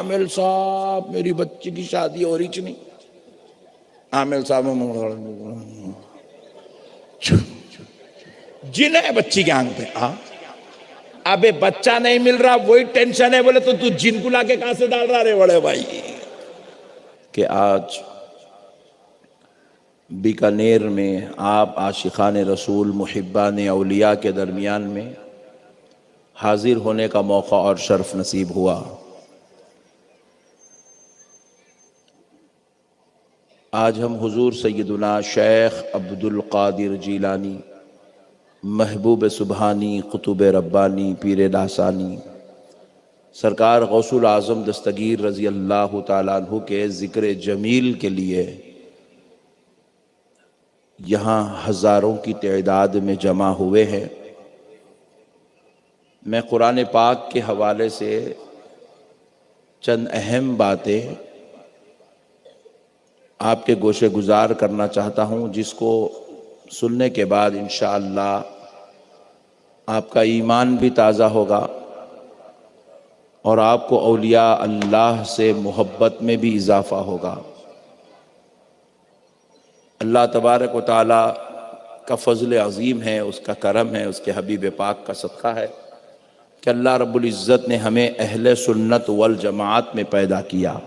عامل صاحب میری بچی کی شادی ہو رہی چ نہیں، عامل صاحب جن ہے بچی کے آنکھ پہ، ہاں ابے بچہ نہیں مل رہا وہی ٹینشن ہے، بولے تو جن کو لا کے کہاں سے ڈال رہا رے بڑے بھائی؟ کہ آج بیکانیر میں آپ عاشقان رسول محبان اولیاء کے درمیان میں حاضر ہونے کا موقع اور شرف نصیب ہوا۔ آج ہم حضور سیدنا شیخ عبد القادر جیلانی، محبوب سبحانی، قطب ربانی، پیر لاسانی، سرکار غوث الاعظم دستگیر رضی اللہ تعالیٰ عنہ کے ذکر جمیل کے لیے یہاں ہزاروں کی تعداد میں جمع ہوئے ہیں۔ میں قرآن پاک کے حوالے سے چند اہم باتیں آپ کے گوشے گزار کرنا چاہتا ہوں، جس کو سننے کے بعد انشاءاللہ آپ کا ایمان بھی تازہ ہوگا اور آپ کو اولیاء اللہ سے محبت میں بھی اضافہ ہوگا۔ اللہ تبارک و تعالیٰ کا فضل عظیم ہے، اس کا کرم ہے، اس کے حبیب پاک کا صدقہ ہے کہ اللہ رب العزت نے ہمیں اہل سنت والجماعت میں پیدا کیا۔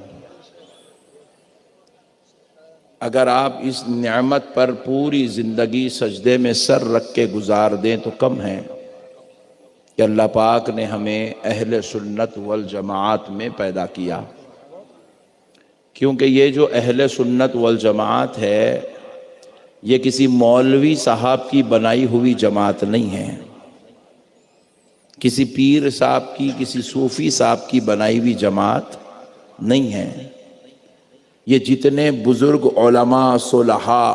اگر آپ اس نعمت پر پوری زندگی سجدے میں سر رکھ کے گزار دیں تو کم ہے کہ اللہ پاک نے ہمیں اہل سنت والجماعت میں پیدا کیا، کیونکہ یہ جو اہل سنت والجماعت ہے یہ کسی مولوی صاحب کی بنائی ہوئی جماعت نہیں ہے، کسی پیر صاحب کی، کسی صوفی صاحب کی بنائی ہوئی جماعت نہیں ہے۔ یہ جتنے بزرگ علماء، صلحاء،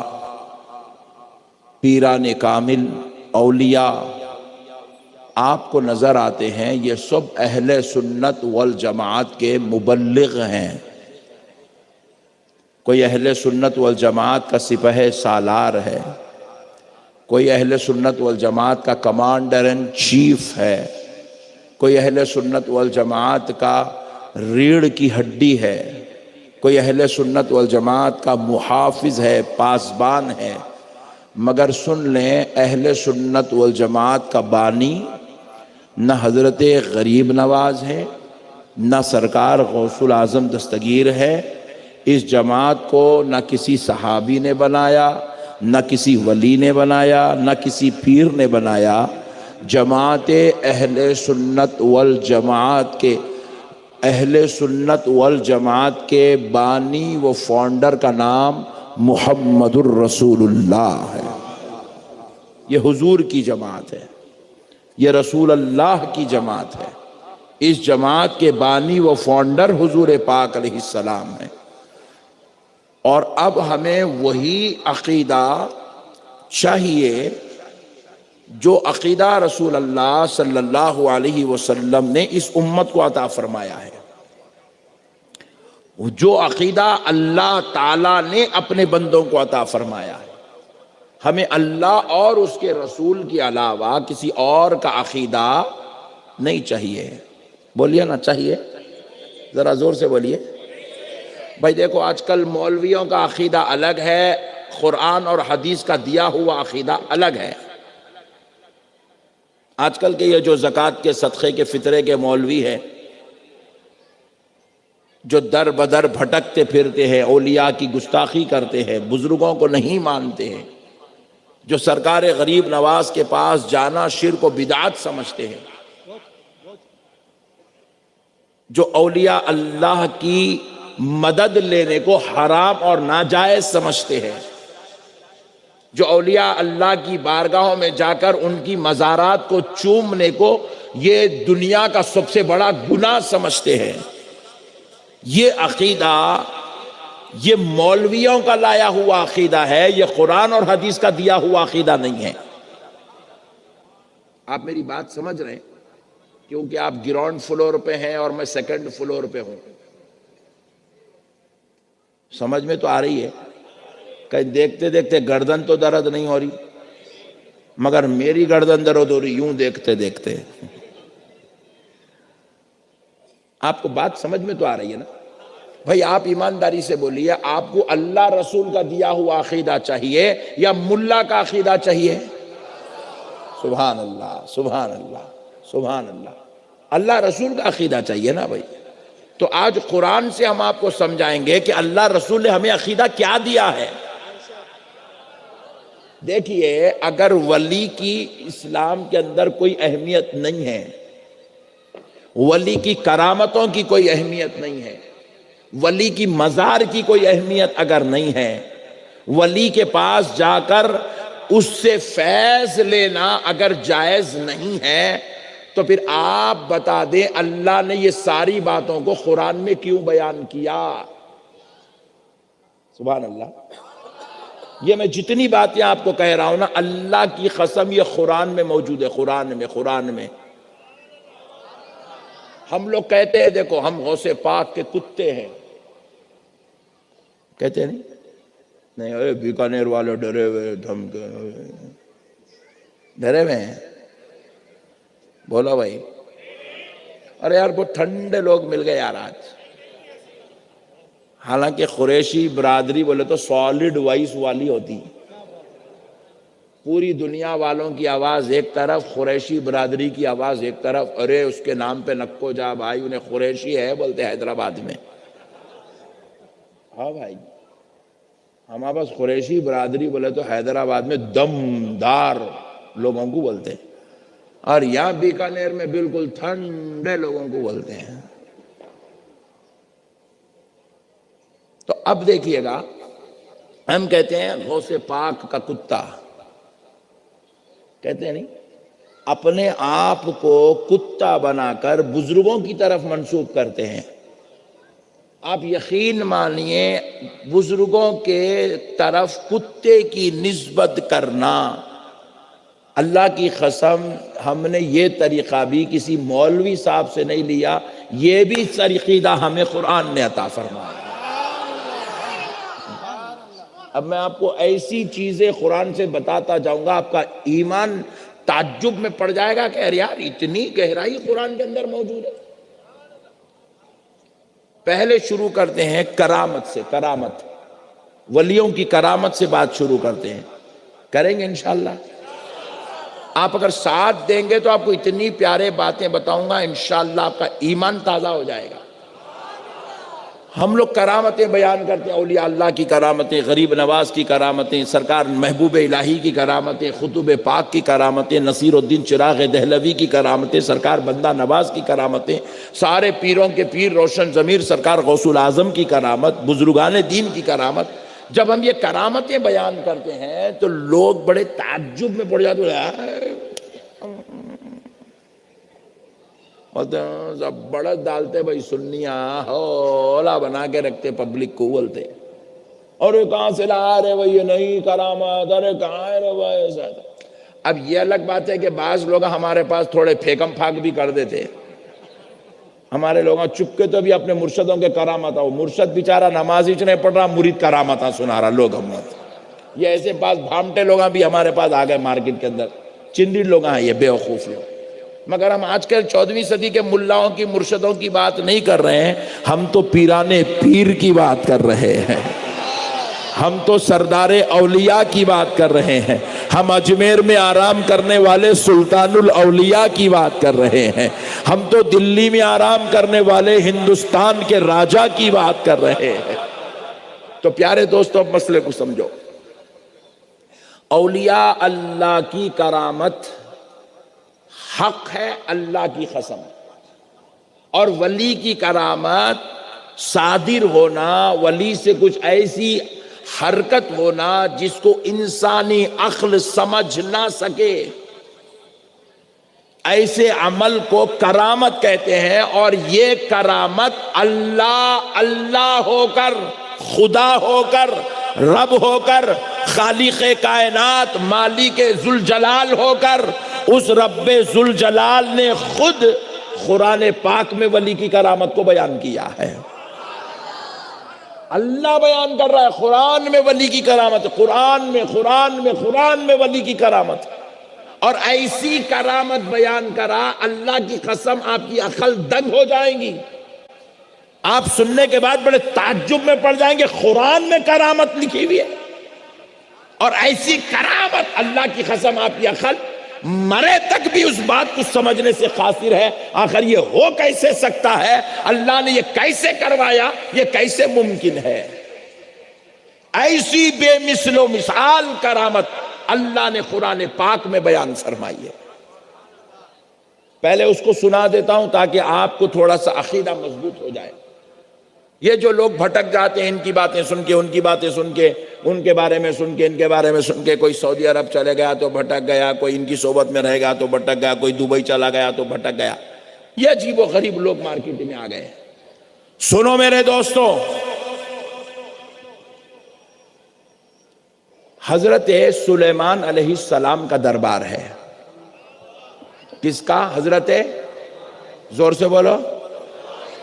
پیران کامل، اولیاء آپ کو نظر آتے ہیں یہ سب اہل سنت والجماعت کے مبلغ ہیں۔ کوئی اہل سنت والجماعت کا سپہ سالار ہے، کوئی اہل سنت والجماعت کا کمانڈر ان چیف ہے، کوئی اہل سنت والجماعت کا ریڑھ کی ہڈی ہے، کوئی اہل سنت والجماعت کا محافظ ہے، پاسبان ہے، مگر سن لیں اہل سنت والجماعت کا بانی نہ حضرت غریب نواز ہے، نہ سرکار غوث الاعظم دستگیر ہے۔ اس جماعت کو نہ کسی صحابی نے بنایا، نہ کسی ولی نے بنایا، نہ کسی پیر نے بنایا۔ جماعت اہل سنت والجماعت کے کے بانی و فاؤنڈر کا نام محمد الرسول اللہ ہے۔ یہ حضور کی جماعت ہے، یہ رسول اللہ کی جماعت ہے۔ اس جماعت کے بانی و فاؤنڈر حضور پاک علیہ السلام ہیں، اور اب ہمیں وہی عقیدہ چاہیے جو عقیدہ رسول اللہ صلی اللہ علیہ وسلم نے اس امت کو عطا فرمایا ہے، جو عقیدہ اللہ تعالیٰ نے اپنے بندوں کو عطا فرمایا ہے۔ ہمیں اللہ اور اس کے رسول کے علاوہ کسی اور کا عقیدہ نہیں چاہیے۔ بولیے نا، چاہیے؟ ذرا زور سے بولیے بھائی۔ دیکھو آج کل مولویوں کا عقیدہ الگ ہے، قرآن اور حدیث کا دیا ہوا عقیدہ الگ ہے۔ آج کل کے یہ جو زکوٰۃ کے صدقے کے فطرے کے مولوی ہیں، جو در بدر بھٹکتے پھرتے ہیں، اولیاء کی گستاخی کرتے ہیں، بزرگوں کو نہیں مانتے ہیں، جو سرکار غریب نواز کے پاس جانا شرک و بدعت سمجھتے ہیں، جو اولیاء اللہ کی مدد لینے کو حرام اور ناجائز سمجھتے ہیں، جو اولیاء اللہ کی بارگاہوں میں جا کر ان کی مزارات کو چومنے کو یہ دنیا کا سب سے بڑا گناہ سمجھتے ہیں، یہ عقیدہ یہ مولویوں کا لایا ہوا عقیدہ ہے، یہ قرآن اور حدیث کا دیا ہوا عقیدہ نہیں ہے۔ آپ میری بات سمجھ رہے ہیں؟ کیونکہ آپ گراؤنڈ فلور پہ ہیں اور میں سیکنڈ فلور پہ ہوں۔ سمجھ میں تو آ رہی ہے؟ کہ دیکھتے دیکھتے گردن تو درد نہیں ہو رہی، مگر میری گردن درد ہو رہی یوں دیکھتے دیکھتے۔ آپ کو بات سمجھ میں تو آ رہی ہے نا بھائی؟ آپ ایمانداری سے بولیے، آپ کو اللہ رسول کا دیا ہوا عقیدہ چاہیے یا ملا کا عقیدہ چاہیے؟ سبحان اللہ، سبحان اللہ، سبحان اللہ۔ اللہ رسول کا عقیدہ چاہیے نا بھائی۔ تو آج قرآن سے ہم آپ کو سمجھائیں گے کہ اللہ رسول نے ہمیں عقیدہ کیا دیا ہے۔ دیکھیے، اگر ولی کی اسلام کے اندر کوئی اہمیت نہیں ہے، ولی کی کرامتوں کی کوئی اہمیت نہیں ہے، ولی کی مزار کی کوئی اہمیت اگر نہیں ہے، ولی کے پاس جا کر اس سے فیض لینا اگر جائز نہیں ہے، تو پھر آپ بتا دیں اللہ نے یہ ساری باتوں کو قرآن میں کیوں بیان کیا؟ سبحان اللہ۔ یہ میں جتنی باتیں آپ کو کہہ رہا ہوں نا، اللہ کی قسم یہ قرآن میں موجود ہے، قرآن میں۔ ہم لوگ کہتے ہیں دیکھو ہم غوث پاک کے کتے ہیں، کہتے ہیں نہیں ارے بیکانیر والے ڈرے ہوئے، ڈرے ہوئے ہیں؟ بولو بھائی۔ ارے یار بہت ٹھنڈے لوگ مل گئے یار آج۔ حالانکہ قریشی برادری بولے تو سالڈ وائس والی ہوتی، پوری دنیا والوں کی آواز ایک طرف، قریشی برادری کی آواز ایک طرف۔ ارے اس کے نام پہ نکو جا بھائی، انہیں قریشی ہے بولتے حیدرآباد میں۔ ہاں بھائی، ہمارے پاس قریشی برادری بولے تو حیدرآباد میں دمدار لوگوں کو بولتے ہیں، اور یہاں بیکانیر میں بالکل ٹھنڈے لوگوں کو بولتے ہیں۔ تو اب دیکھیے گا، ہم کہتے ہیں غوث پاک کا کتا، کہتے ہیں نہیں؟ اپنے آپ کو کتا بنا کر بزرگوں کی طرف منسوب کرتے ہیں۔ آپ یقین مانیے، بزرگوں کے طرف کتے کی نسبت کرنا، اللہ کی قسم ہم نے یہ طریقہ بھی کسی مولوی صاحب سے نہیں لیا، یہ بھی طریقہ ہمیں قرآن نے عطا فرمایا۔ اب میں آپ کو ایسی چیزیں قرآن سے بتاتا جاؤں گا، آپ کا ایمان تعجب میں پڑ جائے گا کہ یار اتنی گہرائی قرآن کے اندر موجود ہے۔ پہلے شروع کرتے ہیں کرامت سے، کرامت، ولیوں کی کرامت سے بات شروع کرتے ہیں، کریں گے انشاءاللہ۔ آپ اگر ساتھ دیں گے تو آپ کو اتنی پیارے باتیں بتاؤں گا، انشاءاللہ آپ کا ایمان تازہ ہو جائے گا۔ ہم لوگ کرامتیں بیان کرتے ہیں، اولیاء اللہ کی کرامتیں، غریب نواز کی کرامتیں، سرکار محبوب الہی کی کرامتیں، خطب پاک کی کرامتیں، نصیر الدین چراغ دہلوی کی کرامتیں، سرکار بندہ نواز کی کرامتیں، سارے پیروں کے پیر روشن ضمیر سرکار غوث الاعظم کی کرامت، بزرگان دین کی کرامت۔ جب ہم یہ کرامتیں بیان کرتے ہیں تو لوگ بڑے تعجب میں پڑ جاتے ہیں، زبردست ڈالتے بھائی، سنیاں ہولا بنا کے رکھتے، پبلک کو بولتے، اور کہاں سے لا رہے بھائی یہ نہیں کرامت، ارے کہاں ہے رے بھائی ایسا۔ اب یہ الگ بات ہے کہ بعض لوگ ہمارے پاس تھوڑے پھیکم پھاک بھی کر دیتے، ہمارے لوگ چپ کے تو بھی اپنے مرشدوں کے کرامت آؤ، مرشد بیچارہ نماز ہی نہیں پڑھ رہا، مرید کرامت سنا رہا، لوگ ہم یہ ایسے بعض بھامٹے لوگ بھی ہمارے پاس آ گئے مارکیٹ کے اندر، چندی لوگ ہیں یہ بیوقوف لوگ۔ مگر ہم آج کل 14ویں صدی کے ملاؤں کی مرشدوں کی بات نہیں کر رہے ہیں، ہم تو پیرانے پیر کی بات کر رہے ہیں، ہم تو سردار اولیاء کی بات کر رہے ہیں، ہم اجمیر میں آرام کرنے والے سلطان الاولیاء کی بات کر رہے ہیں، ہم تو دلی میں آرام کرنے والے ہندوستان کے راجہ کی بات کر رہے ہیں۔ تو پیارے دوستو، اب مسئلے کو سمجھو۔ اولیاء اللہ کی کرامت حق ہے اللہ کی قسم، اور ولی کی کرامت صادر ہونا، ولی سے کچھ ایسی حرکت ہونا جس کو انسانی عقل سمجھ نہ سکے، ایسے عمل کو کرامت کہتے ہیں۔ اور یہ کرامت اللہ ہو کر، خدا ہو کر، رب ہو کر، خالق کائنات، مالک ذوالجلال ہو کر، اس رب ذوالجلال نے خود قرآن پاک میں ولی کی کرامت کو بیان کیا ہے۔ اللہ بیان کر رہا ہے قرآن میں ولی کی کرامت، قرآن میں ولی کی کرامت، اور ایسی کرامت بیان کرا، اللہ کی قسم آپ کی عقل دنگ ہو جائیں گی۔ آپ سننے کے بعد بڑے تعجب میں پڑ جائیں گے، قرآن میں کرامت لکھی ہوئی ہے، اور ایسی کرامت، اللہ کی قسم آپ کی عقل مرے تک بھی اس بات کو سمجھنے سے قاصر ہے، آخر یہ ہو کیسے سکتا ہے، اللہ نے یہ کیسے کروایا، یہ کیسے ممکن ہے؟ ایسی بے مثل و مثال کرامت اللہ نے قرآن پاک میں بیان فرمائی ہے۔ پہلے اس کو سنا دیتا ہوں تاکہ آپ کو تھوڑا سا عقیدہ مضبوط ہو جائے۔ یہ جو لوگ بھٹک جاتے ہیں، ان کی باتیں سن کے، ان کی باتیں سن کے، ان کے بارے میں سن کے، ان کے بارے میں سن کے، کوئی سعودی عرب چلے گیا تو بھٹک گیا، کوئی ان کی صحبت میں رہے گا تو بھٹک گیا، کوئی دبئی چلا گیا تو بھٹک گیا، یہ عجیب و غریب لوگ مارکیٹ میں آ گئے۔ سنو میرے دوستو، حضرت سلیمان علیہ السلام کا دربار ہے۔ کس کا؟ حضرت، زور سے بولو،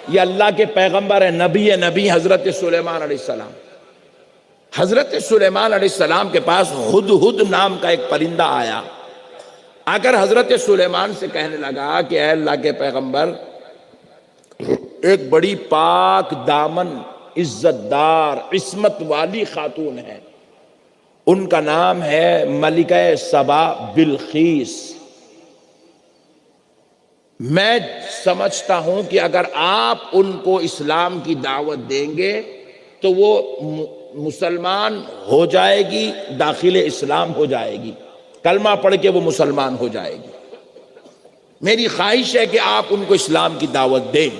یہ اللہ کے پیغمبر ہے، نبی حضرت سلیمان علیہ السلام۔ حضرت سلیمان علیہ السلام کے پاس ہدہد نام کا ایک پرندہ آیا، آ کر حضرت سلیمان سے کہنے لگا کہ اے اللہ کے پیغمبر، ایک بڑی پاک دامن، عزت دار، عصمت والی خاتون ہے، ان کا نام ہے ملکہ سبا بلقیس۔ میں سمجھتا ہوں کہ اگر آپ ان کو اسلام کی دعوت دیں گے تو وہ مسلمان ہو جائے گی، داخل اسلام ہو جائے گی، کلمہ پڑھ کے وہ مسلمان ہو جائے گی۔ میری خواہش ہے کہ آپ ان کو اسلام کی دعوت دیں۔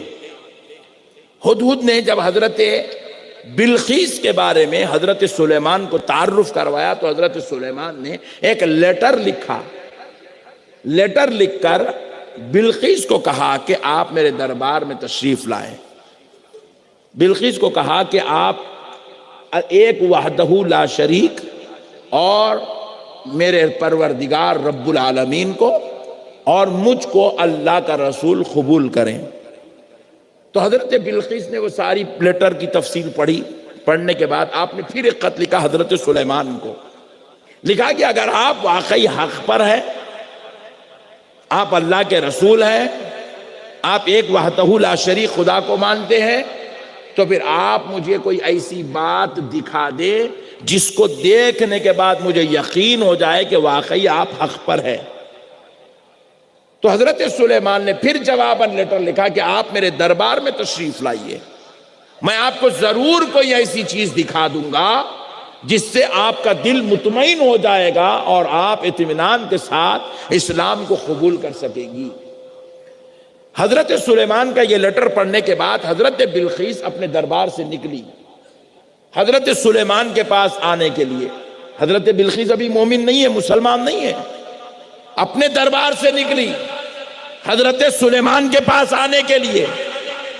ہدہد نے جب حضرت بلقیس کے بارے میں حضرت سلیمان کو تعارف کروایا تو حضرت سلیمان نے ایک لیٹر لکھا، لیٹر لکھ کر بلقیس کو کہا کہ آپ میرے دربار میں تشریف لائیں۔ بلقیس کو کہا کہ آپ ایک وحدہ لا شریک اور میرے پروردگار رب العالمین کو اور مجھ کو اللہ کا رسول قبول کریں۔ تو حضرت بلقیس نے وہ ساری لیٹر کی تفصیل پڑھی، پڑھنے کے بعد آپ نے پھر ایک خط لکھا حضرت سلیمان کو، لکھا کہ اگر آپ واقعی حق پر ہیں، آپ اللہ کے رسول ہیں، آپ ایک وحدہ لا شریک خدا کو مانتے ہیں، تو پھر آپ مجھے کوئی ایسی بات دکھا دے جس کو دیکھنے کے بعد مجھے یقین ہو جائے کہ واقعی آپ حق پر ہیں۔ تو حضرت سلیمان نے پھر جواباً لیٹر لکھا کہ آپ میرے دربار میں تشریف لائیے، میں آپ کو ضرور کوئی ایسی چیز دکھا دوں گا جس سے آپ کا دل مطمئن ہو جائے گا اور آپ اطمینان کے ساتھ اسلام کو قبول کر سکیں گی۔ حضرت سلیمان کا یہ لیٹر پڑھنے کے بعد حضرت بلقیس اپنے دربار سے نکلی حضرت سلیمان کے پاس آنے کے لیے۔ حضرت بلقیس ابھی مومن نہیں ہے، مسلمان نہیں ہے، اپنے دربار سے نکلی حضرت سلیمان کے پاس آنے کے لیے۔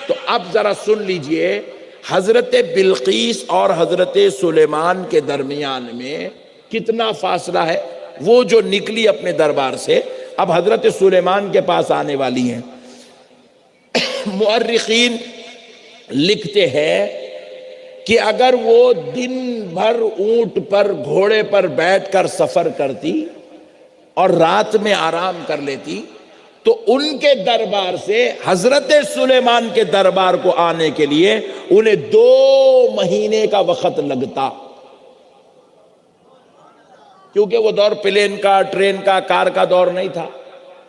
تو اب ذرا سن لیجئے، حضرت بلقیس اور حضرت سلیمان کے درمیان میں کتنا فاصلہ ہے۔ وہ جو نکلی اپنے دربار سے، اب حضرت سلیمان کے پاس آنے والی ہیں۔ مؤرخین لکھتے ہیں کہ اگر وہ دن بھر اونٹ پر، گھوڑے پر بیٹھ کر سفر کرتی اور رات میں آرام کر لیتی تو ان کے دربار سے حضرت سلیمان کے دربار کو آنے کے لیے انہیں 2 مہینے کا وقت لگتا، کیونکہ وہ دور پلین کا، ٹرین کا، کار کا دور نہیں تھا۔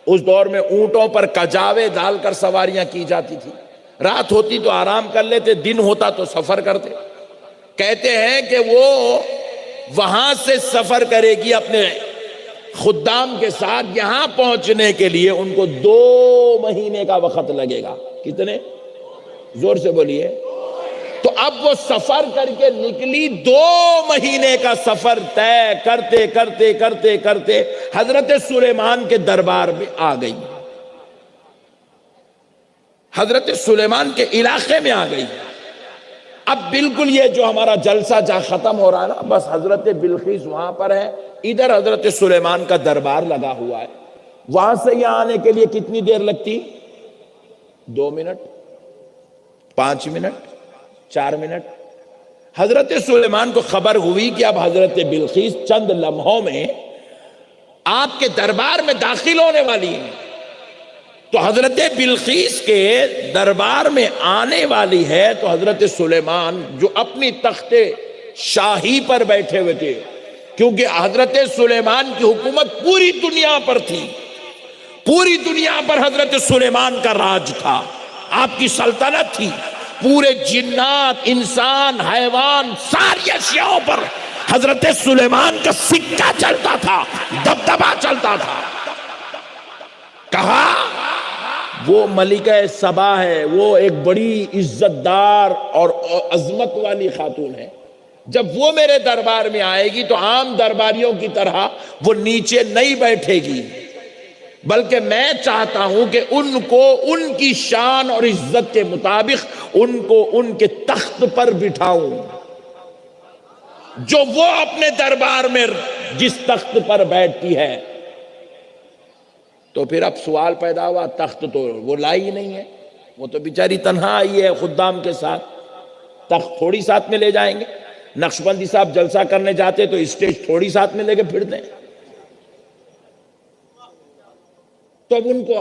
اس دور میں اونٹوں پر کجاوے ڈال کر سواریاں کی جاتی تھی، رات ہوتی تو آرام کر لیتے، دن ہوتا تو سفر کرتے۔ کہتے ہیں کہ وہ وہاں سے سفر کرے گی اپنے خدام کے ساتھ، یہاں پہنچنے کے لیے ان کو 2 مہینے کا وقت لگے گا۔ کتنے؟ زور سے بولیے۔ تو اب وہ سفر کر کے نکلی، 2 مہینے کا سفر طے کرتے کرتے کرتے کرتے حضرت سلیمان کے دربار میں آ گئی، حضرت سلیمان کے علاقے میں آ گئی۔ اب بالکل یہ جو ہمارا جلسہ جہاں ختم ہو رہا ہے نا، بس حضرت بلقیس وہاں پر ہے، ادھر حضرت سلیمان کا دربار لگا ہوا ہے۔ وہاں سے یہاں آنے کے لیے کتنی دیر لگتی؟ 2 منٹ، 5 منٹ، 4 منٹ۔ حضرت سلیمان کو خبر ہوئی کہ اب حضرت بلقیس چند لمحوں میں آپ کے دربار میں داخل ہونے والی ہیں۔ تو حضرت بلقیس کے دربار میں آنے والی ہے تو حضرت سلیمان جو اپنی تخت شاہی پر بیٹھے ہوئے تھے، کیونکہ حضرت سلیمان کی حکومت پوری دنیا پر تھی، پوری دنیا پر حضرت سلیمان کا راج تھا، آپ کی سلطنت تھی، پورے جنات، انسان، حیوان، ساری اشیاء پر حضرت سلیمان کا سکہ چلتا تھا، دبدبا چلتا تھا۔ کہا وہ ملکہ سبا ہے، وہ ایک بڑی عزت دار اور عظمت والی خاتون ہے، جب وہ میرے دربار میں آئے گی تو عام درباریوں کی طرح وہ نیچے نہیں بیٹھے گی، بلکہ میں چاہتا ہوں کہ ان کو ان کی شان اور عزت کے مطابق ان کو ان کے تخت پر بٹھاؤں، جو وہ اپنے دربار میں جس تخت پر بیٹھتی ہے۔ تو پھر اب سوال پیدا ہوا، تخت تو وہ لائی ہی نہیں ہے، وہ تو بیچاری تنہا آئی ہے خدام کے ساتھ، تخت تھوڑی ساتھ میں لے جائیں گے؟ نقشبندی صاحب جلسہ کرنے جاتے تو اسٹیج تھوڑی ساتھ میں لے کے پھرتے ہیں، تو اب ان کو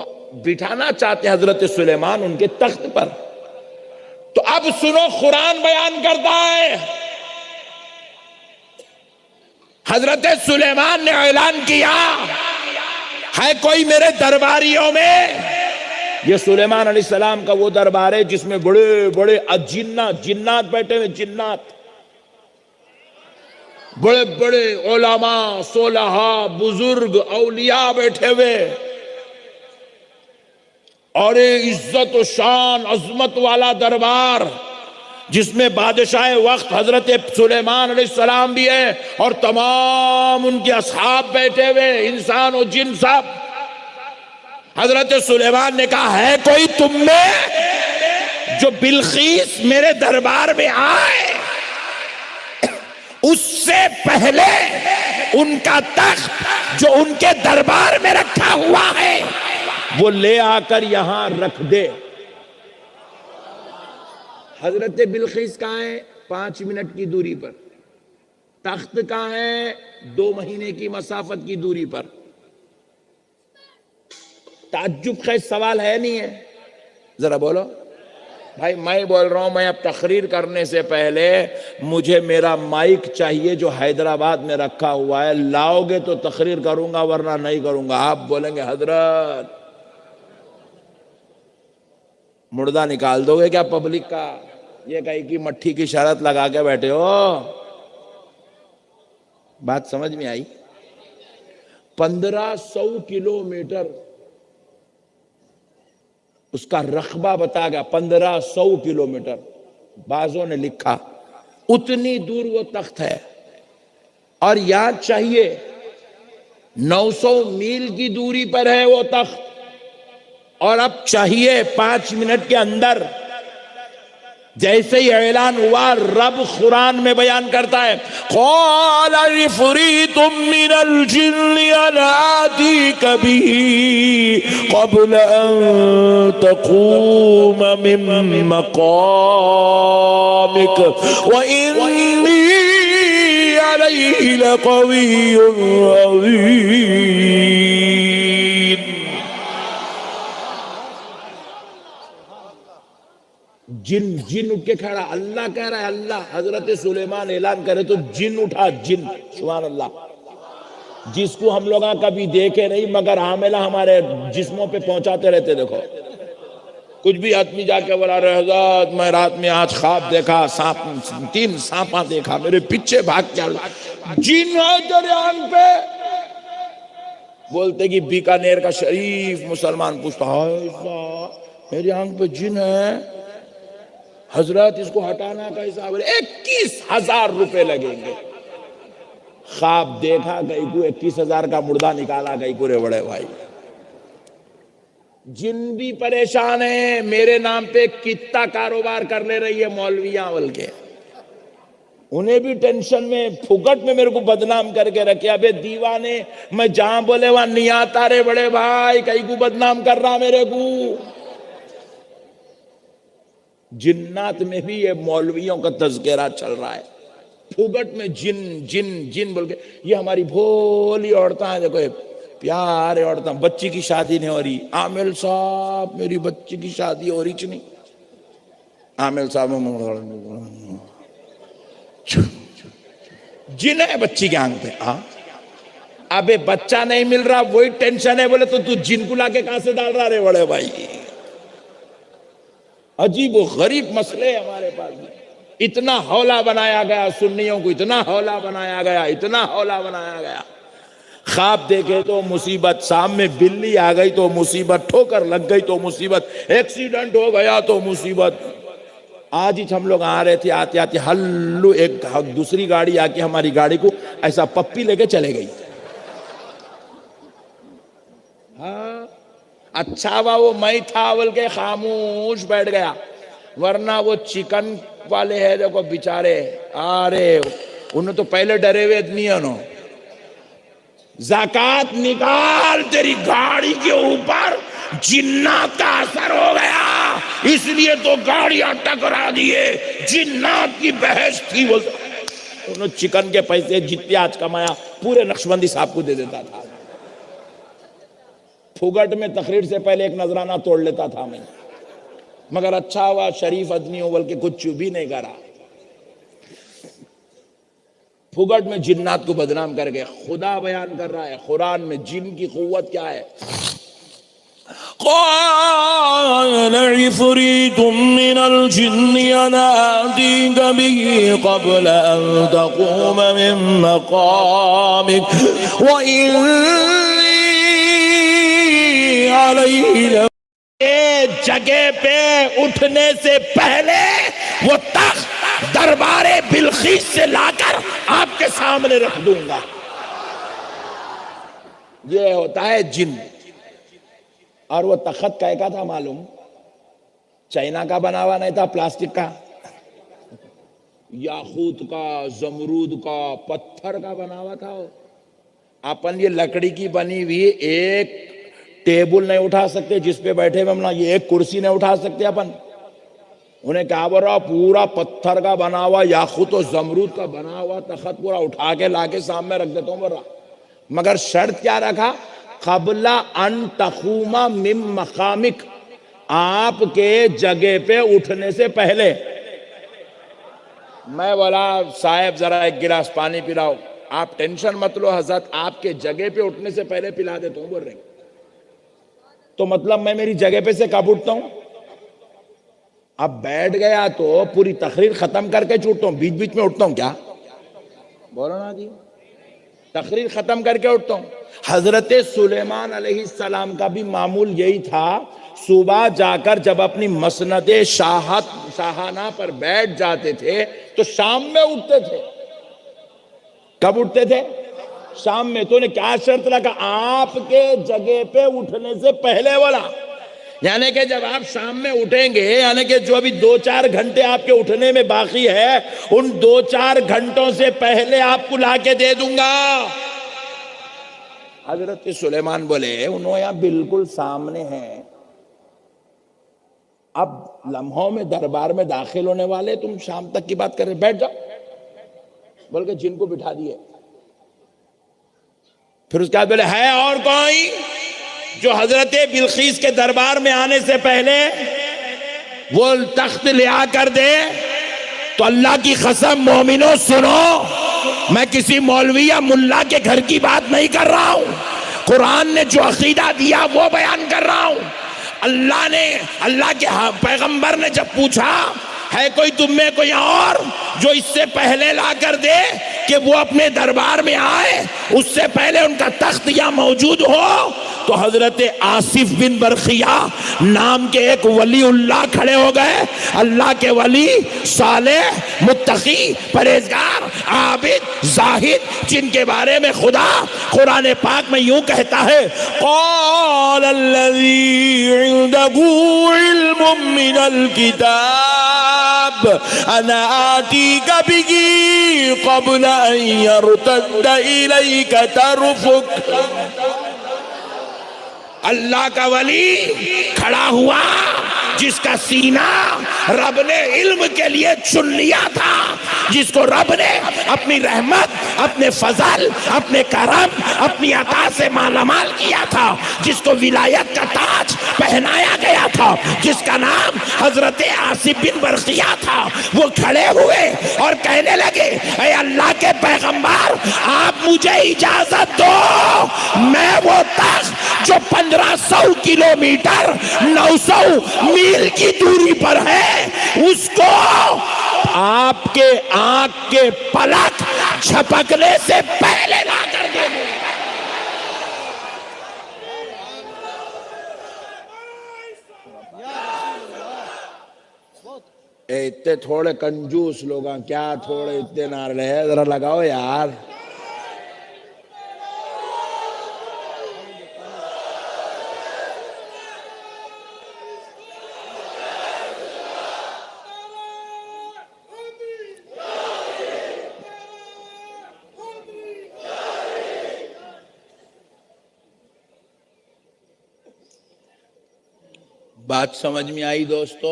بٹھانا چاہتے حضرت سلیمان ان کے تخت پر۔ تو اب سنو، قرآن بیان کرتا ہے، حضرت سلیمان نے اعلان کیا، ہے کوئی میرے درباریوں میں؟ یہ سلیمان علیہ السلام کا وہ دربار ہے جس میں بڑے بڑے جنات بیٹھے ہوئے، جنات، بڑے بڑے علماء، صلحاء، بزرگ، اولیاء بیٹھے ہوئے، اور ایک عزت و شان، عظمت والا دربار جس میں بادشاہ وقت حضرت سلیمان علیہ السلام بھی ہے اور تمام ان کے اصحاب بیٹھے ہوئے، انسان و جن سب۔ حضرت سلیمان نے کہا، ہے کوئی تم میں جو بلقیس میرے دربار میں آئے اس سے پہلے ان کا تخت جو ان کے دربار میں رکھا ہوا ہے وہ لے آ کر یہاں رکھ دے؟ حضرت بلقیس کہاں ہے؟ 5 منٹ کی دوری پر۔ تخت کہاں ہے؟ 2 مہینے کی مسافت کی دوری پر۔ تعجب کا سوال ہے نہیں ہے؟ ذرا بولو بھائی، میں بول رہا ہوں، میں اب تقریر کرنے سے پہلے مجھے میرا مائک چاہیے جو حیدرآباد میں رکھا ہوا ہے، لاؤ گے تو تقریر کروں گا ورنہ نہیں کروں گا۔ آپ بولیں گے حضرت مردہ نکال دو گے کیا پبلک کا؟ یہ کہیں کہ مٹھی کی شرط لگا کے بیٹھے ہو؟ بات سمجھ میں آئی؟ 1500 کلومیٹر اس کا رقبہ بتا گیا، 1500 کلومیٹر بعضوں نے لکھا، اتنی دور وہ تخت ہے۔ اور یاد چاہیے 900 میل کی دوری پر ہے وہ تخت، اور اب چاہیے 5 منٹ کے اندر جیسے ہی اعلان ہوا، رب قرآن میں بیان کرتا ہے، قال عفریت من الجن انا آتیک به قبل ان تقوم من مقامک وانی علیہ لقوی عظیم۔ جن اٹھ کے کھڑا، اللہ کہہ رہا ہے، اللہ حضرت سلیمان اعلان کرے تو جن اٹھا، جن، سبحان اللہ، جس کو ہم لوگ کبھی دیکھے نہیں مگر عاملہ ہمارے جسموں پہ پہنچاتے رہتے۔ دیکھو کچھ بھی آدمی جا کے بولا، رہے حضرت میں رات میں آج خواب دیکھا، 3 سانپاں دیکھا میرے پیچھے بھاگ کے، جن ہے تیرے آنکھ پہ؟ بولتے کہ بیکانیر کا شریف مسلمان پوچھتا، میری آنکھ پہ جن ہے حضرت، اس کو ہٹانا کا حساب 21,000 روپے لگیں گے۔ خواب دیکھا، گئی کو 21,000 کا مردہ نکالا، گئی کو رے بڑے بھائی۔ جن بھی پریشان ہیں، میرے نام پہ کتنا کاروبار کر لے رہی ہے مولویاں بلکہ، انہیں بھی ٹینشن میں، پھگٹ میں میرے کو بدنام کر کے رکھے۔ ابے دیوانے، میں جہاں بولے وہاں نہیں آتا رے بڑے بھائی، کئی کو بدنام کر رہا میرے کو۔ جنات میں بھی یہ مولویوں کا تذکرہ چل رہا ہے، پھوگٹ میں جن جن جن بول کے۔ یہ ہماری بھولی عورتیں ہیں، دیکھو پیارے عورتیں بچی کی شادی نہیں ہو رہی، عامل صاحب میری بچی کی شادی ہو رہی چ نہیں، عامل صاحب جن ہے بچی کے آنکھ پہ. ہاں ابے بچہ نہیں مل رہا وہی ٹینشن ہے، بولے تو جن کو لا کے کہاں سے ڈال رہا رے بڑے بھائی. عجیب و غریب مسئلے ہمارے پاس بھی. اتنا ہولا بنایا گیا سنیوں کو، اتنا ہولا بنایا گیا، اتنا ہولا بنایا گیا. خواب دیکھے تو مصیبت، سامنے بلی آ گئی تو مصیبت، ٹھوکر لگ گئی تو مصیبت، ایکسیڈنٹ ہو گیا تو مصیبت. آج ہی ہم لوگ آ رہے تھے، آتے آتے ہلو ایک دوسری گاڑی آ کے ہماری گاڑی کو ایسا پپی لے کے چلے گئی. ہاں اچھا وہ میں تھا بول کے خاموش بیٹھ گیا، ورنہ وہ چکن والے ہیں دیکھو بیچارے، ارے انہوں تو پہلے ڈرے ہوئے آدمی ہیں. زکات نکال، تیری گاڑی کے اوپر جنات کا اثر ہو گیا اس لیے تو گاڑیاں ٹکرا دیے، جنات کی بحث تھی. وہ انہوں چکن کے پیسے جتنے آج کمایا پورے نقشبندی صاحب کو دے دیتا تھا. پھگٹ میں تقریر سے پہلے ایک نذرانہ توڑ لیتا تھا میں، مگر اچھا ہوا شریف آدمی ہو بلکہ کچھ بھی نہیں کرا. پھگٹ میں جنات کو بدنام کر کے خدا بیان کر رہا ہے قرآن میں جن کی قوت کیا ہے. قال عفريت من الجن يناديك به قبل أن تقوم من مقامك وإني عليه. جگہ پہ اٹھنے سے پہلے وہ تخت دربار بلخیس سے لا کر آپ کے سامنے رکھ دوں گا. یہ ہوتا ہے جن. اور وہ تخت کہے کا تھا معلوم؟ چائنا کا بنا ہوا نہیں تھا، پلاسٹک کا، یاقوت کا، زمرود کا، پتھر کا بنا ہوا تھا. اپن یہ لکڑی کی بنی ہوئی ایک ٹیبل نہیں اٹھا سکتے جس پہ بیٹھے ہوئے، یہ ایک کرسی نہیں اٹھا سکتے اپن. انہیں کہا بول رہا پورا پتھر کا بنا ہوا، یاقوت و زمرود کا بنا ہوا تخت پورا اٹھا کے لا کے سامنے رکھ دیتا ہوں بول رہا. مگر شرط کیا رکھا؟ قبل ان تقوم من مقامک، آپ کے جگہ پہ اٹھنے سے پہلے. میں بولا صاحب ذرا ایک گلاس پانی پلاؤ. آپ ٹینشن مت لو حضرت، آپ کے جگہ پہ اٹھنے سے پہلے پلا دیتا ہوں بول رہے. تو مطلب میں میری جگہ پہ سے کب اٹھتا ہوں؟ اب بیٹھ گیا تو پوری تقریر ختم کر کے چھوٹتا ہوں، بیچ بیچ میں اٹھتا ہوں کیا؟ بولو نا جی، تقریر ختم کر کے اٹھتا ہوں. حضرت سلیمان علیہ السلام کا بھی معمول یہی تھا. صبح جا کر جب اپنی مسند شاہانہ پر بیٹھ جاتے تھے تو شام میں اٹھتے تھے. کب اٹھتے تھے؟ شام میں. تو نے کیا شرط لگا؟ آپ کے جگہ پہ اٹھنے سے پہلے والا. یعنی کہ جب آپ شام میں اٹھیں گے، یعنی کہ جو ابھی 2-4 گھنٹے آپ کے اٹھنے میں باقی ہے، ان 2-4 گھنٹوں سے پہلے آپ کو لا کے دے دوں گا. حضرت سلیمان بولے انہوں یہاں بالکل سامنے ہیں، اب لمحوں میں دربار میں داخل ہونے والے، تم شام تک کی بات کر رہے، بیٹھ جاؤ بول کے جن کو بٹھا دیے. پھر اس کے بعد بولے ہے اور کوئی جو حضرت بلقیس کے دربار میں آنے سے پہلے وہ تخت لے آ کر دے؟ تو اللہ کی قسم مومنوں سنو، میں کسی مولوی یا ملا کے گھر کی بات نہیں کر رہا ہوں، قرآن نے جو عقیدہ دیا وہ بیان کر رہا ہوں. اللہ کے پیغمبر نے جب پوچھا ہے کوئی تم میں کوئی اور جو اس سے پہلے لا کر دے کہ وہ اپنے دربار میں آئے، اس سے پہلے ان کا تخت یا موجود ہو، تو حضرت آصف بن برخیہ نام کے ایک ولی اللہ کھڑے ہو گئے. اللہ کے ولی، صالح، متقی، پرہیزگار، عابد، زاہد، جن کے بارے میں خدا قرآن پاک میں یوں کہتا ہے قال الذی عنده علم من الكتاب انا آتیک به قبل ان يرتد الیک طرفک. اللہ کا ولی کھڑا ہوا جس کا سینہ رب نے علم کے لیے چن لیا تھا، جس کو رب نے اپنی رحمت، اپنے فضل، اپنے کرم، اپنی عطا سے مالا مال کیا تھا، جس کو ولایت کا تاج پہنایا گیا تھا، جس کا نام حضرت آصف بن برقیہ تھا، وہ کھڑے ہوئے اور کہنے لگے اے اللہ کے پیغمبر، آپ مجھے اجازت دو، میں وہ تخت جو 1500 کلومیٹر 900 میل کی دوری پر ہے، اس کو آپ کے آنکھ کے پلک جھپکنے سے پہلے لا کر دے دوں۔ اتنے تھوڑے کنجوس لوگاں کیا تھوڑے اتنے نعرے ہیں، ذرا لگاؤ یار۔ بات سمجھ میں آئی دوستو؟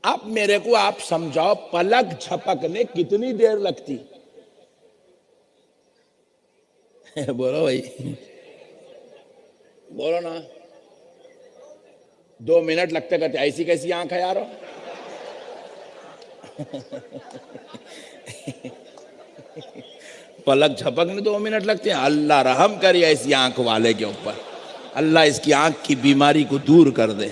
اب میرے کو آپ سمجھاؤ پلک جھپکنے کتنی دیر لگتی؟ بولو بھائی، بولو نا۔ 2 منٹ لگتے کرتے، ایسی کیسی آنکھ ہے یارو؟ پلک جھپکنے 2 منٹ لگتے ہیں؟ اللہ رحم کری ایسی آنکھ والے کے اوپر، اللہ اس کی آنکھ کی بیماری کو دور کر دے۔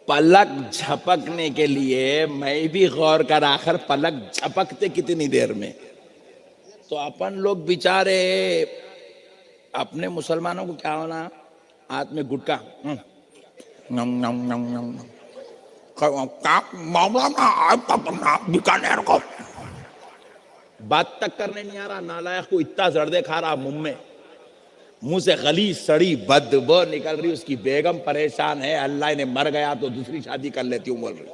پلک جھپکنے کے لیے میں بھی غور کر، آخر پلک جھپکتے کتنی دیر میں؟ تو اپن لوگ بیچارے، اپنے مسلمانوں کو کیا ہونا، ہاتھ میں گٹکا، بیکانیر کو بات تک کرنے نہیں آ رہا، نالائق کو اتنا زردے کھا رہا منہ میں، منہ سے غلیظ سڑی بدبو نکل رہی، اس کی بیگم پریشان ہے، اللہ انہیں مر گیا تو دوسری شادی کر لیتی ہوں بول رہی۔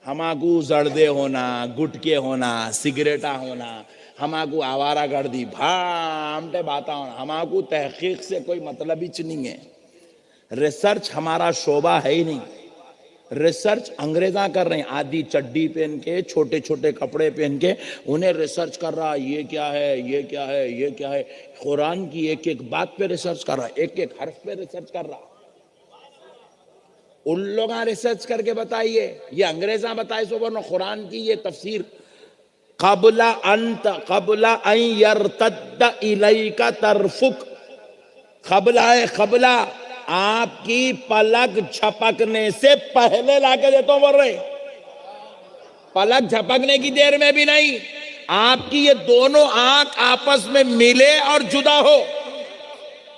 ہماکو زردے ہونا، گٹکے ہونا، سگریٹا ہونا، ہماکو آوارہ گردی بھامٹے باتا ہونا، ہماکو تحقیق سے کوئی مطلب ہی نہیں ہے۔ ریسرچ ہمارا شعبہ ہے ہی نہیں۔ ریسرچ انگریزاں کر رہے ہیں، آدھی چڈی پہن کے، چھوٹے چھوٹے کپڑے پہن کے، انہیں ریسرچ کر رہا، یہ کیا ہے، یہ کیا ہے، یہ کیا ہے، قرآن کی ایک ایک بات پہ ریسرچ کر رہا، ایک ایک حرف پہ ریسرچ کر رہا۔ ان لوگاں ریسرچ کر کے بتائیے، یہ انگریزاں بتائے سو ورنہ قرآن کی یہ تفسیر قبل ان یرتد الیک طرفک، قبل آپ کی پلک جھپکنے سے پہلے لا کے دیتا ہوں بول رہے، پلک جھپکنے کی دیر میں بھی نہیں، آپ کی یہ دونوں آنکھ آپس میں ملے اور جدا ہو،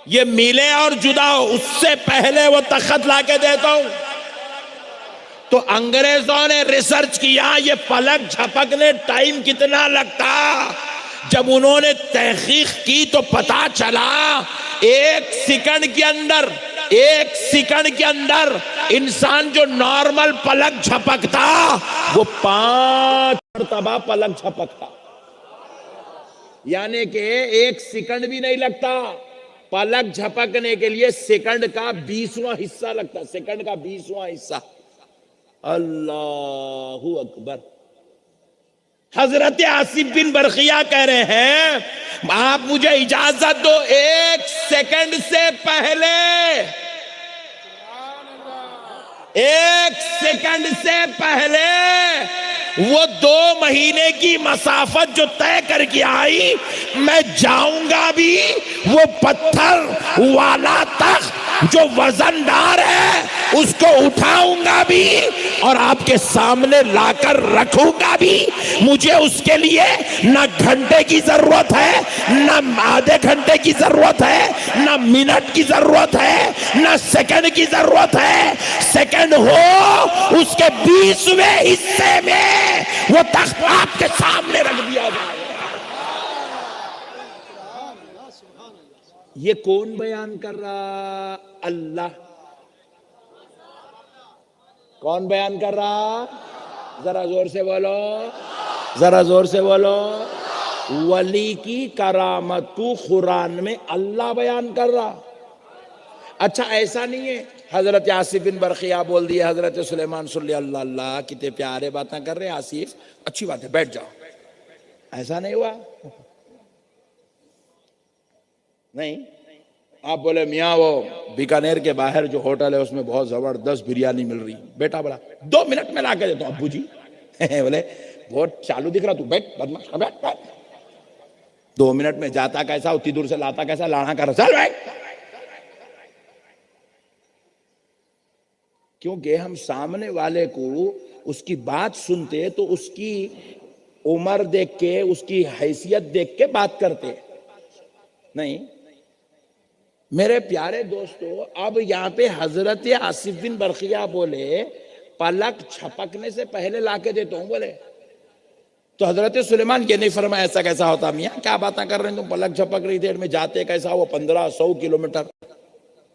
یہ ملے اور جدا ہو، اس سے پہلے وہ تخت لا کے دیتا ہوں۔ تو انگریزوں نے ریسرچ کیا یہ پلک جھپکنے ٹائم کتنا لگتا، جب انہوں نے تحقیق کی تو پتا چلا 1 سیکنڈ کے اندر انسان جو نارمل پلک جھپکتا وہ 5 مرتبہ پلک جھپکتا، یعنی کہ 1 سیکنڈ بھی نہیں لگتا، پلک جھپکنے کے لیے سیکنڈ کا 20واں حصہ لگتا، سیکنڈ کا 20واں حصہ۔ اللہ اکبر۔ حضرت آصف بن برقیہ کہہ رہے ہیں آپ مجھے اجازت دو، 1 سیکنڈ سے پہلے، 1 سیکنڈ سے پہلے وہ 2 مہینے کی مسافت جو طے کر کے آئی، میں جاؤں گا بھی وہ پتھر والا تخت جو وزندار ہے اس کو اٹھاؤں گا بھی اور آپ کے سامنے لا کر رکھوں گا بھی۔ مجھے اس کے لیے نہ گھنٹے کی ضرورت ہے، نہ آدھے گھنٹے کی ضرورت ہے، نہ منٹ کی ضرورت ہے، نہ سیکنڈ کی ضرورت ہے۔ سیکنڈ ہو اس کے 20ویں حصے میں وہ تخت آپ کے سامنے رکھ دیا جائے۔ یہ کون بیان کر رہا؟ اللہ۔ کون بیان کر رہا؟ ذرا زور سے بولو، ذرا زور سے بولو۔ ولی کی کرامت کو قرآن میں اللہ بیان کر رہا. اچھا ایسا نہیں ہے حضرت آصف بن برقیہ بول دیے حضرت سلیمان صلی اللہ اللہ کتنے پیارے باتیں کر رہے ہیں آصف, اچھی بات ہے بیٹھ جاؤ, ایسا نہیں ہوا. نہیں, آپ بولے میاں وہ بیکانیر کے باہر جو ہوٹل ہے اس میں بہت زبردست بریانی مل رہی, بیٹا بولا 2 منٹ میں لا کے دیتا ہوں ابو جی. بولے بہت چالو دکھ رہا تو بیٹھ بدماش, بیٹھ بیٹھ. 2 منٹ میں جاتا کیسا, اتنی دور سے لاتا کیسا, لانا کر چل بیٹھ. کیونکہ ہم سامنے والے کو اس کی بات سنتے تو اس کی عمر دیکھ کے اس کی حیثیت دیکھ کے بات کرتے. نہیں میرے پیارے دوستو, اب یہاں پہ حضرت آصف بن برقیہ بولے پلک چھپکنے سے پہلے لا کے دیتا ہوں. بولے تو حضرت سلیمان یہ نہیں فرمایا ایسا کیسا ہوتا میاں, کیا باتیں کر رہے ہیں تم, پلک چھپک رہی دیر میں جاتے کیسا وہ 1500 کلومیٹر,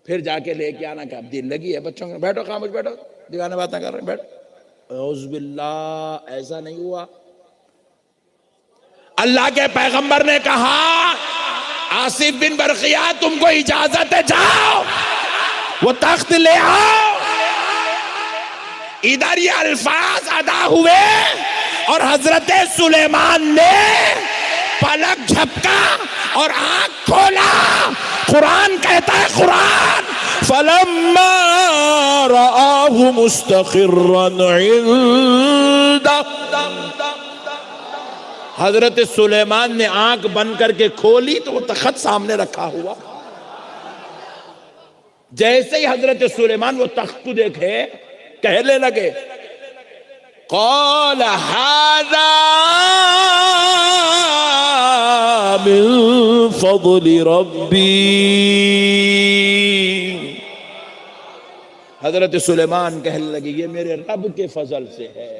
پھر جا کے لے کے آنا, کہ اب دل لگی ہے بچوں کے, بیٹھو خاموش بیٹھو, دیوانے باتیں کر رہے ہیں, بیٹھو. اعوذ باللہ, ایسا نہیں ہوا. اللہ کے پیغمبر نے کہا آصف بن برقیہ تم کو اجازت ہے, جاؤ وہ تخت لے آؤ. ادھر یہ الفاظ ادا ہوئے اور حضرت سلیمان نے پلک جھپکا اور آنکھ کھولا. قرآن کہتا ہے, قرآن فلما رآه مستقرا عنده, حضرت سلیمان نے آنکھ بند کر کے کھولی تو وہ تخت سامنے رکھا ہوا. جیسے ہی حضرت سلیمان وہ تخت کو دیکھے کہنے لگے قال هذا من فضل ربی. حضرت سلیمان کہنے لگے یہ میرے رب کے فضل سے ہے.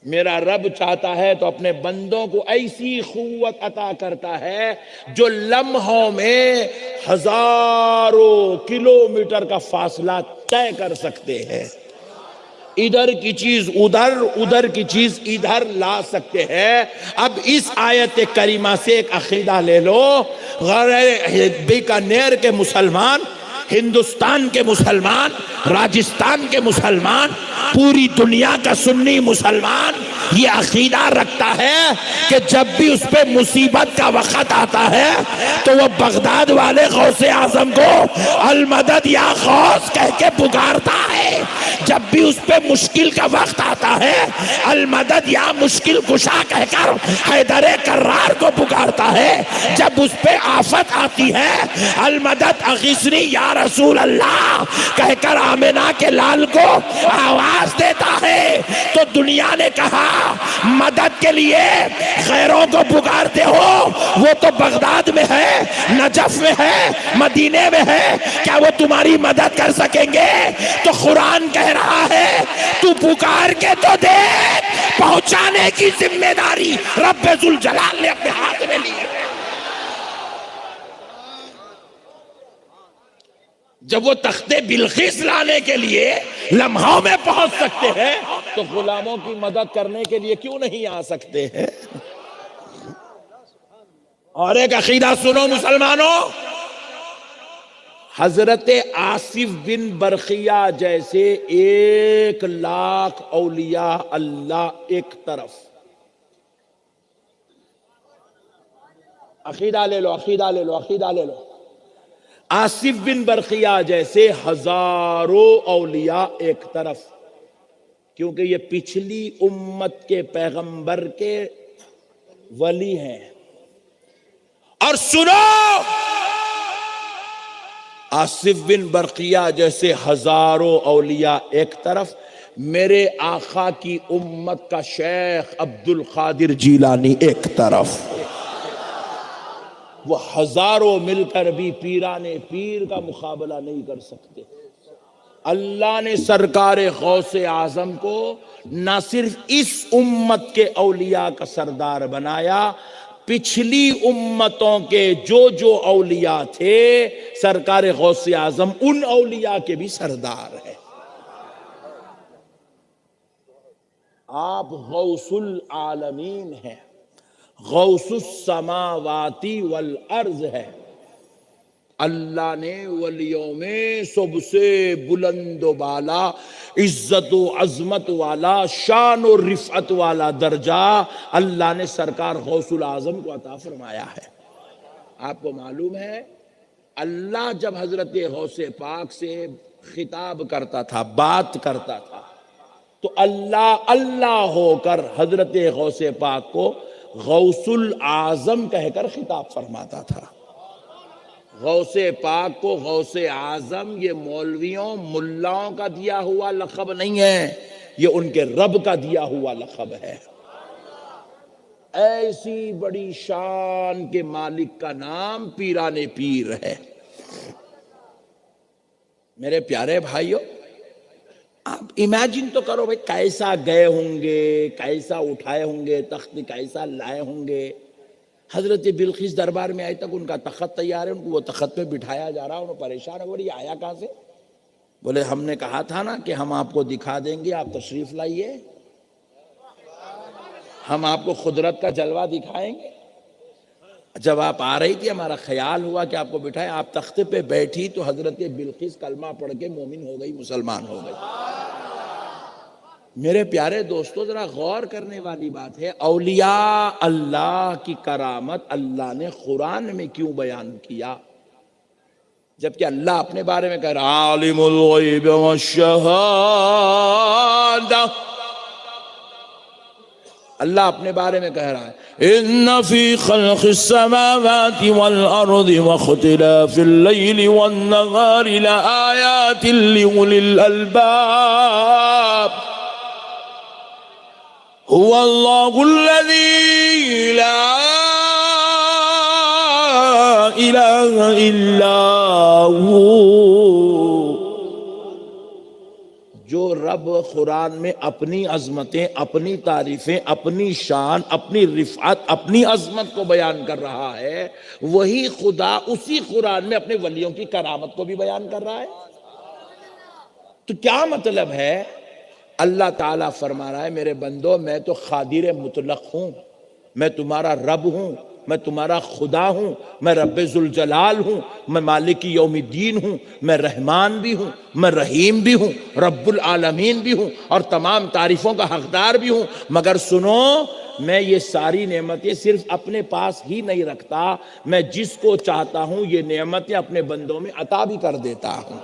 میرا رب چاہتا ہے تو اپنے بندوں کو ایسی قوت عطا کرتا ہے جو لمحوں میں ہزاروں کلومیٹر کا فاصلہ طے کر سکتے ہیں. ادھر کی چیز ادھر, ادھر کی چیز ادھر لا سکتے ہیں. اب اس آیت کریمہ سے ایک عقیدہ لے لو, بیکانیر کے مسلمان, ہندوستان کے مسلمان, راجستھان کے مسلمان, پوری دنیا کا سنی مسلمان یہ عقیدہ رکھتا ہے کہ جب بھی اس پہ مصیبت کا وقت آتا ہے تو وہ بغداد والے غوث اعظم کو المدد یا غوث کہہ کے پکارتا ہے. جب بھی اس پہ مشکل کا وقت آتا ہے المدد یا مشکل کشا کہہ کر حیدر کرار کو پکارتا ہے. جب اس پہ آفت آتی ہے المدد اغیثنی یا رسول اللہ کہہ کر آمنہ کے لال کو آواز دیتا ہے. تو دنیا نے کہا مدد کے لیے غیروں کو پکارتے ہو, وہ تو بغداد میں ہے, نجف میں ہے, مدینے میں ہے, کیا وہ تمہاری مدد کر سکیں گے؟ تو قرآن کہہ رہا ہے تو پکار کے تو دیکھ, پہنچانے کی ذمہ داری رب ذوالجلال نے اپنے ہاتھ میں لی ہے. جب وہ تخت بلقیس لانے کے لیے لمحوں میں پہنچ سکتے ہیں تو غلاموں کی مدد کرنے کے لیے کیوں نہیں آ سکتے ہیں؟ اور ایک عقیدہ سنو مسلمانوں, حضرت آصف بن برقیہ جیسے 1,00,000 اولیاء اللہ ایک طرف, عقیدہ لے لو, عقیدہ لے لو, عقیدہ لے لو. آصف بن برقیہ جیسے ہزاروں اولیاء ایک طرف, کیونکہ یہ پچھلی امت کے پیغمبر کے ولی ہیں. اور سنو, آصف بن برقیہ جیسے ہزاروں اولیاء ایک طرف, میرے آقا کی امت کا شیخ عبد القادر جیلانی ایک طرف. وہ ہزاروں مل کر بھی پیران پیر کا مقابلہ نہیں کر سکتے. اللہ نے سرکار غوث اعظم کو نہ صرف اس امت کے اولیاء کا سردار بنایا, پچھلی امتوں کے جو اولیاء تھے سرکار غوث اعظم ان اولیاء کے بھی سردار ہے. آپ غوث العالمین ہیں. غوث السماواتی والارض ہے۔ اللہ نے ولیوں میں سب سے بلند و بالا، عزت و عظمت والا، شان و رفعت والا درجہ اللہ نے سرکار غوث العظم کو عطا فرمایا ہے۔ آپ کو معلوم ہے اللہ جب حضرت غوث پاک سے خطاب کرتا تھا، بات کرتا تھا، تو اللہ ہو کر حضرت غوث پاک کو غوث العظم کہہ کر خطاب فرماتا تھا۔ غوث پاک کو غوث اعظم یہ مولویوں ملاؤں کا دیا ہوا لقب نہیں ہے، یہ ان کے رب کا دیا ہوا لقب ہے۔ ایسی بڑی شان کے مالک کا نام پیران پیر ہے۔ میرے پیارے بھائیو، آپ امیجن تو کرو بھائی کیسا گئے ہوں گے، کیسا اٹھائے ہوں گے تخت، کیسا لائے ہوں گے۔ حضرت بلقیس دربار میں آئے تک ان کا تخت تیار ہے، ان کو وہ تخت پہ بٹھایا جا رہا ہے، انہوں پریشان ہے، بولے یہ آیا کہاں سے؟ بولے ہم نے کہا تھا نا کہ ہم آپ کو دکھا دیں گے، آپ تشریف لائیے، ہم آپ کو قدرت کا جلوہ دکھائیں گے۔ جب آپ آ رہی تھی ہمارا خیال ہوا کہ آپ کو بٹھائے، آپ تخت پہ بیٹھی تو حضرت بلقیس کلمہ پڑھ کے مومن ہو گئی، مسلمان ہو گئی۔ میرے پیارے دوستو، ذرا غور کرنے والی بات ہے، اولیاء اللہ کی کرامت اللہ نے قرآن میں کیوں بیان کیا؟ جبکہ اللہ اپنے بارے میں کہہ رہا عالم الغیب والشہادہ، اللہ اپنے بارے میں کہہ رہا ہے ان فی خلق السماوات والارض واختلاف اللیل والنہار لآیات لأولی الالباب هو اللہ الذی لا الہ الا هو۔ جو رب قرآن میں اپنی عظمتیں، اپنی تعریفیں، اپنی شان، اپنی رفعت، اپنی عظمت کو بیان کر رہا ہے، وہی خدا اسی قرآن میں اپنے ولیوں کی کرامت کو بھی بیان کر رہا ہے۔ تو کیا مطلب ہے؟ اللہ تعالیٰ فرما رہا ہے میرے بندو، میں تو قادر مطلق ہوں، میں تمہارا رب ہوں، میں تمہارا خدا ہوں، میں رب ذوالجلال ہوں، میں مالک یوم الدین ہوں، میں رحمان بھی ہوں، میں رحیم بھی ہوں، رب العالمین بھی ہوں، اور تمام تعریفوں کا حقدار بھی ہوں۔ مگر سنو، میں یہ ساری نعمتیں صرف اپنے پاس ہی نہیں رکھتا، میں جس کو چاہتا ہوں یہ نعمتیں اپنے بندوں میں عطا بھی کر دیتا ہوں۔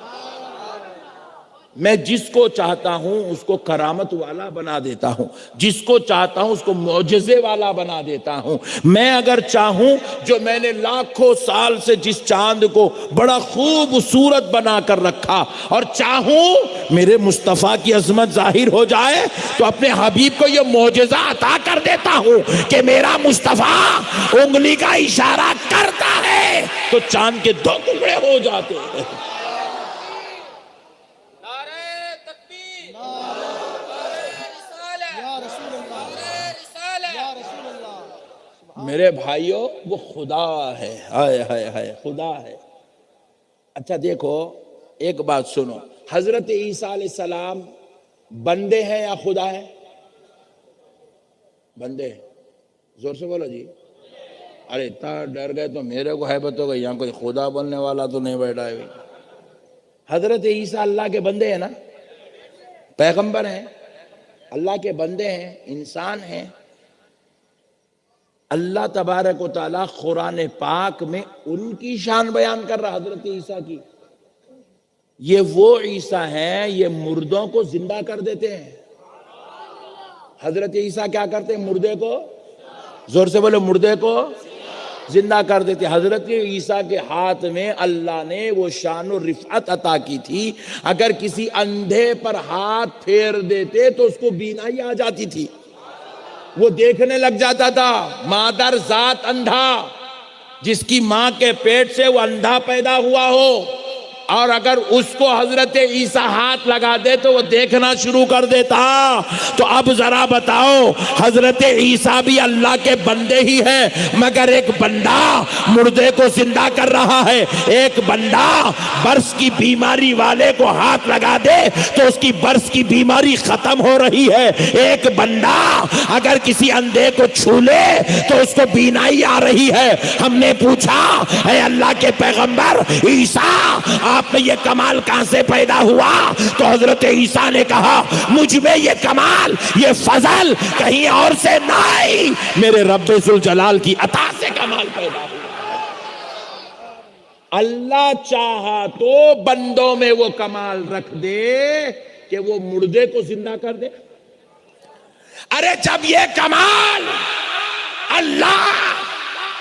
میں جس کو چاہتا ہوں اس کو کرامت والا بنا دیتا ہوں، جس کو چاہتا ہوں اس کو معجزے والا بنا دیتا ہوں۔ میں اگر چاہوں، جو میں نے لاکھوں سال سے جس چاند کو بڑا خوبصورت بنا کر رکھا، اور چاہوں میرے مصطفیٰ کی عظمت ظاہر ہو جائے، تو اپنے حبیب کو یہ معجزہ عطا کر دیتا ہوں کہ میرا مصطفیٰ انگلی کا اشارہ کرتا ہے تو چاند کے 2 ٹکڑے ہو جاتے ہیں۔ میرے بھائیوں، وہ خدا ہے، ہائے ہائے ہائے، خدا ہے۔ اچھا دیکھو، ایک بات سنو، حضرت عیسیٰ علیہ السلام بندے ہیں یا خدا ہے؟ بندے ہیں، زور سے بولو جی۔ ارے اتنا ڈر گئے تو میرے کو ہیبت ہو گئی، یہاں کوئی خدا بولنے والا تو نہیں بیٹھا ہے۔ حضرت عیسیٰ اللہ کے بندے ہیں نا، پیغمبر ہیں، اللہ کے بندے ہیں، انسان ہیں۔ اللہ تبارک و تعالیٰ قرآن پاک میں ان کی شان بیان کر رہا حضرت عیسیٰ کی۔ یہ وہ عیسیٰ ہیں، یہ مردوں کو زندہ کر دیتے ہیں۔ حضرت عیسیٰ کیا کرتے ہیں؟ مردے کو، زور سے بولے، مردے کو زندہ کر دیتے۔ حضرت عیسیٰ کے ہاتھ میں اللہ نے وہ شان و رفعت عطا کی تھی، اگر کسی اندھے پر ہاتھ پھیر دیتے تو اس کو بینائی آ جاتی تھی، وہ دیکھنے لگ جاتا تھا۔ مادر ذات اندھا، جس کی ماں کے پیٹ سے وہ اندھا پیدا ہوا ہو، اور اگر اس کو حضرت عیسیٰ ہاتھ لگا دے تو وہ دیکھنا شروع کر دیتا. تو اب ذرا بتاؤ، حضرت عیسیٰ بھی اللہ کے بندے ہی ہیں، مگر ایک بندہ مردے کو زندہ کر رہا ہے. ایک بندہ برس کی بیماری والے کو ہاتھ لگا دے تو اس کی برس کی بیماری ختم ہو رہی ہے. ایک بندہ اگر کسی اندھے کو چھو لے تو اس کو بینائی آ رہی ہے. ہم نے پوچھا اے اللہ کے پیغمبر عیسیٰ، آپ میں یہ کمال کہاں سے پیدا ہوا؟ تو حضرت عیسیٰ نے کہا مجھ میں یہ کمال، یہ فضل کہیں اور سے نہیں، میرے رب ذوالجلال کی عطا سے کمال پیدا ہوا. اللہ چاہا تو بندوں میں وہ کمال رکھ دے کہ وہ مردے کو زندہ کر دے. ارے جب یہ کمال اللہ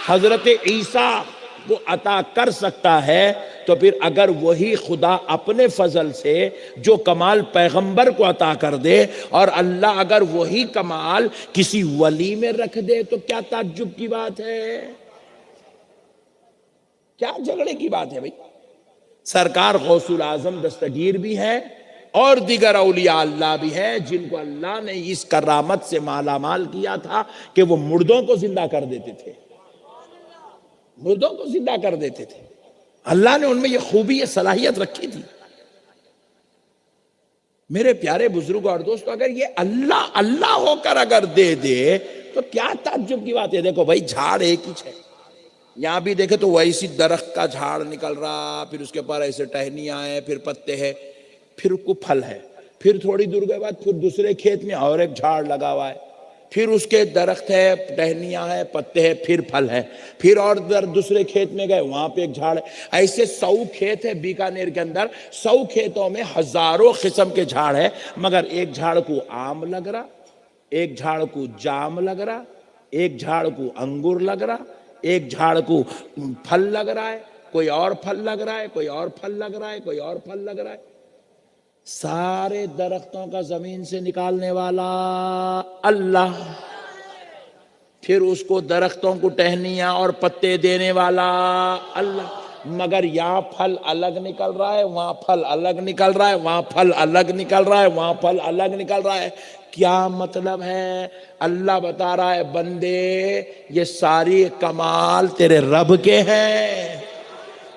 حضرت عیسیٰ کو عطا کر سکتا ہے تو پھر اگر وہی خدا اپنے فضل سے جو کمال پیغمبر کو عطا کر دے اور اللہ اگر وہی کمال کسی ولی میں رکھ دے تو کیا تعجب کی بات ہے؟ کیا جھگڑے کی بات ہے بھائی؟ سرکار غوث العظم دستگیر بھی ہے اور دیگر اولیاء اللہ بھی ہے جن کو اللہ نے اس کرامت سے مالا مال کیا تھا کہ وہ مردوں کو زندہ کر دیتے تھے. مردوں کو زندہ کر دیتے تھے. اللہ نے ان میں یہ خوبی، یہ صلاحیت رکھی تھی. میرے پیارے بزرگوں اور دوستوں، اگر یہ اللہ ہو کر اگر دے دے تو کیا تعجب کی بات ہے؟ دیکھو بھائی، جھاڑ ایک ہی ہے. یہاں بھی دیکھے تو ویسی درخت کا جھاڑ نکل رہا، پھر اس کے پر ایسے ٹہنیاں ہیں، پھر پتے ہیں، پھر کو پھل ہے. پھر تھوڑی دور کے بعد پھر دوسرے کھیت میں اور ایک جھاڑ لگا ہوا ہے، پھر اس کے درخت ہے، ٹہنیاں ہیں، پتے ہیں، پھر پھل ہے. پھر اور دوسرے کھیت میں گئے، وہاں پہ ایک جھاڑ ہے. ایسے 100 کھیت ہے بیکانیر کے اندر. 100 کھیتوں میں ہزاروں قسم کے جھاڑ ہے، مگر ایک جھاڑ کو آم لگ رہا، ایک جھاڑ کو جام لگ رہا، ایک جھاڑ کو انگور لگ رہا، ایک جھاڑ کو پھل لگ رہا ہے، کوئی اور پھل لگ رہا ہے، کوئی اور پھل لگ رہا ہے، کوئی اور پھل لگ رہا ہے. سارے درختوں کا زمین سے نکالنے والا اللہ، پھر اس کو درختوں کو ٹہنیاں اور پتے دینے والا اللہ. مگر یہاں پھل الگ نکل رہا ہے، وہاں پھل الگ نکل رہا ہے، وہاں پھل الگ نکل رہا ہے، وہاں پھل الگ نکل رہا ہے. کیا مطلب ہے؟ اللہ بتا رہا ہے بندے یہ ساری کمال تیرے رب کے ہیں.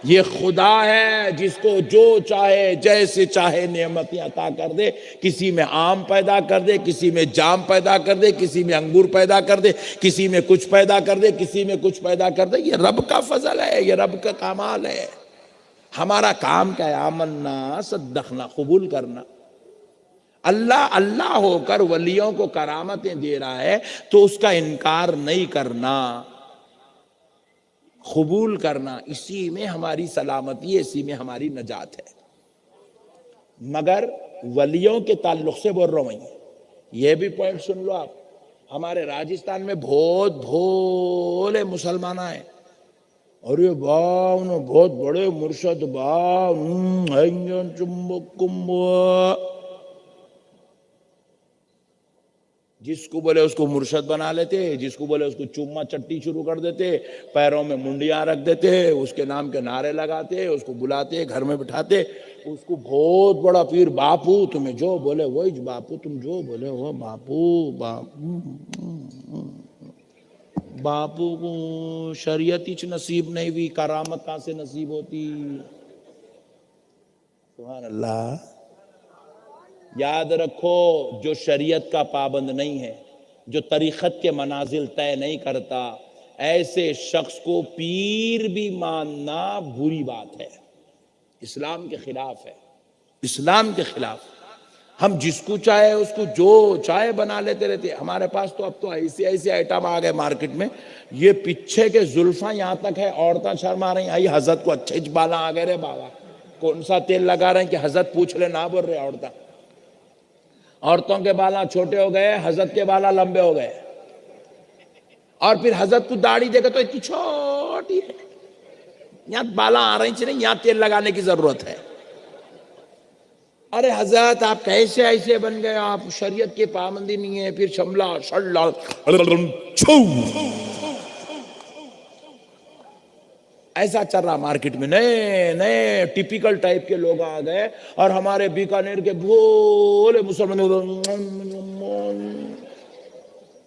یہ خدا ہے جس کو جو چاہے جیسے چاہے نعمتیں عطا کر دے. کسی میں آم پیدا کر دے، کسی میں جام پیدا کر دے، کسی میں انگور پیدا کر دے، کسی میں کچھ پیدا کر دے، کسی میں کچھ پیدا کر دے. یہ رب کا فضل ہے، یہ رب کا کمال ہے. ہمارا کام کیا ہے؟ آمنا صدقنا، قبول کرنا. اللہ ہو کر ولیوں کو کرامتیں دے رہا ہے تو اس کا انکار نہیں کرنا، قبول کرنا. اسی میں ہماری سلامتی ہے، اسی میں ہماری نجات ہے. مگر ولیوں کے تعلق سے بول رہا ہوں، یہ بھی پوائنٹ سن لو آپ. ہمارے راجستھان میں بہت بھولے مسلمان ہیں، اور یہ بہت بڑے مرشد جس کو بولے اس کو مرشد بنا لیتے، جس کو بولے اس کو چوما چٹی شروع کر دیتے، پیروں میں منڈیاں رکھ دیتے، اس کے نام کے نعرے لگاتے، اس کو بلاتے، گھر میں بٹھاتے، اس کو بہت بڑا پیر باپو، تمہیں جو بولے وہی باپو، تم جو بولے وہ باپو. باپو کو شریعت ہی نصیب نہیں ہوئی، کرامت کہاں سے نصیب ہوتی؟ سبحان اللہ. یاد رکھو، جو شریعت کا پابند نہیں ہے، جو طریقت کے منازل طے نہیں کرتا، ایسے شخص کو پیر بھی ماننا بری بات ہے، اسلام کے خلاف ہے، اسلام کے خلاف. ہم جس کو چاہے اس کو جو چاہے بنا لیتے رہتے. ہمارے پاس تو اب تو ایسے آئٹم آ گئے مارکیٹ میں، یہ پیچھے کے زلفاں یہاں تک ہے، عورتیں شرما رہی ہیں. آئی حضرت کو اچھے بالا آ گئے رے بابا، کون سا تیل لگا رہے ہیں کہ حضرت پوچھ لے، نہ بول رہے عورتوں کے بالا چھوٹے ہو گئے، حضرت کے بالا لمبے ہو گئے. اور پھر حضرت کو داڑھی دیکھے تو اتنی چھوٹی ہے، یہاں بالا آ رہی نہیں، یہاں تیل لگانے کی ضرورت ہے. ارے حضرت آپ کیسے ایسے بن گئے؟ آپ شریعت کی پابندی نہیں ہے. پھر شملہ ایسا چل رہا مارکیٹ میں، نئے نئے ٹیپیکل ٹائپ کے لوگ آ گئے اور ہمارے بیکانیر کے بھولے مسلمان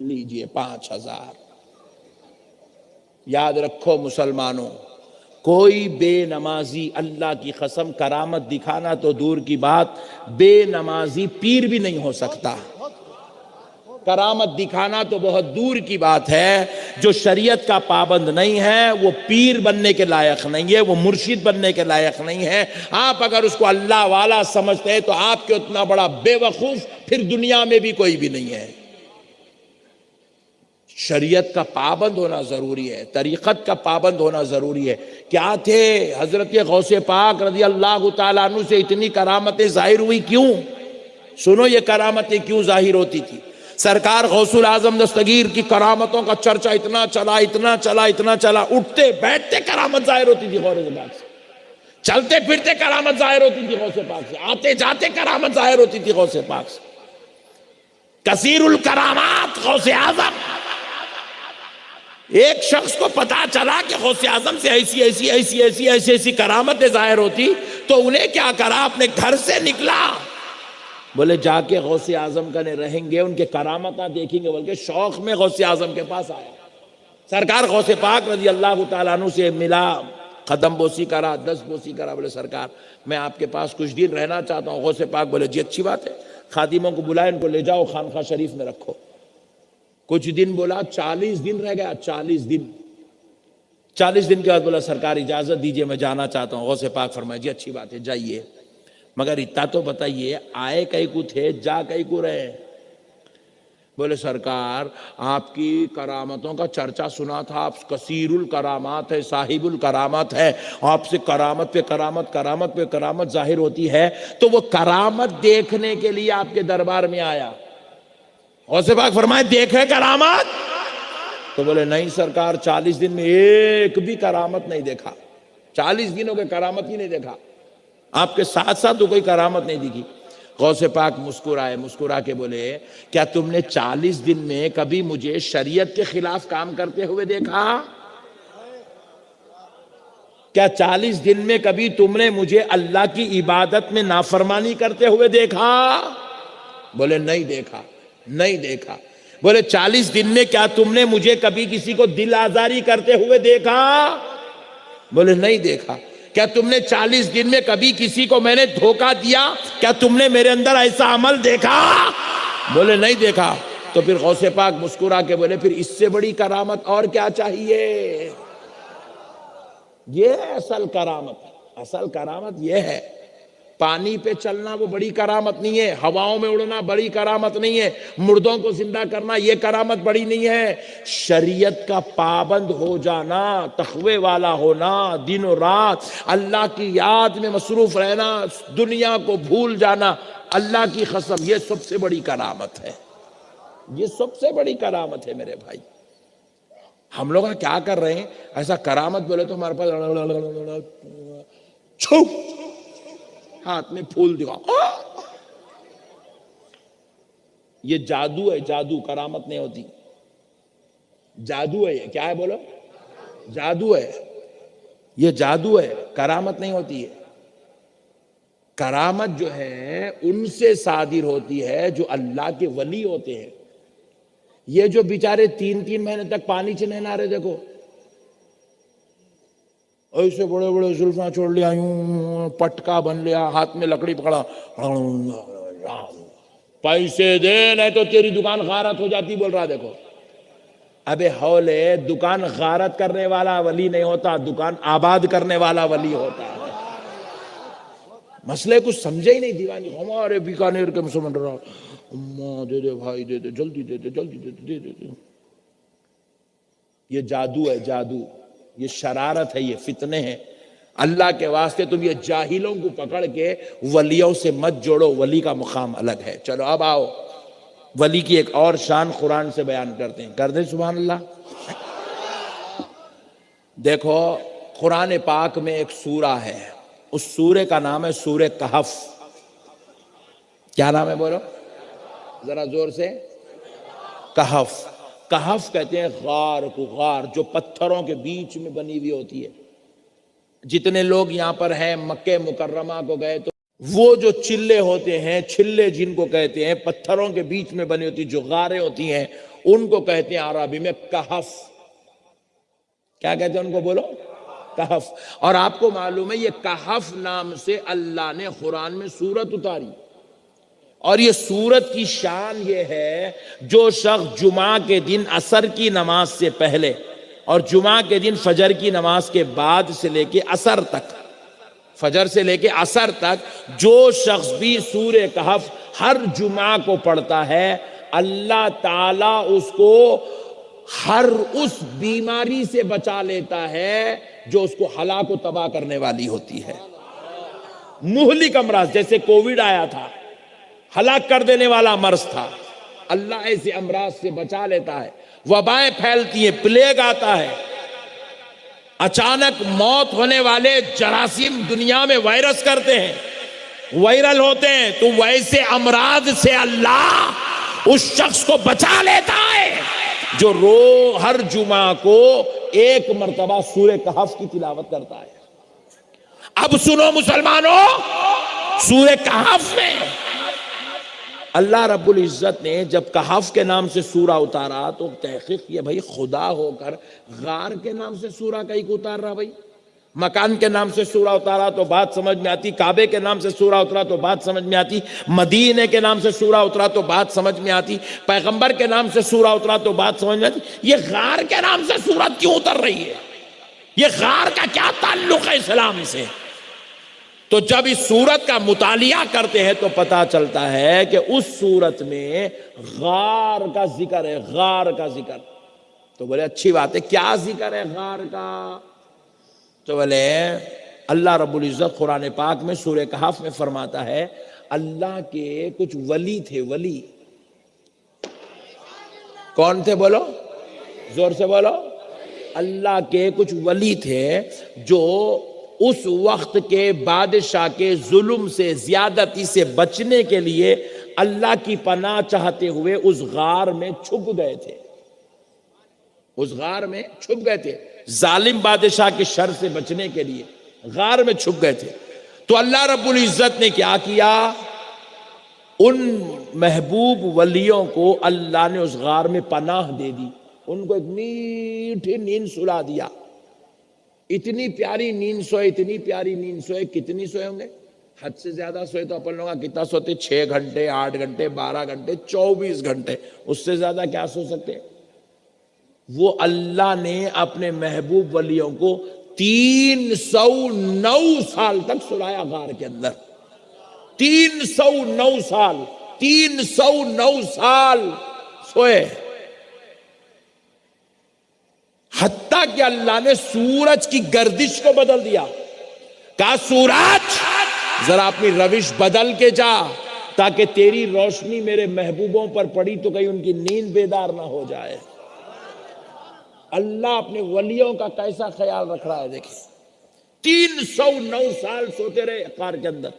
لیجئے 5,000۔ یاد رکھو مسلمانوں، کوئی بے نمازی، اللہ کی قسم کرامت دکھانا تو دور کی بات، بے نمازی پیر بھی نہیں ہو سکتا۔ کرامت دکھانا تو بہت دور کی بات ہے، جو شریعت کا پابند نہیں ہے وہ پیر بننے کے لائق نہیں ہے، وہ مرشد بننے کے لائق نہیں ہے۔ آپ اگر اس کو اللہ والا سمجھتے ہیں تو آپ کے اتنا بڑا بے وقوف پھر دنیا میں بھی کوئی بھی نہیں ہے۔ شریعت کا پابند ہونا ضروری ہے، طریقت کا پابند ہونا ضروری ہے۔ کیا تھے حضرت غوث پاک رضی اللہ تعالیٰ عنہ سے اتنی کرامتیں ظاہر ہوئی؟ کیوں؟ سنو یہ کرامتیں کیوں ظاہر ہوتی تھی۔ سرکار غوث العظم دستگیر کی کرامتوں کا چرچا اتنا چلا اتنا چلا اتنا چلا، اٹھتے بیٹھتے کرامت ظاہر ہوتی تھی غوث پاک سے، چلتے پھرتے کرامت ظاہر ہوتی تھی غوث پاک سے، آتے جاتے کرامت ظاہر ہوتی تھی غوث پاک سے۔ کثیر الکرامات غوث اعظم۔ ایک شخص کو پتا چلا کہ غوث اعظم سے ایسی ایسی ایسی ایسی ایسی ایسی کرامتیں ظاہر ہوتی، تو انہیں کیا کرا، اپنے گھر سے نکلا، بولے جا کے غوث اعظم کا رہیں گے، ان کے کرامتاں دیکھیں گے، بلکہ شوق میں غوث اعظم کے پاس آیا۔ سرکار غوث پاک رضی اللہ تعالیٰ عنہ سے ملا، قدم بوسی کرا، دست بوسی کرا، بولے سرکار میں آپ کے پاس کچھ دن رہنا چاہتا ہوں۔ غوث پاک بولے جی اچھی بات ہے، خادموں کو بلائے، ان کو لے جاؤ خانقاہ شریف میں رکھو۔ کچھ دن بولا، 40 دن رہ گیا، 40 دن۔ 40 دن کے بعد بولا سرکار اجازت دیجئے میں جانا چاہتا ہوں۔ غوث پاک فرمائے جی اچھی بات ہے جائیے، مگر اتنا تو بتائیے آئے کئی کو تھے، جا کئی کو رہے؟ بولے سرکار آپ کی کرامتوں کا چرچا سنا تھا، آپ کثیر الکرامات ہے، صاحب الکرامات ہے، آپ سے کرامت پہ کرامت، کرامت پہ کرامت ظاہر ہوتی ہے، تو وہ کرامت دیکھنے کے لیے آپ کے دربار میں آیا۔ غوث پاک فرمائے دیکھے کرامت؟ تو بولے نہیں سرکار 40 دن میں ایک بھی کرامت نہیں دیکھا، 40 دنوں کے کرامت ہی نہیں دیکھا، آپ کے ساتھ ساتھ تو کوئی کرامت نہیں دکھی۔ غوث پاک مسکرائے، مسکرا کے بولے کیا تم نے 40 دن میں کبھی مجھے شریعت کے خلاف کام کرتے ہوئے دیکھا؟ کیا 40 دن میں کبھی تم نے مجھے اللہ کی عبادت میں نافرمانی کرتے ہوئے دیکھا؟ بولے نہیں دیکھا، نہیں دیکھا۔ بولے 40 دن میں کیا تم نے مجھے کبھی کسی کو دل آزاری کرتے ہوئے دیکھا؟ بولے نہیں دیکھا۔ کیا تم نے 40 دن میں کبھی کسی کو میں نے دھوکہ دیا؟ کیا تم نے میرے اندر ایسا عمل دیکھا؟ بولے نہیں دیکھا۔ تو پھر غوث پاک مسکرا کے بولے پھر اس سے بڑی کرامت اور کیا چاہیے؟ یہ اصل کرامت ہے، اصل کرامت یہ ہے۔ پانی پہ چلنا وہ بڑی کرامت نہیں ہے، ہواؤں میں اڑنا بڑی کرامت نہیں ہے، مردوں کو زندہ کرنا یہ کرامت بڑی نہیں ہے۔ شریعت کا پابند ہو جانا، تقوی والا ہونا، دن و رات اللہ کی یاد میں مصروف رہنا، دنیا کو بھول جانا، اللہ کی قسم یہ سب سے بڑی کرامت ہے، یہ سب سے بڑی کرامت ہے میرے بھائی۔ ہم لوگ کیا کر رہے ہیں؟ ایسا کرامت بولے تو ہمارے پاس چھو ہاتھ میں پھول دکھاؤ، یہ جادو ہے، جادو، کرامت نہیں ہوتی، جادو ہے۔ یہ کیا ہے بولو؟ جادو ہے، یہ جادو ہے، کرامت نہیں ہوتی ہے۔ کرامت جو ہے ان سے صادر ہوتی ہے جو اللہ کے ولی ہوتے ہیں۔ یہ جو بیچارے 3 مہینے تک پانی سے نہیں نہ رہے، دیکھو ایسے بڑے بڑے زلفاں چھوڑ لیا، یوں پٹکا بن لیا، ہاتھ میں لکڑی پکڑا، پیسے دے نہیں تو تیری دکان غارت ہو جاتی، بول رہا دیکھو۔ ابے ہولے، دکان غارت کرنے والا ولی نہیں ہوتا، دکان آباد کرنے والا ولی ہوتا ہے۔ مسئلے کچھ سمجھے ہی نہیں دیوانی، ہمارے بیکانیر کے مسلمان رہا، اماں دے دے بھائی دے دے، جلدی دے دے، جلدی دے دے، دے دے۔ یہ جادو ہے، جادو، یہ شرارت ہے، یہ فتنے ہیں۔ اللہ کے واسطے تم یہ جاہلوں کو پکڑ کے ولیوں سے مت جوڑو، ولی کا مقام الگ ہے۔ چلو اب آؤ ولی کی ایک اور شان قرآن سے بیان کرتے ہیں، کر دیں سبحان اللہ۔ دیکھو قرآن پاک میں ایک سورہ ہے، اس سورے کا نام ہے سورہ کہف۔ کیا نام ہے بولو ذرا زور سے؟ کہف۔ کہف کہتے ہیں غار کو، غار جو پتھروں کے بیچ میں بنی ہوئی ہوتی ہے۔ جتنے لوگ یہاں پر ہیں مکہ مکرمہ کو گئے تو وہ جو چلے ہوتے ہیں، چلے جن کو کہتے ہیں، پتھروں کے بیچ میں بنی ہوتی جو غاریں ہوتی ہیں، ان کو کہتے ہیں عربی میں کہف۔ کیا کہتے ہیں ان کو؟ بولو، کہف۔ اور آپ کو معلوم ہے یہ کہف نام سے اللہ نے قرآن میں سورت اتاری، اور یہ سورت کی شان یہ ہے جو شخص جمعہ کے دن عصر کی نماز سے پہلے اور جمعہ کے دن فجر کی نماز کے بعد سے لے کے عصر تک، فجر سے لے کے عصر تک جو شخص بھی سورہ کہف ہر جمعہ کو پڑھتا ہے، اللہ تعالیٰ اس کو ہر اس بیماری سے بچا لیتا ہے جو اس کو ہلاک و تباہ کرنے والی ہوتی ہے۔ مہلک امراض، جیسے کووڈ آیا تھا، ہلاک کر دینے والا مرض تھا، اللہ ایسے امراض سے بچا لیتا ہے۔ وبائیں پھیلتی ہیں، پلیگ آتا ہے، اچانک موت ہونے والے جراثیم دنیا میں وائرس کرتے ہیں، وائرل ہوتے ہیں، تو ویسے امراض سے اللہ اس شخص کو بچا لیتا ہے جو ہر جمعہ کو ایک مرتبہ سورہ کہف کی تلاوت کرتا ہے۔ اب سنو مسلمانوں، سورہ کہف میں اللہ رب العزت نے جب کہف کے نام سے سورہ اتارا تو تحقیق یہ، بھائی خدا ہو کر غار کے نام سے سورہ کہیں کو اتار رہا؟ بھائی مکان کے نام سے سورہ اتارا تو بات سمجھ میں آتی، کعبے کے نام سے سورہ اترا تو بات سمجھ میں آتی، مدینے کے نام سے سورہ اترا تو بات سمجھ میں آتی، پیغمبر کے نام سے سورہ اترا تو بات سمجھ میں آتی، یہ غار کے نام سے سورت کیوں اتر رہی ہے؟ یہ غار کا کیا تعلق ہے اسلام سے؟ تو جب اس سورت کا مطالعہ کرتے ہیں تو پتا چلتا ہے کہ اس سورت میں غار کا ذکر ہے، غار کا ذکر۔ تو بولے اچھی بات ہے، کیا ذکر ہے غار کا؟ تو بولے اللہ رب العزت قرآن پاک میں سورہ کہف میں فرماتا ہے اللہ کے کچھ ولی تھے، ولی۔ کون تھے؟ بولو، زور سے بولو۔ اللہ کے کچھ ولی تھے جو اس وقت کے بادشاہ کے ظلم سے، زیادتی سے بچنے کے لیے اللہ کی پناہ چاہتے ہوئے اس غار میں چھپ گئے تھے، اس غار میں چھپ گئے تھے، ظالم بادشاہ کی شر سے بچنے کے لیے غار میں چھپ گئے تھے۔ تو اللہ رب العزت نے کیا کیا؟ ان محبوب ولیوں کو اللہ نے اس غار میں پناہ دے دی، ان کو ایک میٹھی نیند سلا دیا۔ اتنی پیاری نیند سوئے، اتنی پیاری نیند سوئے۔ کتنی سوئے ہوں گے؟ حد سے زیادہ سوئے تو اپن لوگا کتنا سوتے؟ 6 گھنٹے، 8 گھنٹے، 12 گھنٹے، 24 گھنٹے، اس سے زیادہ کیا سو سکتے؟ وہ اللہ نے اپنے محبوب ولیوں کو 309 سال تک سلایا غار کے اندر۔ 309 سال، 309 سال سوئے، حتیٰ کہ اللہ نے سورج کی گردش کو بدل دیا۔ کہا سورج ذرا اپنی روش بدل کے جا تاکہ تیری روشنی میرے محبوبوں پر پڑی تو کہیں ان کی نیند بیدار نہ ہو جائے۔ اللہ اپنے ولیوں کا کیسا خیال رکھ رہا ہے، دیکھیں 309 سال سوتے رہے غار کے اندر۔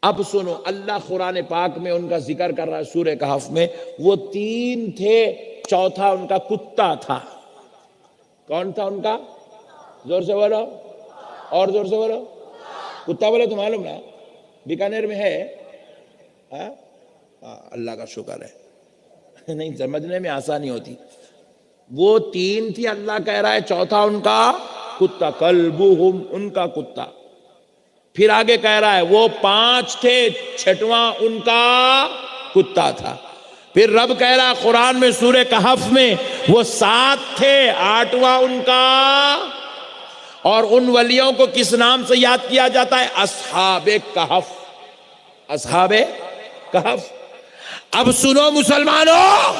اب سنو، اللہ قرآن پاک میں ان کا ذکر کر رہا ہے سورہ کہف میں، وہ 3 تھے، چوتھا ان کا کتا تھا۔ کون تھا ان کا؟ زور سے بولو، اور زور سے بولو۔ کتا بولے تو معلوم نا بیکانیر میں ہے؟ اللہ کا شکر ہے، نہیں سمجھنے میں آسانی ہوتی۔ وہ 3 تھی، اللہ کہہ رہا ہے چوتھا ان کا کتا، کلبہم، ان کا کتا۔ پھر آگے کہہ رہا ہے وہ 5 تھے، 6واں ان کا کتا تھا۔ پھر رب کہہ رہا ہے قرآن میں سورہ کہف میں وہ 7 تھے، 8واں ان کا۔ اور ان ولیوں کو کس نام سے یاد کیا جاتا ہے؟ اصحاب کہف، اصحاب کہف۔ اب سنو مسلمانوں،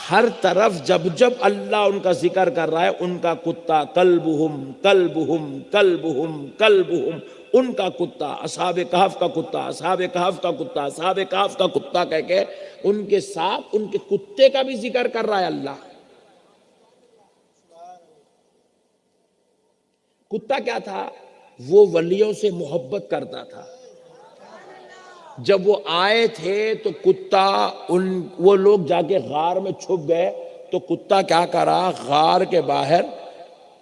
ہر طرف جب جب اللہ ان کا ذکر کر رہا ہے، ان کا کتا، کلبہم کلبہم کلبہم کلبہم، ان کا کتا، اصحاب کہف کا کتا، اصحاب کہف کا کتا، اصحاب کہف کا کتا کہہ کے ان کے ساتھ ان کے کتے کا بھی ذکر کر رہا ہے اللہ۔ کتا کیا تھا؟ وہ ولیوں سے محبت کرتا تھا۔ جب وہ آئے تھے تو کتا، وہ لوگ جا کے غار میں چھپ گئے تو کتا کیا کرا؟ غار کے باہر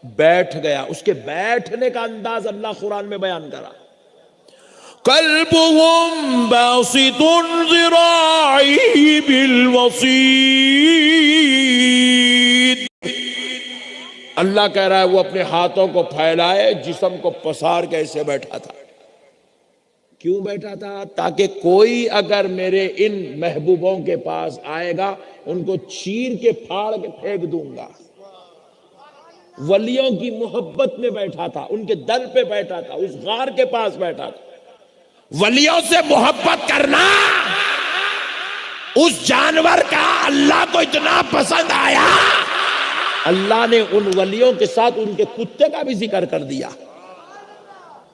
بیٹھ گیا. اس کے بیٹھنے کا انداز اللہ قرآن میں بیان کرا. قلبهم باسط ذراعيه بالوصید. اللہ کہہ رہا ہے وہ اپنے ہاتھوں کو پھیلائے, جسم کو پسار کے ایسے بیٹھا تھا. کیوں بیٹھا تھا؟ تاکہ کوئی اگر میرے ان محبوبوں کے پاس آئے گا ان کو چیر کے پھاڑ کے پھینک دوں گا. ولیوں کی محبت میں بیٹھا تھا, ان کے در پہ بیٹھا تھا, اس غار کے پاس بیٹھا تھا. ولیوں سے محبت کرنا اس جانور کا اللہ کو اتنا پسند آیا, اللہ نے ان ولیوں کے ساتھ ان کے کتے کا بھی ذکر کر دیا.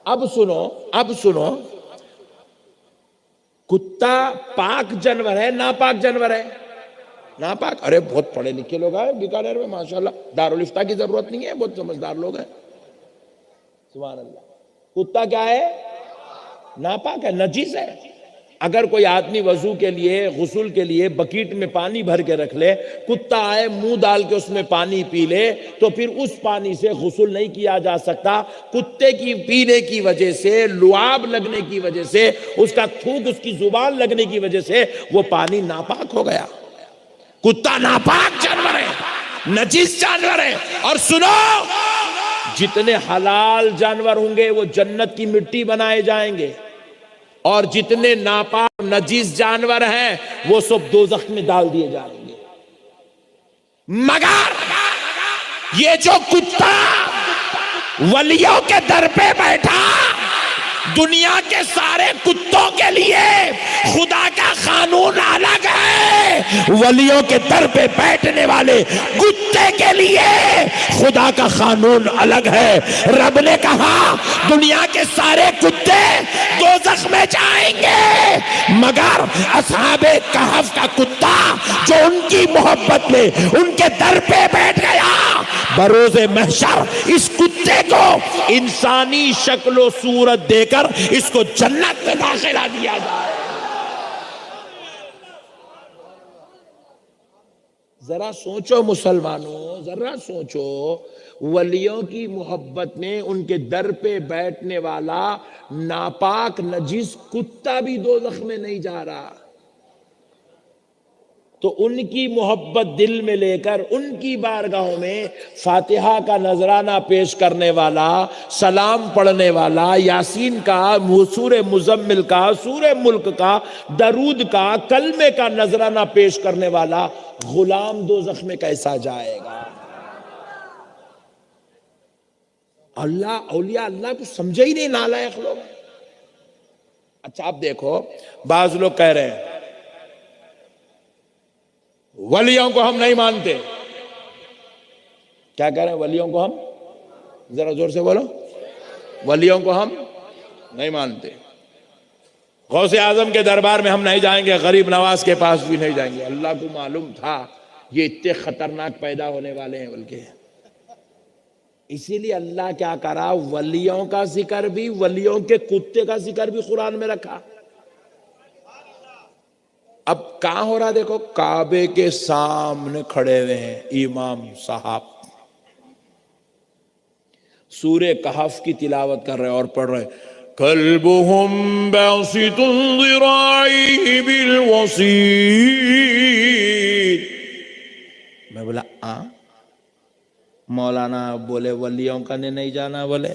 اب سنو, کتا پاک جانور ہے ناپاک جانور ہے؟ ناپاک. ارے بہت پڑھے لکھے لوگ ہیں بیکانیر میں ماشاءاللہ, دارالفتہ کی ضرورت نہیں ہے, بہت سمجھدار لوگ ہیں, سبحان اللہ. کتا کیا ہے؟ ناپاک ہے, نجس ہے. اگر کوئی آدمی وضو کے لیے غسل کے لیے بکیٹ میں پانی بھر کے رکھ لے, کتا آئے منہ ڈال کے اس میں پانی پی لے, تو پھر اس پانی سے غسل نہیں کیا جا سکتا. کتے کی پینے کی وجہ سے, لعاب لگنے کی وجہ سے, اس کا تھوک اس کی زبان لگنے کی وجہ سے وہ پانی ناپاک ہو گیا. کتا ناپاک جانور ہے, نجس جانور ہے. اور سنو, جتنے حلال جانور ہوں گے وہ جنت کی مٹی بنائے جائیں گے, اور جتنے ناپاک نجیس جانور ہیں وہ سب دوزخ میں ڈال دیے جائیں گے. مگر یہ جو کتا ولیوں کے در پہ بیٹھا, دنیا کے سارے کتوں کے لیے خدا کا قانون الگ ہے, ولیوں کے در پہ بیٹھنے والے کتے کے لیے خدا کا قانون الگ ہے. رب نے کہا دنیا کے سارے کتے دوزخ میں جائیں گے, مگر اصحاب کہف کا کتا جو ان کی محبت میں ان کے در پہ بیٹھ گیا, بروز محشر اس کتے کو انسانی شکل و صورت دے کر اس کو جنت میں داخلہ دیا جائے. ذرا سوچو مسلمانوں, ذرا سوچو, ولیوں کی محبت میں ان کے در پہ بیٹھنے والا ناپاک نجس کتا بھی دوزخ میں نہیں جا رہا, تو ان کی محبت دل میں لے کر ان کی بارگاہوں میں فاتحہ کا نذرانہ پیش کرنے والا, سلام پڑھنے والا, یاسین کا, سورہ مزمل کا, سورہ ملک کا, درود کا, کلمے کا نذرانہ پیش کرنے والا غلام دوزخ میں کیسا جائے گا؟ اللہ, اولیاء اللہ کو سمجھے ہی نہیں, نالائق لوگ. اچھا آپ دیکھو, بعض لوگ کہہ رہے ہیں ولیوں کو ہم نہیں مانتے. کیا کہہ رہے ہیں؟ ولیوں کو ہم, ذرا زور سے بولو, ولیوں کو ہم نہیں مانتے. غوث اعظم کے دربار میں ہم نہیں جائیں گے, غریب نواز کے پاس بھی نہیں جائیں گے. اللہ کو معلوم تھا یہ اتنے خطرناک پیدا ہونے والے ہیں, بلکہ اسی لیے اللہ کیا کرا, ولیوں کا ذکر بھی, ولیوں کے کتے کا ذکر بھی قرآن میں رکھا. اب کہاں ہو رہا دیکھو, کعبے کے سامنے کھڑے ہوئے ہیں امام صاحب, سورہ کہف کی تلاوت کر رہے اور پڑھ رہے قلبهم باسط ذراعيه بالوصید. میں بولا مولانا بولے ولیوں کا نہیں جانا, بولے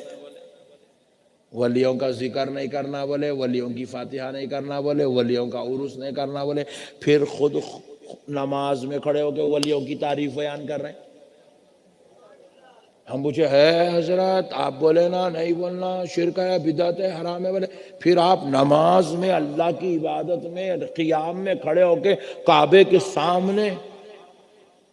ولیوں کا ذکر نہیں کرنا, بولے ولیوں کی فاتحہ نہیں کرنا, بولے ولیوں کا عرس نہیں کرنا, بولے پھر خود نماز میں کھڑے ہو کے ولیوں کی تعریف بیان کر رہے ہیں. ہم پوچھے ہے حضرت آپ بولے نا نہیں بولنا, شرک ہے, بدعت ہے, حرام ہے, بولے پھر آپ نماز میں اللہ کی عبادت میں قیام میں کھڑے ہو کے کعبے کے سامنے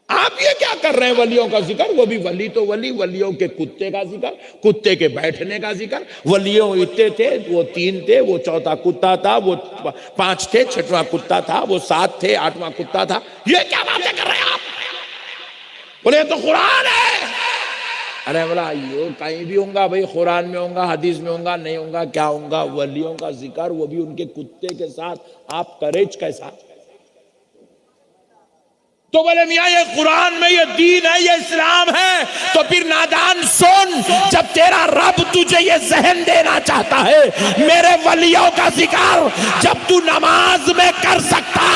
آپ یہ کیا کر رہے ہیں؟ ولیوں کا ذکر, وہ بھی ولی تو ولی, ولیوں کے کتے کا ذکر, کتے کے بیٹھنے کا ذکر. ولیوں اتنے تھے, وہ 3 تھے, وہ چوتھا کتا تھا, وہ 5 تھے, 6واں کتا تھا, وہ 7 تھے, 8واں کتا تھا. یہ کیا باتیں کر رہے ہیں آپ؟ بولے تو قرآن ہے. ارے بولا یہ کہیں بھی ہوں گا بھائی, قرآن میں ہوں گا, حدیث میں ہوں گا, نہیں ہوں گا, کیا ہوں گا؟ ولیوں کا ذکر, وہ بھی ان کے کتے کے ساتھ. آپ کریج کیسا؟ تو بولے میاں یہ قرآن میں یہ دین ہے، یہ اسلام ہے، تو پھر نادان سن، جب تیرا رب تجھے یہ ذہن دینا چاہتا ہے میرے ولیوں کا ذکر جب تو نماز میں کر سکتا،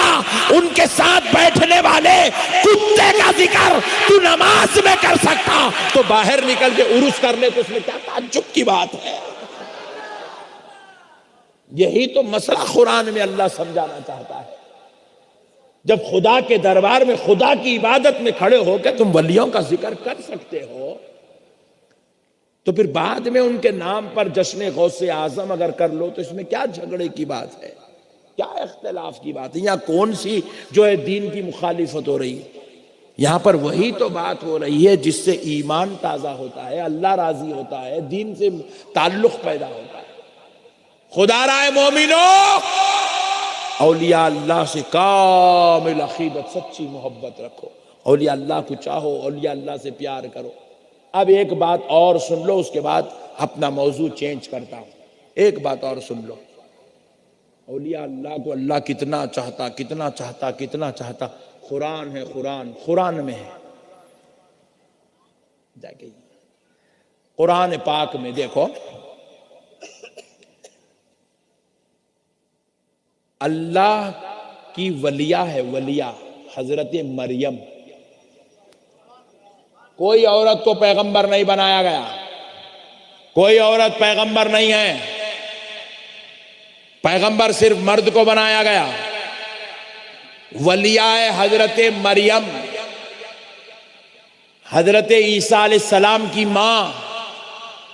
ان کے ساتھ بیٹھنے والے کتے کا ذکر تو نماز میں کر سکتا، تو باہر نکل کے عرس کر لے، تو اس میں کیا تعجب کی بات ہے؟ یہی تو مسئلہ قرآن میں اللہ سمجھانا چاہتا ہے۔ جب خدا کے دربار میں خدا کی عبادت میں کھڑے ہو کے تم ولیوں کا ذکر کر سکتے ہو، تو پھر بعد میں ان کے نام پر جشن غوث اعظم اگر کر لو تو اس میں کیا جھگڑے کی بات ہے، کیا اختلاف کی بات ہے؟ یہاں کون سی جو ہے دین کی مخالفت ہو رہی ہے؟ یہاں پر وہی تو بات ہو رہی ہے جس سے ایمان تازہ ہوتا ہے، اللہ راضی ہوتا ہے، دین سے تعلق پیدا ہوتا ہے۔ خدا رائے مومنو، اولیاء اللہ سے کامل عقیدت، سچی محبت رکھو، اولیاء اللہ کو چاہو، اولیاء اللہ سے پیار کرو۔ اب ایک بات اور سن لو، اس کے بعد اپنا موضوع چینج کرتا ہوں۔ ایک بات اور سن لو، اولیاء اللہ کو اللہ کتنا چاہتا، کتنا چاہتا، کتنا چاہتا۔ قرآن ہے، قرآن میں ہے، جا کے قرآن پاک میں دیکھو، اللہ کی ولیہ ہے، ولیہ حضرت مریم۔ کوئی عورت کو پیغمبر نہیں بنایا گیا، کوئی عورت پیغمبر نہیں ہے، پیغمبر صرف مرد کو بنایا گیا۔ ولیہ ہے حضرت مریم، حضرت عیسیٰ علیہ السلام کی ماں،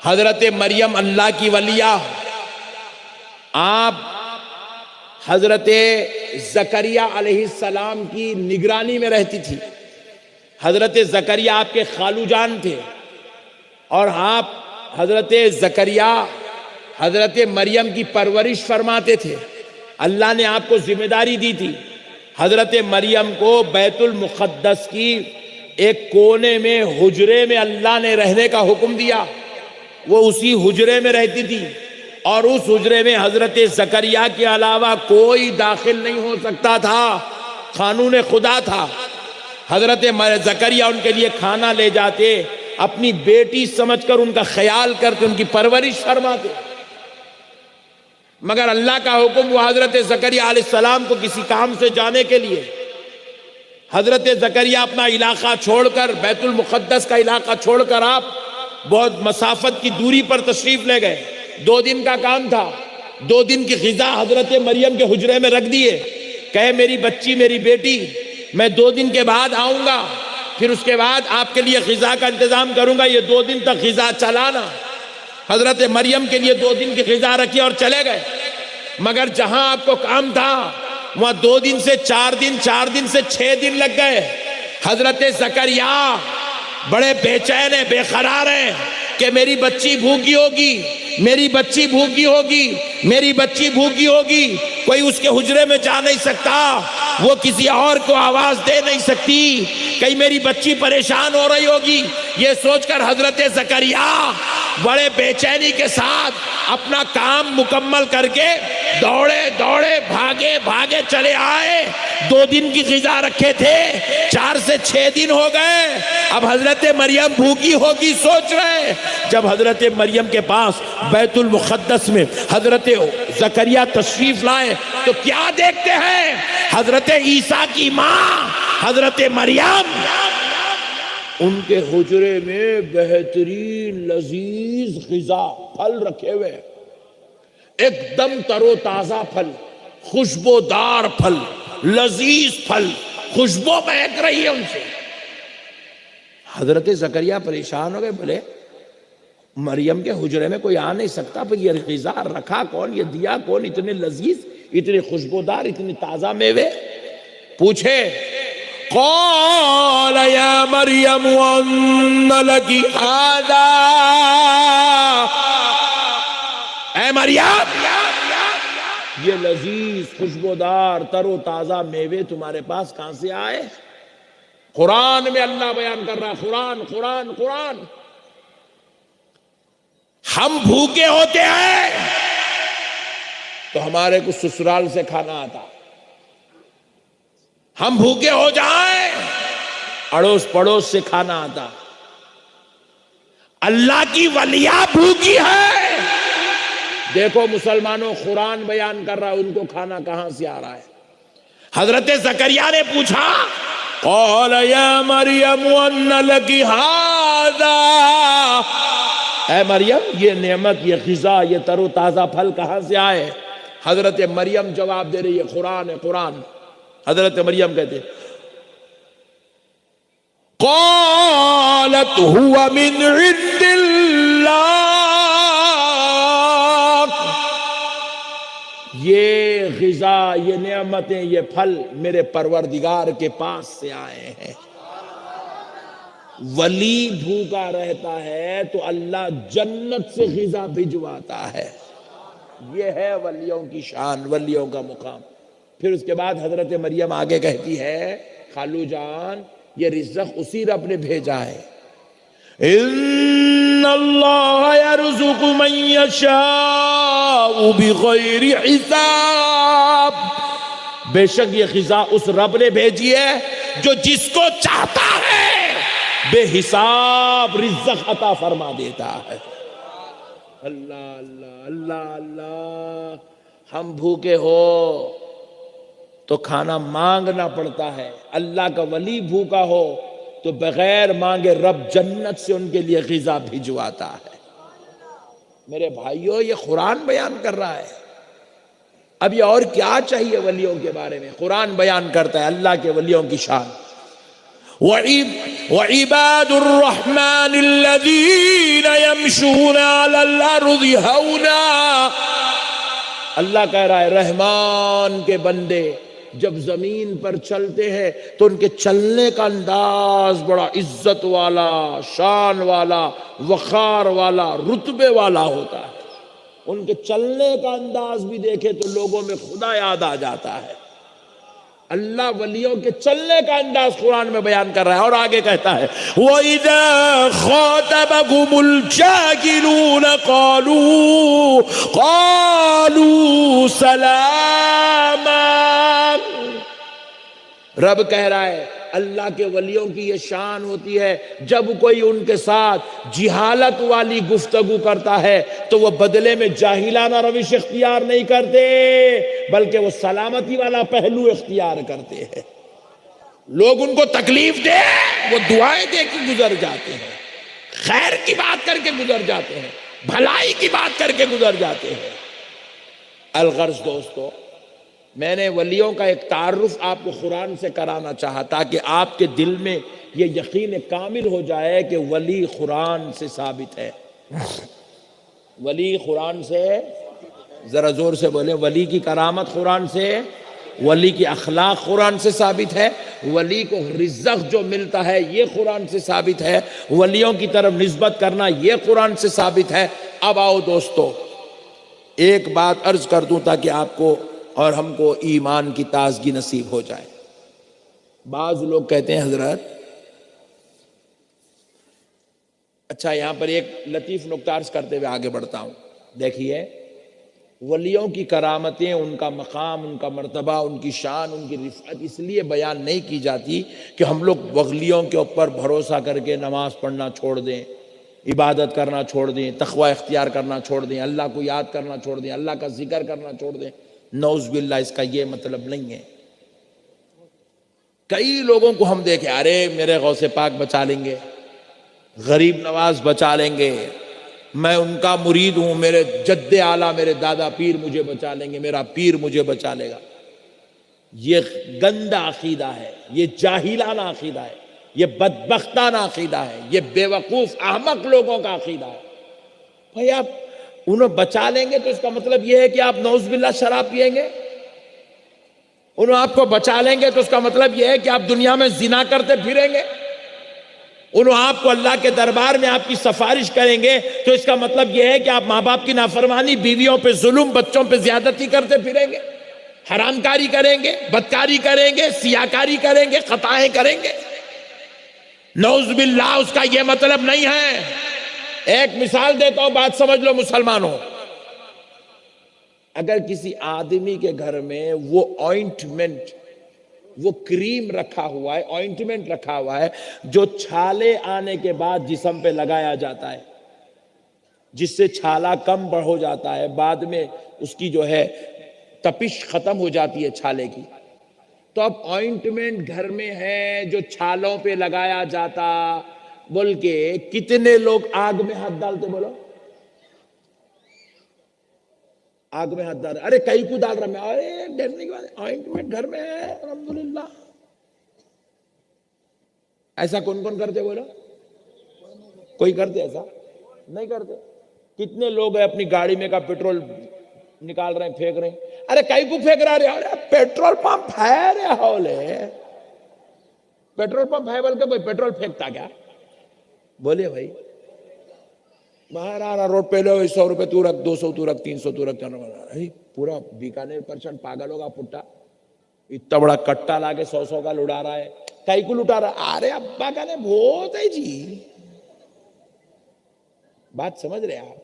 حضرت مریم اللہ کی ولیہ۔ آپ حضرت زکریا علیہ السلام کی نگرانی میں رہتی تھی۔ حضرت زکریا آپ کے خالو جان تھے، اور آپ حضرت زکریا حضرت مریم کی پرورش فرماتے تھے۔ اللہ نے آپ کو ذمہ داری دی تھی، حضرت مریم کو بیت المقدس کی ایک کونے میں حجرے میں اللہ نے رہنے کا حکم دیا، وہ اسی حجرے میں رہتی تھی، اور اس حجرے میں حضرت زکریا کے علاوہ کوئی داخل نہیں ہو سکتا تھا، قانون خدا تھا۔ حضرت زکریا ان کے لیے کھانا لے جاتے، اپنی بیٹی سمجھ کر ان کا خیال کرتے، ان کی پرورش فرماتے، مگر اللہ کا حکم وہ حضرت زکریا علیہ السلام کو کسی کام سے جانے کے لیے، حضرت زکریا اپنا علاقہ چھوڑ کر، بیت المقدس کا علاقہ چھوڑ کر آپ بہت مسافت کی دوری پر تشریف لے گئے۔ 2 دن کا کام تھا، 2 دن کی غذا حضرت مریم کے حجرے میں رکھ دیے، کہے میری بچی، میری بیٹی، میں 2 دن کے بعد آؤں گا، پھر اس کے بعد آپ کے لیے غذا کا انتظام کروں گا، یہ 2 دن تک غذا چلانا۔ حضرت مریم کے لیے 2 دن کی غذا رکھی اور چلے گئے، مگر جہاں آپ کو کام تھا وہاں 2 دن سے 4 دن، 4 دن سے 6 دن لگ گئے۔ حضرت زکریا بڑے بے چین ہیں، بے قرار ہیں کہ میری بچی بھوکی ہوگی، میری بچی بھوکی ہوگی، میری بچی بھوکی ہوگی، کوئی اس کے حجرے میں جا نہیں سکتا، وہ کسی اور کو آواز دے نہیں سکتی، کہیں میری بچی پریشان ہو رہی ہوگی۔ یہ سوچ کر حضرت زکریا بڑے بے چینی کے ساتھ اپنا کام مکمل کر کے دوڑے دوڑے بھاگے بھاگے چلے آئے۔ 2 دن کی غذا رکھے تھے، 4 سے 6 دن ہو گئے، اب حضرت مریم بھوکی ہوگی سوچ رہے۔ جب حضرت مریم کے پاس بیت المقدس میں حضرت زکریا تشریف لائے تو کیا دیکھتے ہیں؟ حضرت عیسیٰ کی ماں حضرت مریم، ان کے حجرے میں بہترین لذیذ غذا، پھل رکھے ہوئے، ایک دم تر و تازہ پھل، خوشبودار پھل، لذیذ پھل، خوشبو مہک رہی ہے ان سے۔ حضرت زکریا پریشان ہو گئے، بولے مریم کے حجرے میں کوئی آ نہیں سکتا، پر یہ غذا رکھا کون، یہ دیا کون، اتنے لذیذ، اتنے خوشبودار، اتنے تازہ میوے؟ پوچھے، قال یا مریم ان لکی ھذا، اے مریم یہ لذیذ خوشبودار تر و تازہ میوے تمہارے پاس کہاں سے آئے؟ قرآن میں اللہ بیان کر رہا، قرآن قرآن قرآن۔ ہم بھوکے ہوتے ہیں تو ہمارے کو سسرال سے کھانا آتا، ہم بھوکے ہو جائیں، اڑوس پڑوس سے کھانا آتا. اللہ کی ولیاں بھوکی ہے. دیکھو مسلمانوں، قرآن بیان کر رہا ہے، ان کو کھانا کہاں سے آ رہا ہے. حضرت زکریا نے پوچھا، قال یا مریم ان لکی ھذا، اے مریم یہ نعمت، یہ غذا، یہ تر و تازہ پھل کہاں سے آئے؟ حضرت مریم جواب دے رہی ہے، قرآن ہے قرآن. حضرت مریم کہتے قالت هو من عند اللہ، یہ غذا، یہ نعمتیں، یہ پھل میرے پروردگار کے پاس سے آئے ہیں. ولی بھوکا رہتا ہے تو اللہ جنت سے غذا بھجواتا ہے. یہ ہے ولیوں کی شان، ولیوں کا مقام. پھر اس کے بعد حضرت مریم آگے کہتی ہے، خالو جان یہ رزق اسی رب نے بھیجا ہے. ان اللہ یرزق من یشاء بغیر حساب، بے شک یہ غذا اس رب نے بھیجی ہے جو جس کو چاہتا ہے بے حساب رزق عطا فرما دیتا ہے. اللہ اللہ اللہ اللہ. ہم بھوکے ہو تو کھانا مانگنا پڑتا ہے. اللہ کا ولی بھوکا ہو تو بغیر مانگے رب جنت سے ان کے لیے غذا بھجواتا ہے. میرے بھائیوں یہ قرآن بیان کر رہا ہے. اب یہ اور کیا چاہیے ولیوں کے بارے میں؟ قرآن بیان کرتا ہے اللہ کے ولیوں کی شان. وَعِبَادُ الرَّحْمَنِ الَّذِينَ يَمْشُونَ عَلَى الْأَرْضِ هَوْنًا، اللہ کہہ رہا ہے رحمان کے بندے جب زمین پر چلتے ہیں تو ان کے چلنے کا انداز بڑا عزت والا، شان والا، وقار والا، رتبے والا ہوتا ہے. ان کے چلنے کا انداز بھی دیکھے تو لوگوں میں خدا یاد آ جاتا ہے. اللہ ولیوں کے چلنے کا انداز قرآن میں بیان کر رہا ہے. اور آگے کہتا ہے وَإِذَا خَاطَبَهُمُ الْجَاهِلُونَ قَالُوا سَلَامًا. رب کہہ رہا ہے اللہ کے ولیوں کی یہ شان ہوتی ہے، جب کوئی ان کے ساتھ جہالت والی گفتگو کرتا ہے تو وہ بدلے میں جاہلانہ روش اختیار نہیں کرتے، بلکہ وہ سلامتی والا پہلو اختیار کرتے ہیں. لوگ ان کو تکلیف دے وہ دعائیں دے کے گزر جاتے ہیں، خیر کی بات کر کے گزر جاتے ہیں، بھلائی کی بات کر کے گزر جاتے ہیں. الغرض دوستو، میں نے ولیوں کا ایک تعارف آپ کو قرآن سے کرانا چاہا تاکہ آپ کے دل میں یہ یقین کامل ہو جائے کہ ولی قرآن سے ثابت ہے. ولی قرآن سے، ذرا زور سے بولے، ولی کی کرامت قرآن سے، ولی کی اخلاق قرآن سے ثابت ہے، ولی کو رزق جو ملتا ہے یہ قرآن سے ثابت ہے، ولیوں کی طرف نسبت کرنا یہ قرآن سے ثابت ہے. اب آؤ دوستو ایک بات عرض کر دوں تاکہ آپ کو اور ہم کو ایمان کی تازگی نصیب ہو جائے. بعض لوگ کہتے ہیں حضرت، اچھا یہاں پر ایک لطیف نکتہ عرض کرتے ہوئے آگے بڑھتا ہوں. دیکھیے ولیوں کی کرامتیں، ان کا مقام، ان کا مرتبہ، ان کی شان، ان کی رفعت اس لیے بیان نہیں کی جاتی کہ ہم لوگ ولیوں کے اوپر بھروسہ کر کے نماز پڑھنا چھوڑ دیں، عبادت کرنا چھوڑ دیں، تقوی اختیار کرنا چھوڑ دیں، اللہ کو یاد کرنا چھوڑ دیں، اللہ کا ذکر کرنا چھوڑ دیں. نعوذ باللہ، اس کا یہ مطلب نہیں ہے. کئی لوگوں کو ہم دیکھیں، ارے میرے غوث پاک بچا لیں گے، غریب نواز بچا لیں گے، میں ان کا مرید ہوں، میرے جد اعلیٰ میرے دادا پیر مجھے بچا لیں گے، میرا پیر مجھے بچا لے گا. یہ گندا عقیدہ ہے، یہ جاہلانہ عقیدہ ہے، یہ بدبختانہ عقیدہ ہے، یہ بے وقوف احمق لوگوں کا عقیدہ ہے. بھائی آپ انہیں بچا لیں گے تو اس کا مطلب یہ ہے کہ آپ نعوذ باللہ شراب پیئیں گے؟ انہیں آپ کو بچا لیں گے تو اس کا مطلب یہ ہے کہ آپ دنیا میں زنا کرتے پھریں گے؟ انہوں آپ کو اللہ کے دربار میں آپ کی سفارش کریں گے تو اس کا مطلب یہ ہے کہ آپ ماں باپ کی نافرمانی، بیویوں پہ ظلم، بچوں پہ زیادتی کرتے پھریں گے، حرام کاری کریں گے، بدکاری کریں گے، سیاکاری کریں گے، خطائیں کریں گے؟ نعوذ باللہ اس کا یہ مطلب نہیں ہے. ایک مثال دیتا ہوں، بات سمجھ لو مسلمانوں. اگر کسی آدمی کے گھر میں وہ آئنٹمنٹ، وہ کریم رکھا ہوا ہے، آئنٹمنٹ رکھا ہوا ہے جو چھالے آنے کے بعد جسم پہ لگایا جاتا ہے، جس سے چھالا کم ہو جاتا ہے، بعد میں اس کی جو ہے تپش ختم ہو جاتی ہے چھالے کی۔ تو اب آئنٹمنٹ گھر میں ہے جو چھالوں پہ لگایا جاتا، بول کے کتنے لوگ آگ میں ہاتھ ڈالتے؟ بولو، آگ میں ہاتھ ڈال رہے، ارے کئی کو ڈال رہا میں، ارے ڈرنے کی بات، آئنٹمنٹ گھر میں ہے الحمدللہ۔ ایسا کون کون کرتے بولو؟ کوئی کرتے ایسا؟ نہیں کرتے۔ کتنے لوگ ہیں اپنی گاڑی میں کا پیٹرول نکال رہے ہیں، پھینک رہے ہیں، ارے کئی کو پھینک رہا رہے، ارے پیٹرول پمپ ہے رے ہولے، پیٹرول پمپ ہے بول کے کوئی پیٹرول پھینکتا کیا؟ بولے بھائی، باہر آ رہا روڈ پہ، لو 100 روپے تو رکھ، 200 تو رکھ، 300 تو رکھ، پورا بیکانیر پرسنٹ پاگل ہوگا پٹا، اتنا بڑا کٹا لا کے 100 کا لڑا رہا ہے، کئی کو لٹا رہا؟ ارے ابا کا نے بہت ہے جی۔ بات سمجھ رہے آپ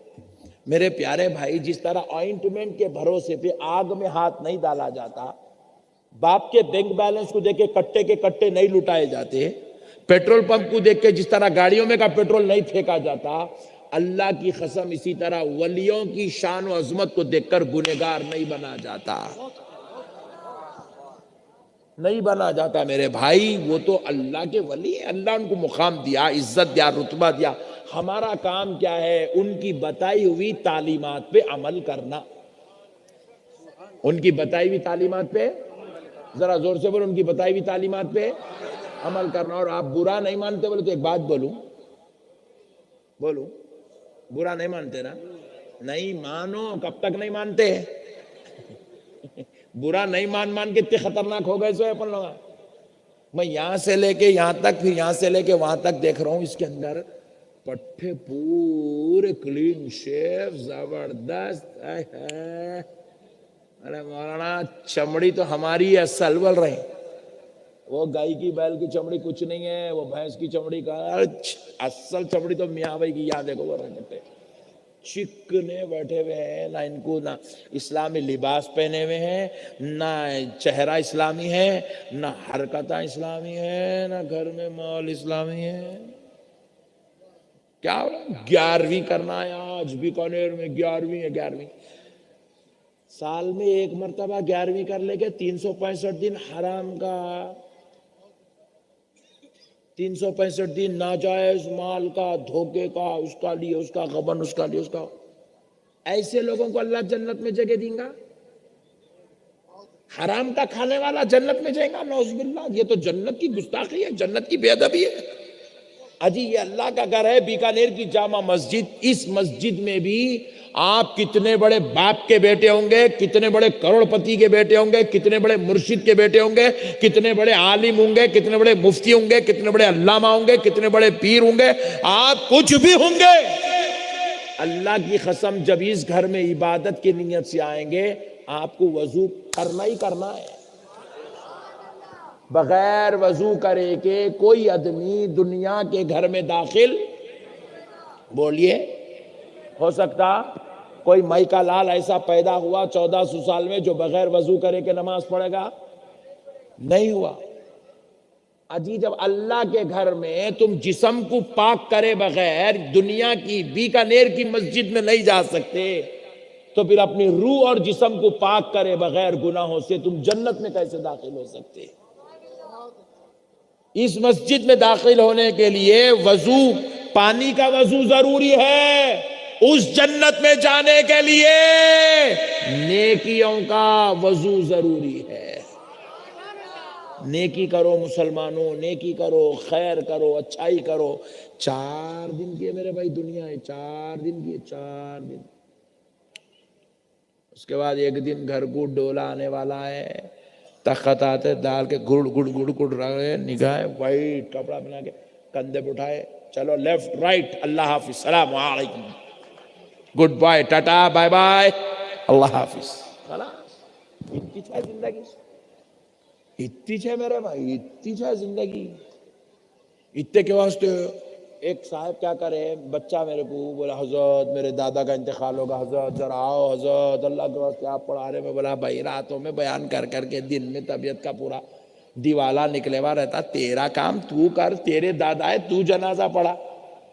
میرے پیارے بھائی؟ جس طرح آئنٹمنٹ کے بھروسے پہ آگ میں ہاتھ نہیں ڈالا جاتا، باپ کے بینک بیلنس کو دیکھ کے کٹے کے کٹے نہیں لٹائے جاتے، پیٹرول پمپ کو دیکھ کے جس طرح گاڑیوں میں کا پیٹرول نہیں پھینکا جاتا، اللہ کی قسم اسی طرح ولیوں کی شان و عظمت کو دیکھ کر گنہگار نہیں بنا جاتا، نہیں بنا جاتا میرے بھائی۔ وہ تو اللہ کے ولی ہیں، اللہ ان کو مقام دیا، عزت دیا، رتبہ دیا۔ ہمارا کام کیا ہے؟ ان کی بتائی ہوئی تعلیمات پہ عمل کرنا، ان کی بتائی ہوئی تعلیمات پہ، ذرا زور سے بولو، ان کی بتائی ہوئی تعلیمات پہ عمل کرنا۔ اور آپ برا نہیں مانتے بولے تو ایک بات بولوں، برا نہیں مانتے نا؟ نہیں مانو، کب تک نہیں مانتے؟ برا نہیں مان کے اتنے خطرناک ہو گئے سو اپن لوگ۔ میں یہاں سے لے کے یہاں تک، پھر یہاں سے لے کے وہاں تک دیکھ رہا ہوں، اس کے اندر پٹھے پورے کلین شیف، زبردست۔ ارے مولانا چمڑی تو ہماری ہے، اصل بول رہے ہیں، وہ گائے کی بیل کی چمڑی کچھ نہیں ہے، وہ بھینس کی چمڑی کا اصل چمڑی تو میاں بھائی کی، یاد دیکھو وہ رکھتے چکنے بیٹھے ہوئے ہیں، نہ ان کو نہ اسلامی لباس پہنے ہوئے ہیں، نہ چہرہ اسلامی ہے، نہ حرکتہ اسلامی ہے، نہ گھر میں ماحول اسلامی ہے۔ کیا 11ویں کرنا ہے آج بیکانیر میں، 11ویں ہے، 11ویں سال میں ایک مرتبہ 11ویں کر لے کے 365 دن حرام کا، 365 دن ناجائز مال کا، دھوکے کا، اس کا لیے اس کا غبن، اس کا لیے اس کا۔ ایسے لوگوں کو اللہ جنت میں جگہ دیں گا؟ حرام کا کھانے والا جنت میں جائے گا؟ نعوذ باللہ، یہ تو جنت کی گستاخی ہے، جنت کی بے ادبی ہے۔ اجی یہ اللہ کا گھر ہے، بیکانیر کی جامع مسجد، اس مسجد میں بھی آپ کتنے بڑے باپ کے بیٹے ہوں گے، کتنے بڑے کروڑ پتی کے بیٹے ہوں گے، کتنے بڑے مرشد کے بیٹے ہوں گے، کتنے بڑے عالم ہوں گے، کتنے بڑے مفتی ہوں گے، کتنے بڑے علامہ ہوں گے، کتنے بڑے پیر ہوں گے، آپ کچھ بھی ہوں گے، اللہ کی قسم جب اس گھر میں عبادت کی نیت سے آئیں گے، آپ کو وضو کرنا ہی کرنا ہے۔ بغیر وضو کرے کہ کوئی آدمی دنیا کے گھر میں داخل، بولیے، ہو سکتا کوئی مائی کا لال ایسا پیدا ہوا 1400 سال میں جو بغیر وضو کرے کہ نماز پڑھے گا؟ نہیں ہوا۔ اجی جب اللہ کے گھر میں تم جسم کو پاک کرے بغیر دنیا کی بیکانیر کی مسجد میں نہیں جا سکتے، تو پھر اپنی روح اور جسم کو پاک کرے بغیر گناہوں سے تم جنت میں کیسے داخل ہو سکتے؟ اس مسجد میں داخل ہونے کے لیے وضو، پانی کا وضو ضروری ہے، اس جنت میں جانے کے لیے نیکیوں کا وضو ضروری ہے۔ نیکی کرو مسلمانوں، نیکی کرو، خیر کرو، اچھائی کرو۔ 4 دن کی ہے میرے بھائی دنیا ہے، 4 دن کی ہے، 4 دن۔ اس کے بعد ایک دن گھر کو ڈولا آنے والا ہے، تخت آتے ڈال کے گڑ گڑ گڑ گڑ رہے، نگاہ وائٹ کپڑا بنا کے کندھے پہ اٹھائے، چلو لیفٹ رائٹ، اللہ حافظ، السلام علیکم، goodbye, tata, bye bye, اللہ حافظ، خلاص۔ اتنی ہے زندگی، اتنی ہے میرے بھائی، اتنی ہے زندگی۔ اتنے کے واسطے ایک صاحب کیا کرے، بچہ میرے کو بولا حضرت میرے دادا کا انتقال ہوگا، حضرت ذرا آؤ، حضرت اللہ کے واسطے آپ پڑھا رہے۔ میں بولا بھائی راتوں میں بیان کر کر کے دن میں طبیعت کا پورا دیوالا نکلے ہوا رہتا، تیرا کام تو کر، تیرے دادا ہے تو جنازہ پڑھا،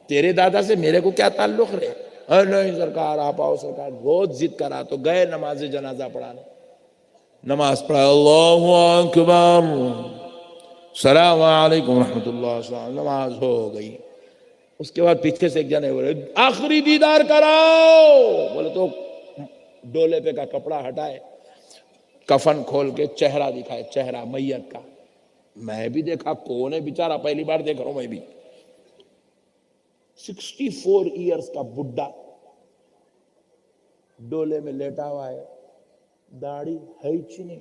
تیرے دادا سے میرے کو کیا تعلق رہے؟ نہیں سرکار آپ آؤ سرکار، بہت ضد کرا تو گئے نماز جنازہ پڑھانے، نماز پڑھا، اللہ اکبر، السلام علیکم ورحمۃ اللہ، نماز ہو گئی۔ اس کے بعد پیچھے سے ایک جنے بولے آخری دیدار کراؤ، بولے تو ڈولے پہ کا کپڑا ہٹائے، کفن کھول کے چہرہ دکھائے، چہرہ میت کا۔ میں بھی دیکھا، کون ہے بیچارہ، پہلی بار دیکھ رہا ہوں میں بھی، 64 ایئرز کا بڈھا ڈولے میں لیٹا ہوا ہے، داڑھی ہے ہی نہیں،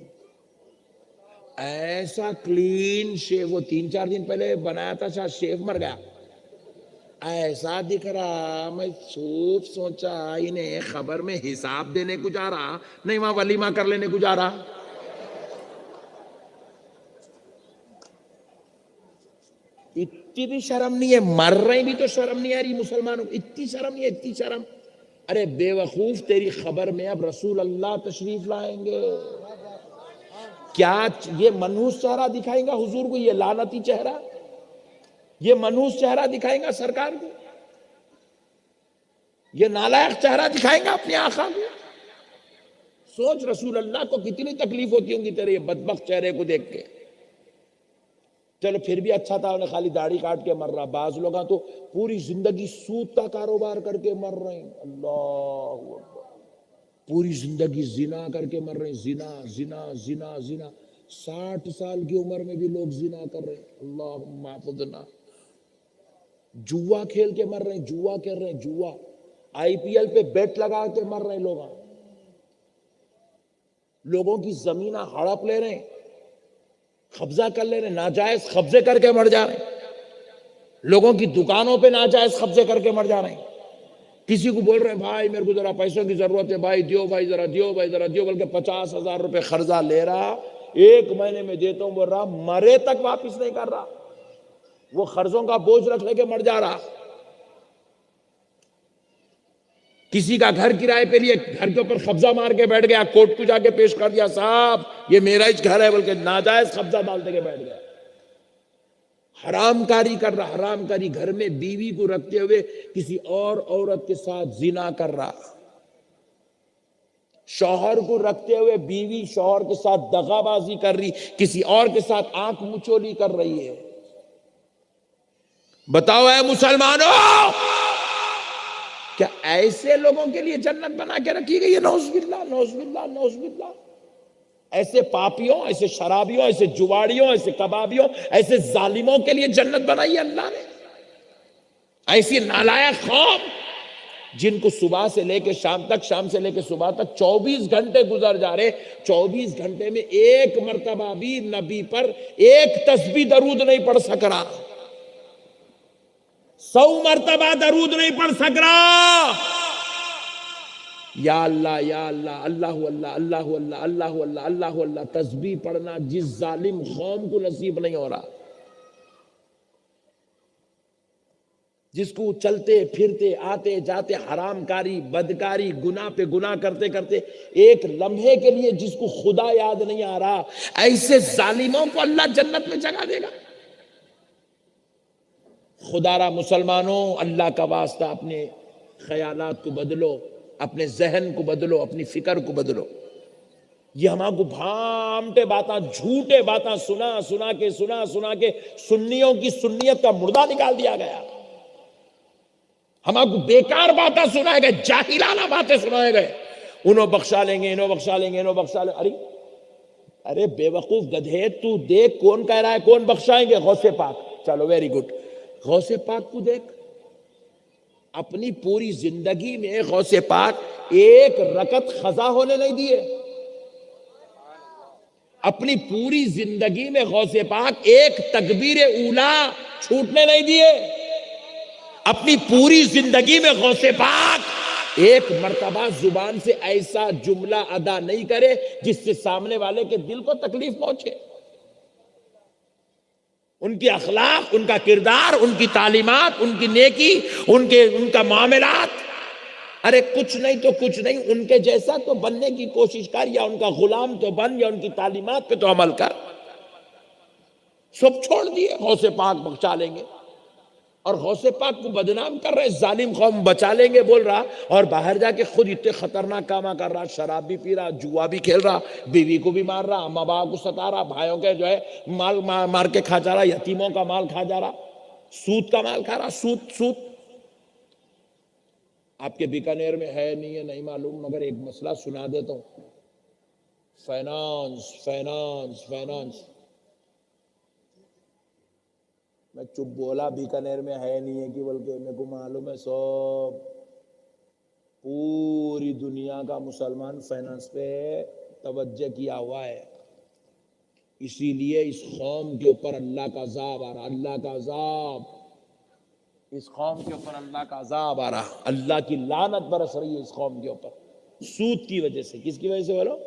ایسا کلین شیو، وہ 3-4 دن پہلے بنایا تھا، شاید شیف مر گیا، ایسا دکھ رہا۔ میں خوب سوچا انہیں خبر میں حساب دینے کو جا رہا، نہیں وہاں ولیمہ کر لینے کو جا رہا۔ اتنی شرم نہیں ہے، مر رہے بھی تو شرم نہیں آ رہی مسلمانوں کو، اتنی شرم نہیں ہے، اتنی شرم۔ ارے بے وقوف، تیری خبر میں اب رسول اللہ تشریف لائیں گے، کیا یہ منحوس چہرہ دکھائیں گا حضور کو، یہ لعنتی چہرہ، یہ منحوس چہرہ دکھائیں گا سرکار کو، یہ نالائق چہرہ دکھائیں گا اپنے آقا کو۔ سوچ رسول اللہ کو کتنی تکلیف ہوتی ہوں گی تیرے یہ بدبخت چہرے کو دیکھ کے۔ چلو پھر بھی اچھا تھا، انہیں خالی داڑھی کاٹ کے مر رہا، بعض لوگ تو پوری زندگی سود کا کاروبار کر کے مر رہے ہیں، اللہ اکبر، پوری زندگی زنا کر کے مر رہے ہیں، زنا زنا زنا زنا، 60 سال کی عمر میں بھی لوگ زنا کر رہے ہیں، اللہم احفظنا۔ جوا کھیل کے مر رہے ہیں، جوا کر رہے ہیں، جوا، آئی پی ایل پہ بیٹ لگا کے مر رہے ہیں لوگ، لوگوں کی زمینیں ہڑپ لے رہے ہیں، قبضہ کر لے رہے ہیں، ناجائز قبضے کر کے مر جا رہے ہیں، لوگوں کی دکانوں پہ ناجائز قبضے کر کے مر جا رہے ہیں۔ کسی کو بول رہے ہیں بھائی میرے کو ذرا پیسوں کی ضرورت ہے، بھائی دیو، بھائی ذرا دیو، بھائی ذرا دیو، بلکہ 50,000 روپے قرضہ لے رہا، 1 مہینے میں دیتا ہوں بول رہا، مرے تک واپس نہیں کر رہا، وہ قرضوں کا بوجھ رکھ لے کے مر جا رہا۔ کسی کا گھر کرائے پہ لیے، گھر کے اوپر قبضہ مار کے بیٹھ گیا، کورٹ کو جا کے پیش کر دیا، صاحب یہ میرا ہی گھر ہے، بلکہ ناجائز قبضہ ڈالتے کے بیٹھ گیا۔ حرام کاری کر رہا، حرام کاری، گھر میں بیوی کو رکھتے ہوئے کسی اور عورت کے ساتھ زنا کر رہا، شوہر کو رکھتے ہوئے بیوی شوہر کے ساتھ دغا بازی کر رہی، کسی اور کے ساتھ آنکھ مچولی کر رہی ہے۔ بتاؤ اے مسلمانوں، کیا ایسے لوگوں کے لیے جنت بنا کے رکھی گئی ہے؟ نعوذ باللہ، نعوذ باللہ، نعوذ باللہ۔ ایسے پاپیوں، ایسے شرابیوں، ایسے جواڑیوں، ایسے کبابیوں، ایسے ظالموں کے لیے جنت بنائی ہے اللہ نے؟ ایسی نالائق قوم جن کو صبح سے لے کے شام تک، شام سے لے کے صبح تک 24 گھنٹے گزر جا رہے، 24 گھنٹے میں ایک مرتبہ بھی نبی پر ایک تسبیح درود نہیں پڑھ سک رہا، 100 مرتبہ درود نہیں پڑھ سک رہا۔ یا اللہ یا اللہ، اللہ اللہ، اللہ اللہ، اللہ اللہ، اللہ اللہ، تسبیح پڑھنا جس ظالم قوم کو نصیب نہیں ہو رہا، جس کو چلتے پھرتے آتے جاتے حرام کاری، بدکاری، گناہ پہ گناہ کرتے کرتے ایک لمحے کے لیے جس کو خدا یاد نہیں آ رہا، ایسے ظالموں کو اللہ جنت میں جگہ دے گا۔ خدا را مسلمانوں، اللہ کا واسطہ اپنے خیالات کو بدلو، اپنے ذہن کو بدلو، اپنی فکر کو بدلو۔ یہ ہمارے کو بھامٹے باتاں، جھوٹے باتاں سنا کے سنیوں کی سنیت کا مردہ نکال دیا گیا، ہمارے کو بیکار باتیں سنائے گئے، جاہلانہ باتیں سنائے گئے، انہوں بخشا لیں گے، انہوں بخشا لیں گے، انہوں بخشا لیں گے۔ ارے بے وقوف گدھے، تو دیکھ کون کہہ رہا ہے کون بخشائیں گے؟ غوث پاک۔ چلو ویری گڈ، غوث پاک کو دیکھ، اپنی پوری زندگی میں غوث پاک ایک رکعت قضا ہونے نہیں دیے، اپنی پوری زندگی میں غوث پاک ایک تکبیر اولا چھوٹنے نہیں دیے، اپنی پوری زندگی میں غوث پاک ایک مرتبہ زبان سے ایسا جملہ ادا نہیں کرے جس سے سامنے والے کے دل کو تکلیف پہنچے۔ ان کی اخلاق، ان کا کردار، ان کی تعلیمات، ان کی نیکی، ان کا معاملات، ارے کچھ نہیں تو کچھ نہیں، ان کے جیسا تو بننے کی کوشش کر، یا ان کا غلام تو بن، یا ان کی تعلیمات پہ تو عمل کر۔ سب چھوڑ دیے، غوث پاک بچا لیں گے، اور غوث پاک کو بدنام کر رہے، ظالم قوم بچا لیں گے بول رہا، اور باہر جا کے خود اتنے خطرناک کام کر رہا، شراب بھی پی رہا، جوا بھی کھیل رہا، بیوی کو بھی مار رہا، ماں باپ کو ستا رہا، بھائیوں کے جو ہے مال مار کے کھا جا رہا، یتیموں کا مال کھا جا رہا، سود کا مال کھا رہا، سود سود۔ آپ کے بیکانیر میں ہے نہیں ہے نہیں معلوم، مگر ایک مسئلہ سنا دیتا ہوں، فائنانس فائنانس فائنانس۔ میں چپ بولا بیکانیر میں ہے نہیں ہے کہ، بلکہ میرے کو معلوم ہے سب، پوری دنیا کا مسلمان فائنانس پہ توجہ کیا ہوا ہے، اسی لیے اس قوم کے اوپر اللہ کا عذاب آ رہا، اللہ کا عذاب، اس قوم کے اوپر اللہ کا عذاب آ رہا، اللہ کی لعنت برس رہی ہے اس قوم کے اوپر، سود کی وجہ سے۔ کس کی وجہ سے بولو؟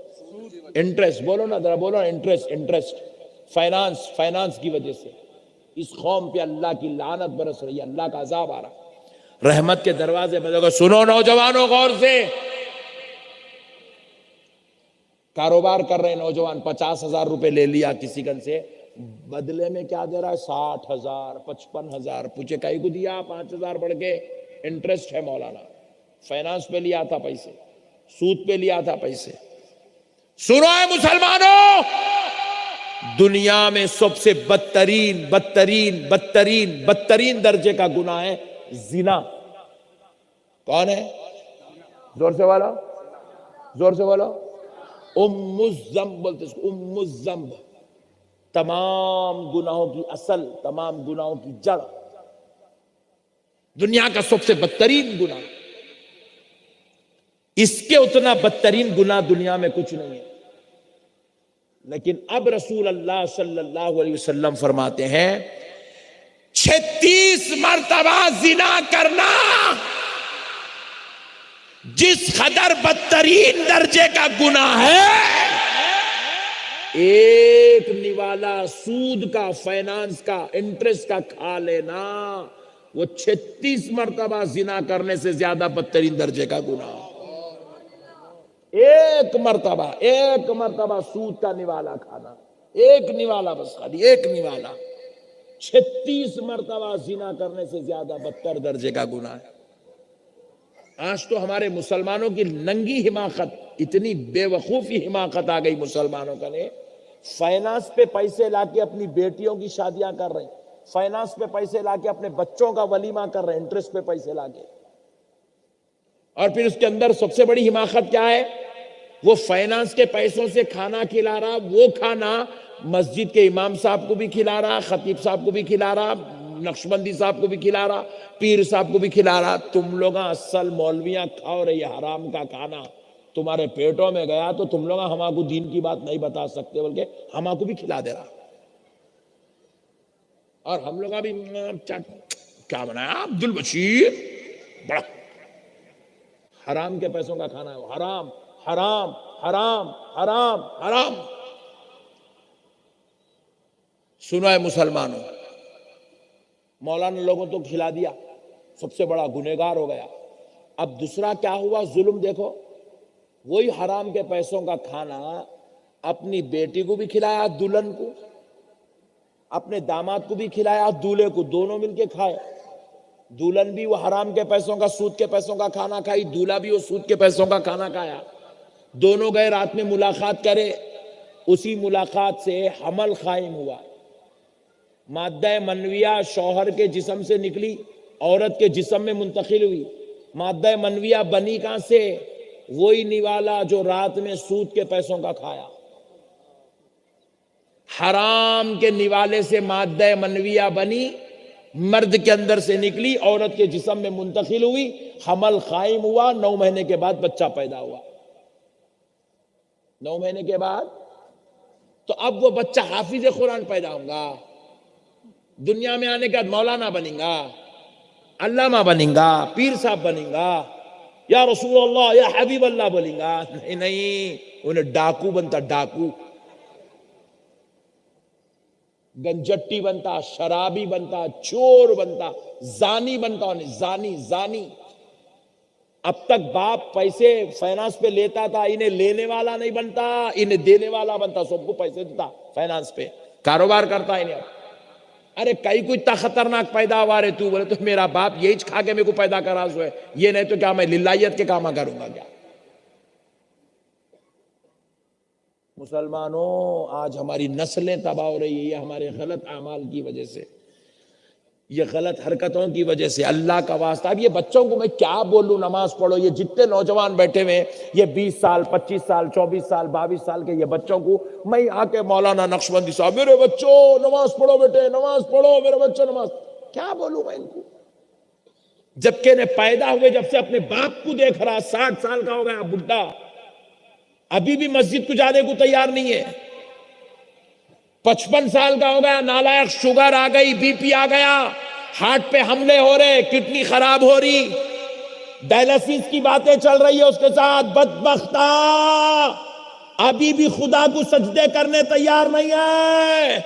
انٹرسٹ، بولو نا ذرا، بولو انٹرسٹ، انٹرسٹ، فائنانس، فائنانس کی وجہ سے اس قوم پہ اللہ کی لعنت برس رہی ہے، اللہ کا عذاب آ رہا، رحمت کے دروازے بندے کو۔ سنو نوجوانوں غور سے، کاروبار کر رہے نوجوان، 50,000 روپے لے لیا کسی کن سے، بدلے میں کیا دے رہا ہے؟ 60,000، 55,000، پوچھے کئی کو دیا؟ 5,000 بڑھ کے انٹرسٹ ہے مولانا، فائنانس پہ لیا تھا پیسے، سود پہ لیا تھا پیسے۔ سنو اے مسلمانوں، دنیا میں سب سے بدترین بدترین بدترین بدترین درجے کا گناہ ہے زنا۔ کون ہے؟ زور سے بولو، زور سے بولو۔ ام الذنب بولتے اس کو، ام الذنب، تمام گناہوں کی اصل، تمام گناہوں کی جڑ، دنیا کا سب سے بدترین گناہ، اس کے اتنا بدترین گناہ دنیا میں کچھ نہیں ہے۔ لیکن اب رسول اللہ صلی اللہ علیہ وسلم فرماتے ہیں 36 مرتبہ زنا کرنا جس قدر بدترین درجے کا گناہ ہے، ایک نوالا سود کا، فائنانس کا، انٹرسٹ کا کھا لینا وہ 36 مرتبہ زنا کرنے سے زیادہ بدترین درجے کا گناہ۔ ایک مرتبہ سود کا نوالا کھانا، ایک نوالا بس، خالی ایک نوالا، 36 مرتبہ زنا کرنے سے زیادہ بدتر درجے کا گناہ ہے۔ آج تو ہمارے مسلمانوں کی ننگی حماقت، اتنی بے وقوفی حماقت آ گئی مسلمانوں کا نے، فائنانس پہ پیسے لا کے اپنی بیٹیوں کی شادیاں کر رہے ہیں، فائنانس پہ پیسے لا کے اپنے بچوں کا ولیمہ کر رہے ہیں، انٹرسٹ پہ پیسے لا کے، اور پھر اس کے اندر سب سے بڑی حماقت کیا ہے؟ وہ فائنانس کے پیسوں سے کھانا کھلا رہا، وہ کھانا مسجد کے امام صاحب کو بھی کھلا رہا، خطیب صاحب کو بھی کھلا رہا، نقشبندی صاحب کو بھی کھلا رہا، پیر صاحب کو بھی کھلا رہا۔ تم لوگ اصل مولویاں کھاؤ رہی حرام کا کھانا، تمہارے پیٹوں میں گیا تو تم لوگ ہما کو دین کی بات نہیں بتا سکتے، بلکہ ہما کو بھی کھلا دے رہا، اور ہم لوگ ابھی کیا بنایا عبد البشیر، بڑا حرام کے پیسوں کا کھانا ہے وہ، حرام حرام حرام حرام حرام۔ سنو اے مسلمانوں، مولانا لوگوں تو کھلا دیا، سب سے بڑا گنہگار ہو گیا۔ اب دوسرا کیا ہوا؟ ظلم دیکھو، وہی حرام کے پیسوں کا کھانا اپنی بیٹی کو بھی کھلایا، دلہن کو، اپنے داماد کو بھی کھلایا، دولہے کو، دونوں مل کے کھائے۔ دلہن بھی وہ حرام کے پیسوں کا، سود کے پیسوں کا کھانا کھائی، دولہا بھی وہ سود کے پیسوں کا کھانا کھایا۔ دونوں گئے رات میں ملاقات کرے، اسی ملاقات سے حمل قائم ہوا، مادہ منویہ شوہر کے جسم سے نکلی، عورت کے جسم میں منتقل ہوئی۔ مادہ منویہ بنی کہاں سے؟ وہی نوالا جو رات میں سود کے پیسوں کا کھایا، حرام کے نوالے سے مادہ منویہ بنی، مرد کے اندر سے نکلی، عورت کے جسم میں منتقل ہوئی، حمل قائم ہوا، 9 مہینے کے بعد بچہ پیدا ہوا۔ 9 مہینے کے بعد تو اب وہ بچہ حافظ قرآن پیدا ہوگا، دنیا میں آنے کے بعد مولانا بنیں گا، علامہ بنیں گا، پیر صاحب بنیں گا، یا رسول اللہ یا حبیب اللہ بولیں گا، نہیں، انہیں ڈاکو بنتا، ڈاکو، گنجٹی بنتا، شرابی بنتا، چور بنتا، زانی بنتا، انہیں زانی زانی۔ اب تک باپ پیسے فائنانس پہ لیتا تھا، انہیں لینے والا نہیں بنتا، انہیں دینے والا بنتا، سب کو پیسے دیتا فائنانس پہ۔ کاروبار کرتا ہی نہیں اب. ارے کئی کوئی اتنا خطرناک پیداوار ہے تو بولے تو میرا باپ یہی کھا کے میرے کو پیدا کرا سو ہے, یہ نہیں تو کیا میں للہیت کے کام کروں گا کیا؟ مسلمانوں آج ہماری نسلیں تباہ ہو رہی ہے یہ ہمارے غلط اعمال کی وجہ سے, یہ غلط حرکتوں کی وجہ سے. اللہ کا واسطہ, اب یہ بچوں کو میں کیا بولوں نماز پڑھو, یہ جتنے نوجوان بیٹھے ہوئے یہ 20 سال 25 سال 24 سال 22 سال کے یہ بچوں کو میں آ کے مولانا نقشبندی صاحب میرے بچوں نماز پڑھو بیٹے نماز پڑھو میرے بچوں نماز, کیا بولوں میں ان کو؟ جبکہ نے پیدا ہوئے جب سے اپنے باپ کو دیکھ رہا, 60 سال کا ہو گیا بڈھا, ابھی بھی مسجد کو جانے کو تیار نہیں ہے. 55 سال کا ہو گیا نالائق, شوگر آ گئی, بی پی آ گیا, ہارٹ پہ حملے ہو رہے, کڈنی خراب ہو رہی, ڈائلسس کی باتیں چل رہی ہے اس کے ساتھ. بدبختہ ابھی بھی خدا کو سجدے کرنے تیار نہیں ہے.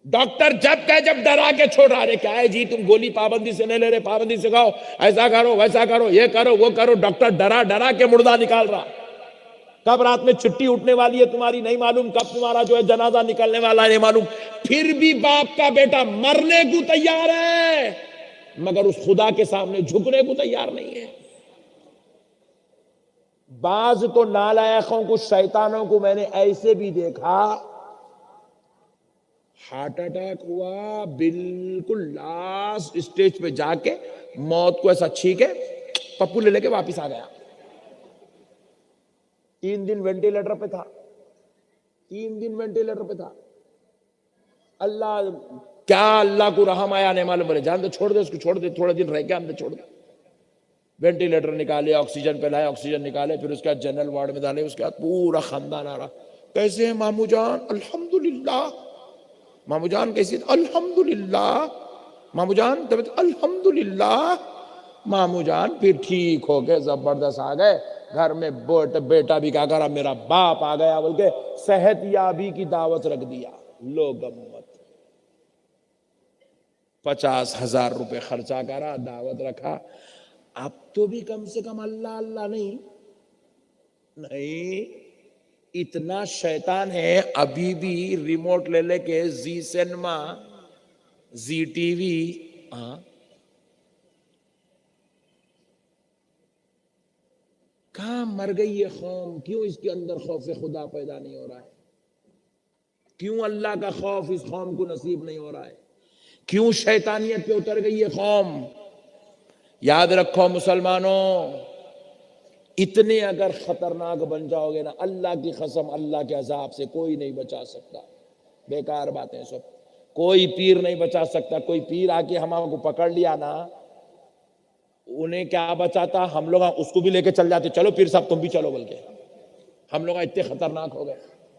ڈاکٹر جب کہ جب ڈرا کے چھوڑ رہا ہے, کیا ہے جی تم گولی پابندی سے نہیں لے رہے, پابندی سے کھاؤ, ایسا کرو ویسا کرو, یہ کرو وہ کرو. ڈاکٹر ڈرا ڈرا کے مردہ نکال رہا. کب رات میں چھٹی اٹھنے والی ہے تمہاری نہیں معلوم, کب تمہارا جو ہے جنازہ نکلنے والا ہے نہیں معلوم. پھر بھی باپ کا بیٹا مرنے کو تیار ہے مگر اس خدا کے سامنے جھکنے کو تیار نہیں ہے. بعض تو نالائقوں کو, شیطانوں کو میں نے ایسے بھی دیکھا, ہارٹ اٹیک ہوا بالکل لاسٹ اسٹیج پہ جا کے موت کو ایسا چھینکے پپو لے کے واپس آ گیا. 3 دن وینٹیلیٹر پہ تھا, 3 دن وینٹیلیٹر پہ تھا. اللہ کیا اللہ کو رحم آیا نہیں معلوم, بولے جان دے چھوڑ دے اس کو, چھوڑ دے تھوڑے دن رہ کے ہم نے چھوڑ دے. وینٹیلیٹر نکالے, آکسیجن پہ لائے, آکسیجن نکالے, پھر اس کے بعد جنرل وارڈ میں ڈالے. اس کے بعد پورا خاندان آ رہا, کیسے ہیں مامو جان؟ الحمدللہ. مامو جان کیسی؟ الحمدللہ. مامو جان طبیعت؟ الحمدللہ. مامو جان پھر ٹھیک ہو گئے, زبردست آ گئے گھر میں. بیٹا بھی کیا کرا, میرا باپ آ گیا بول کے صحت یابی کی دعوت رکھ دیا. لوگ امت 50,000 روپے خرچہ کرا, دعوت رکھا. اب تو بھی کم سے کم اللہ اللہ نہیں, اتنا شیطان ہے. ابھی بھی ریموٹ لے لے کے زی سینما, زی ٹی وی, کہاں مر گئی یہ قوم؟ کیوں اس کے اندر خوف خدا پیدا نہیں ہو رہا ہے؟ کیوں اللہ کا خوف اس قوم کو نصیب نہیں ہو رہا ہے؟ کیوں شیطانیت پہ اتر گئی یہ قوم؟ یاد رکھو مسلمانوں, اتنے اگر خطرناک بن جاؤ گے نا, اللہ کی قسم اللہ کے عذاب سے کوئی نہیں بچا سکتا. بیکار باتیں سب, کوئی پیر نہیں بچا سکتا. کوئی پیر آ کے ہم کو پکڑ لیا نا, انہیں کیا بچاتا, ہم لوگ اس کو بھی لے کے چل جاتے, چلو پیر صاحب تم بھی چلو بول کے. ہم لوگ اتنے خطرناک ہو گئے,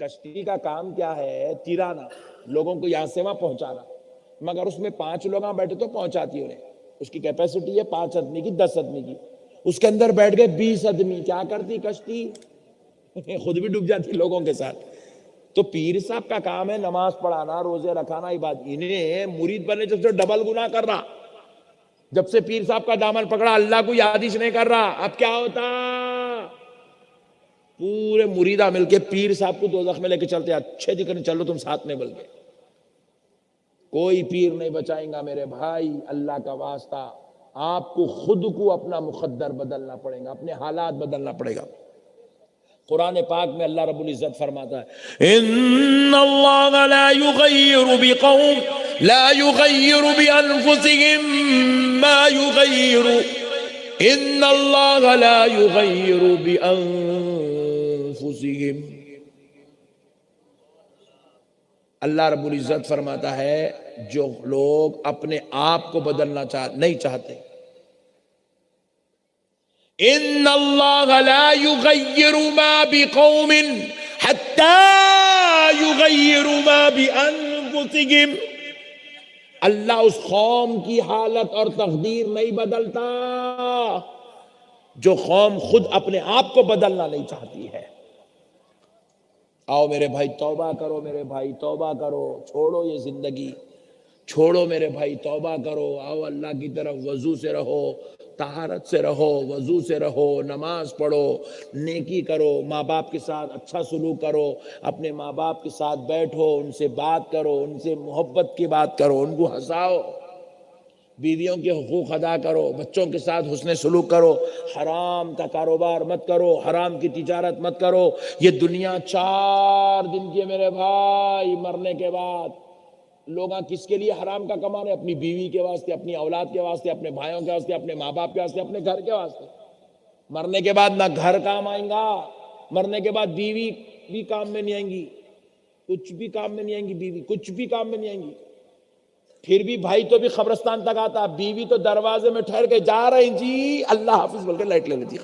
کشتی کا کام کیا ہے؟ تیرانا, لوگوں کو یہاں سے وہاں پہنچانا. مگر اس میں 5 لوگ بیٹھے تو پہنچاتی انہیں. اس کی کیپیسٹی ہے 5 آدمی کی, 10 آدمی کی. اس کے اندر بیٹھ گئے 20 آدمی, کیا کرتی کشتی؟ خود بھی ڈوب جاتی لوگوں کے ساتھ. تو پیر صاحب کا کام ہے نماز پڑھانا, روزے رکھانا, عبادت. انہیں مرید بننے جب سے ڈبل گناہ کر رہا. جب سے پیر صاحب کا دامن پکڑا اللہ کو یادش نہیں کر رہا. اب کیا ہوتا, پورے مریدہ مل کے پیر صاحب کو دوزخ میں لے کے چلتے, اچھے جی کرنے چلو تم ساتھ میں بل کے. کوئی پیر نہیں بچائیں گا میرے بھائی. اللہ کا واسطہ آپ کو خود کو اپنا مقدر بدلنا پڑے گا, اپنے حالات بدلنا پڑے گا. قرآن پاک میں اللہ رب العزت فرماتا ہے, ان اللہ لا یغیر بقوم لا یغیر بانفسهم ما یغیر, ان اللہ لا یغیر بانفسهم. اللہ رب العزت فرماتا ہے جو لوگ اپنے آپ کو بدلنا نہیں چاہتے, ان اللہ لا یغیر ما بقوم حتی یغیر ما بانفسهم. اللہ اس قوم کی حالت اور تقدیر نہیں بدلتا جو قوم خود اپنے آپ کو بدلنا نہیں چاہتی ہے. آؤ میرے بھائی توبہ کرو, میرے بھائی توبہ کرو, چھوڑو یہ زندگی, چھوڑو میرے بھائی توبہ کرو. آؤ اللہ کی طرف وضو سے رہو, طہارت سے رہو، وضو سے رہو، نماز پڑھو، نیکی کرو، ماں باپ کے ساتھ اچھا سلوک کرو، اپنے ماں باپ کے ساتھ بیٹھو، ان سے بات کرو، ان سے محبت کی بات کرو، ان کو ہنساؤ، بیویوں کے حقوق ادا کرو، بچوں کے ساتھ حسن سلوک کرو، حرام کا کاروبار مت کرو، حرام کی تجارت مت کرو۔ یہ دنیا 4 دن کی ہے میرے بھائی، مرنے کے بعد لوگ کس کے لیے حرام کا کما رہے ہیں؟ اپنی بیوی کے واسطے، اپنی اولاد کے واسطے، اپنے بھائیوں کے واسطے، اپنے ماں باپ کے واسطے، اپنے گھر کے واسطے۔ مرنے کے بعد نہ گھر کام آئیں گا، مرنے کے بعد بیوی بھی کام میں نہیں آئیں گی، کچھ بھی کام میں نہیں آئیں گی، بیوی کچھ بھی کام میں نہیں آئیں گی۔ پھر بھی بھائی تو بھی قبرستان تک آتا، بیوی تو دروازے میں ٹھہر کے جا رہی جی اللہ حافظ بول کے لائٹ لے لیتی،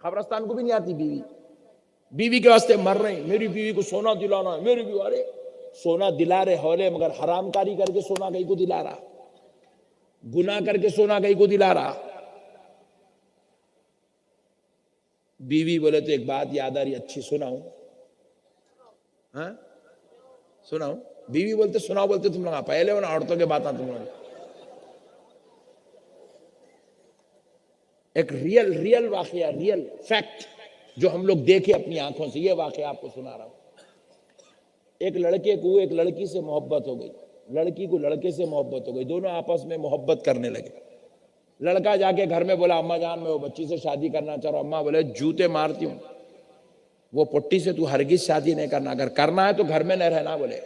قبرستان کو بھی نہیں آتی بیوی۔ بیوی کے واسطے مر رہے ہیں، میری بیوی کو سونا دلانا ہے، میری بیوی، ارے سونا دلا رہے ہولے، مگر حرام کاری کر کے سونا کہیں کو دلا رہا، گناہ کر کے سونا کہیں کو دلا رہا۔ بیوی بولے تو ایک بات یاد آ رہی، اچھی سناؤں؟ ہاں سناؤں؟ بیوی بولتے سناؤ، بولتے تم لوگ پہلے ہونا، عورتوں کے باتاں تم لوگ۔ ایک ریل واقعہ، ریل فیکٹ جو ہم لوگ دیکھے اپنی آنکھوں سے، یہ واقعہ آپ کو سنا رہا ہوں۔ ایک لڑکے کو ایک لڑکی سے محبت ہو گئی، لڑکی کو لڑکے سے محبت ہو گئی، دونوں آپس میں محبت کرنے لگے۔ لڑکا جا کے گھر میں بولا اماں جان میں وہ بچی سے شادی کرنا چاہ رہا ہوں۔ اماں بولے جوتے مارتی ہوں، وہ پٹی سے تو ہرگز شادی نہیں کرنا، اگر کرنا ہے تو گھر میں نہیں رہنا بولے۔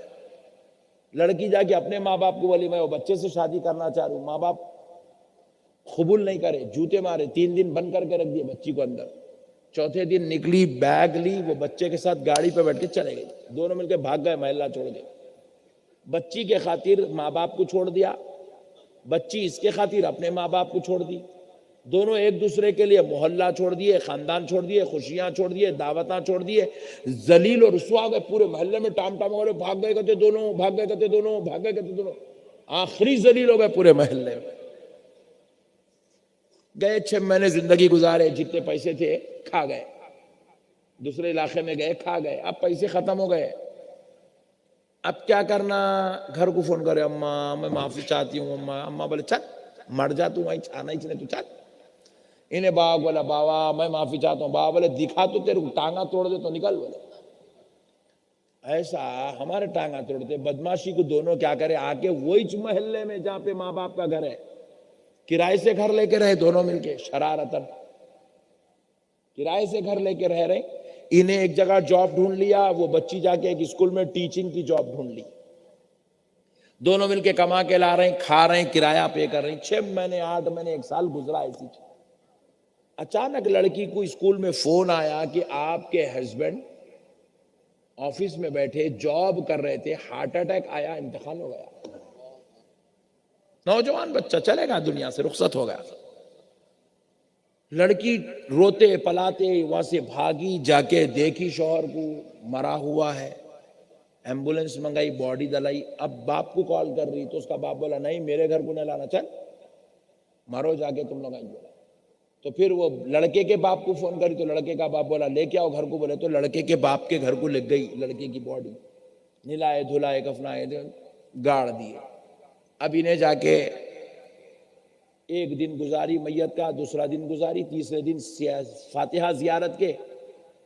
لڑکی جا کے اپنے ماں باپ کو بولی میں وہ بچے سے شادی کرنا چاہ رہا ہوں، ماں باپ قبول نہیں کرے، جوتے مارے، 3 دن بند کر کے رکھ دیے بچی کو اندر۔ چوتھے دن نکلی، بیگ لی، وہ بچے کے ساتھ گاڑی پہ بیٹھ کے چلے گئی، دونوں مل کے بھاگ گئے، محلہ چھوڑ گئے۔ بچی کے خاطر ماں باپ کو چھوڑ دیا، بچی اس کے خاطر اپنے ماں باپ کو چھوڑ دی، دونوں ایک دوسرے کے لیے محلہ چھوڑ دیے، خاندان چھوڑ دیے، خوشیاں چھوڑ دیے، دعوتاں چھوڑ دیے، ذلیل اور رسوا ہو گئے، پورے محلے میں ٹام ٹام ہو رہے، بھاگ گئے کہتے دونوں، بھاگ گئے کہتے دونوں، بھاگ گئے کہتے دونوں، آخری ذلیل ہو گئے پورے محلے میں۔ گئے 6 مہینے زندگی گزارے، جتنے پیسے تھے کھا گئے، دوسرے علاقے میں گئے، کھا گئے، اب پیسے ختم ہو گئے، اب کیا کرنا؟ گھر کو فون کرے، اماں میں معافی چاہتی ہوں اماں۔ اماں بولے چل مر جا، تو وہیں چھانا ہی چلے، تو چل۔ انہیں بابا بولا بابا میں معافی چاہتا ہوں، بابا بولے دکھا تو تیرے کو، ٹانگا توڑ دے تو نکل بولے۔ ایسا ہمارے ٹانگا توڑتے بدماشی کو دونوں کیا کرے، آ کے وہی محلے میں جہاں پہ ماں باپ کا گھر ہے، کرائے سے گھر لے کے رہے دونوں مل کے، شرارتن کرائے سے گھر لے کے رہ رہے۔ انہیں ایک جگہ جاب ڈھونڈ لیا، وہ بچی جا کے ایک اسکول میں ٹیچنگ کی جاب ڈھونڈ لی، دونوں مل کے کما کے لا رہے ہیں، کھا رہے ہیں، کرایہ پے کر رہے ہیں۔ 6 مہینے 8 مہینے 1 سال گزرا ایسی چیز۔ اچانک لڑکی کو اسکول میں فون آیا کہ آپ کے ہسبینڈ آفس میں بیٹھے جاب کر رہے تھے، ہارٹ اٹیک آیا، انتقال ہو گیا۔ نوجوان بچہ چلے گا دنیا سے، رخصت ہو گیا۔ لڑکی روتے پلاتے وہاں سے بھاگی، جا کے دیکھی شوہر کو مرا ہوا ہے، ایمبولنس منگائی، باڈی دلائی، اب باپ کو کال کر رہی تو اس کا باپ بولا نہیں میرے گھر کو نہیں لانا، چل مرو جا کے تم لوگ آئیں گے۔ تو پھر وہ لڑکے کے باپ کو فون کری تو لڑکے کا باپ بولا لے کے آؤ گھر کو، بولے تو لڑکے کے باپ کے گھر کو لے گئی لڑکے کی باڈی، نلائے دھلائے کفنائے گاڑ دیے۔ اب انہیں جا کے 1 دن گزاری میت کا، دوسرا دن گزاری، تیسرے دن فاتحہ زیارت کے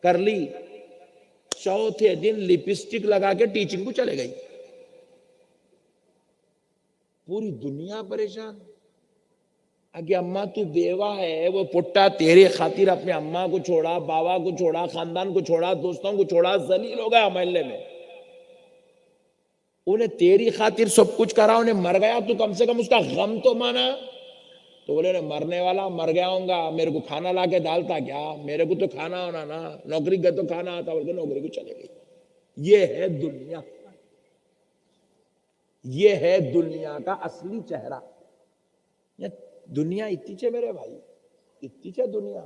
کر لی، چوتھے دن لپسٹک لگا کے ٹیچنگ کو چلے گئی۔ پوری دنیا پریشان، اگے اماں تو بیوہ ہے، وہ پٹا تیرے خاطر اپنے اماں کو چھوڑا، بابا کو چھوڑا، خاندان کو چھوڑا، دوستوں کو چھوڑا، ذلیل ہو گیا محلے میں، انہیں تیری خاطر سب کچھ کرا، انہیں مر گیا تو کم سے کم اس کا غم تو مانا۔ تو بولے مرنے والا مر گیا ہوں گا، میرے کو کھانا لا کے ڈالتا کیا، میرے کو تو کھانا ہونا نا، نوکری گئے تو کھانا آتا، بول کے نوکری کو چلے گئی۔ یہ ہے دنیا، یہ ہے دنیا کا اصلی چہرہ۔ دنیا اتنی چھ میرے بھائی، اتنی چھ دنیا۔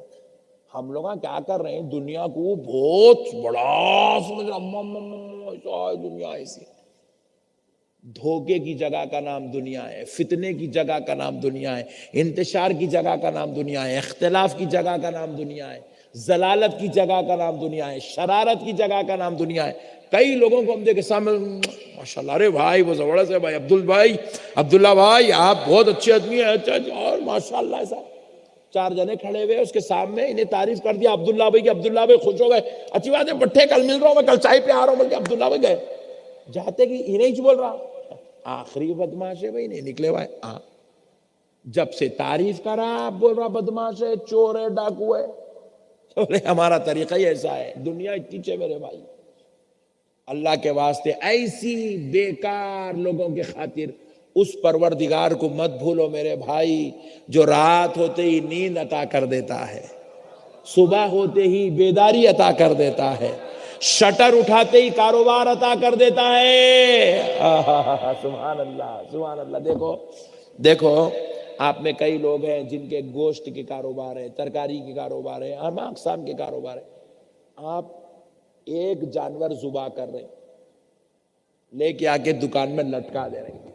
ہم لوگ کیا کر رہے ہیں، دنیا کو بہت بڑا سمجھ رہا، ایسا ہے دنیا، ایسی دھوکے کی جگہ کا نام دنیا ہے، فتنے کی جگہ کا نام دنیا ہے، انتشار کی جگہ کا نام دنیا ہے، اختلاف کی جگہ کا نام دنیا ہے، ضلالت کی جگہ کا نام دنیا ہے، شرارت کی جگہ کا نام دنیا ہے۔ کئی لوگوں کو ہم دیکھے سامنے ماشاءاللہ، ارے بھائی وہ زبردست ہے بھائی، عبداللہ بھائی آپ بہت اچھے آدمی ہیں، اچھا اور ماشاءاللہ ایسا 4 جنے کھڑے ہوئے اس کے سامنے، انہیں تعریف کر دیا عبداللہ بھائی کی، عبداللہ بھائی خوش ہو گئے، اچھی بات ہے بٹھے کل مل رہا ہوں میں، کل چائے پہ آ رہا ہوں، بلکہ عبداللہ بھائی گئے جاتے کہ انہیں ہی بول رہا، آخری بدماش ہے بھائی، نہیں نکلے بھائی، ہاں جب سے تعریف کرا آپ بول رہا بدماش ہے، چور ہے، ڈاکو ہے۔ ہمارا طریقہ ہی ایسا ہے، دنیا اتنی ہے میرے بھائی، اللہ کے واسطے ایسی بیکار لوگوں کے خاطر اس پروردگار کو مت بھولو میرے بھائی، جو رات ہوتے ہی نیند عطا کر دیتا ہے، صبح ہوتے ہی بیداری عطا کر دیتا ہے، شٹر اٹھاتے ہی کاروبار عطا کر دیتا ہے۔ سبحان اللہ سبحان اللہ۔ دیکھو آپ میں کئی لوگ ہیں جن کے گوشت کے کاروبار ہے، ترکاری کے کاروبار ہے، ہر اقسام کے کاروبار ہے، آپ ایک جانور ذبح کر رہے ہیں، لے کے آ کے دکان میں لٹکا دے رہے ہیں،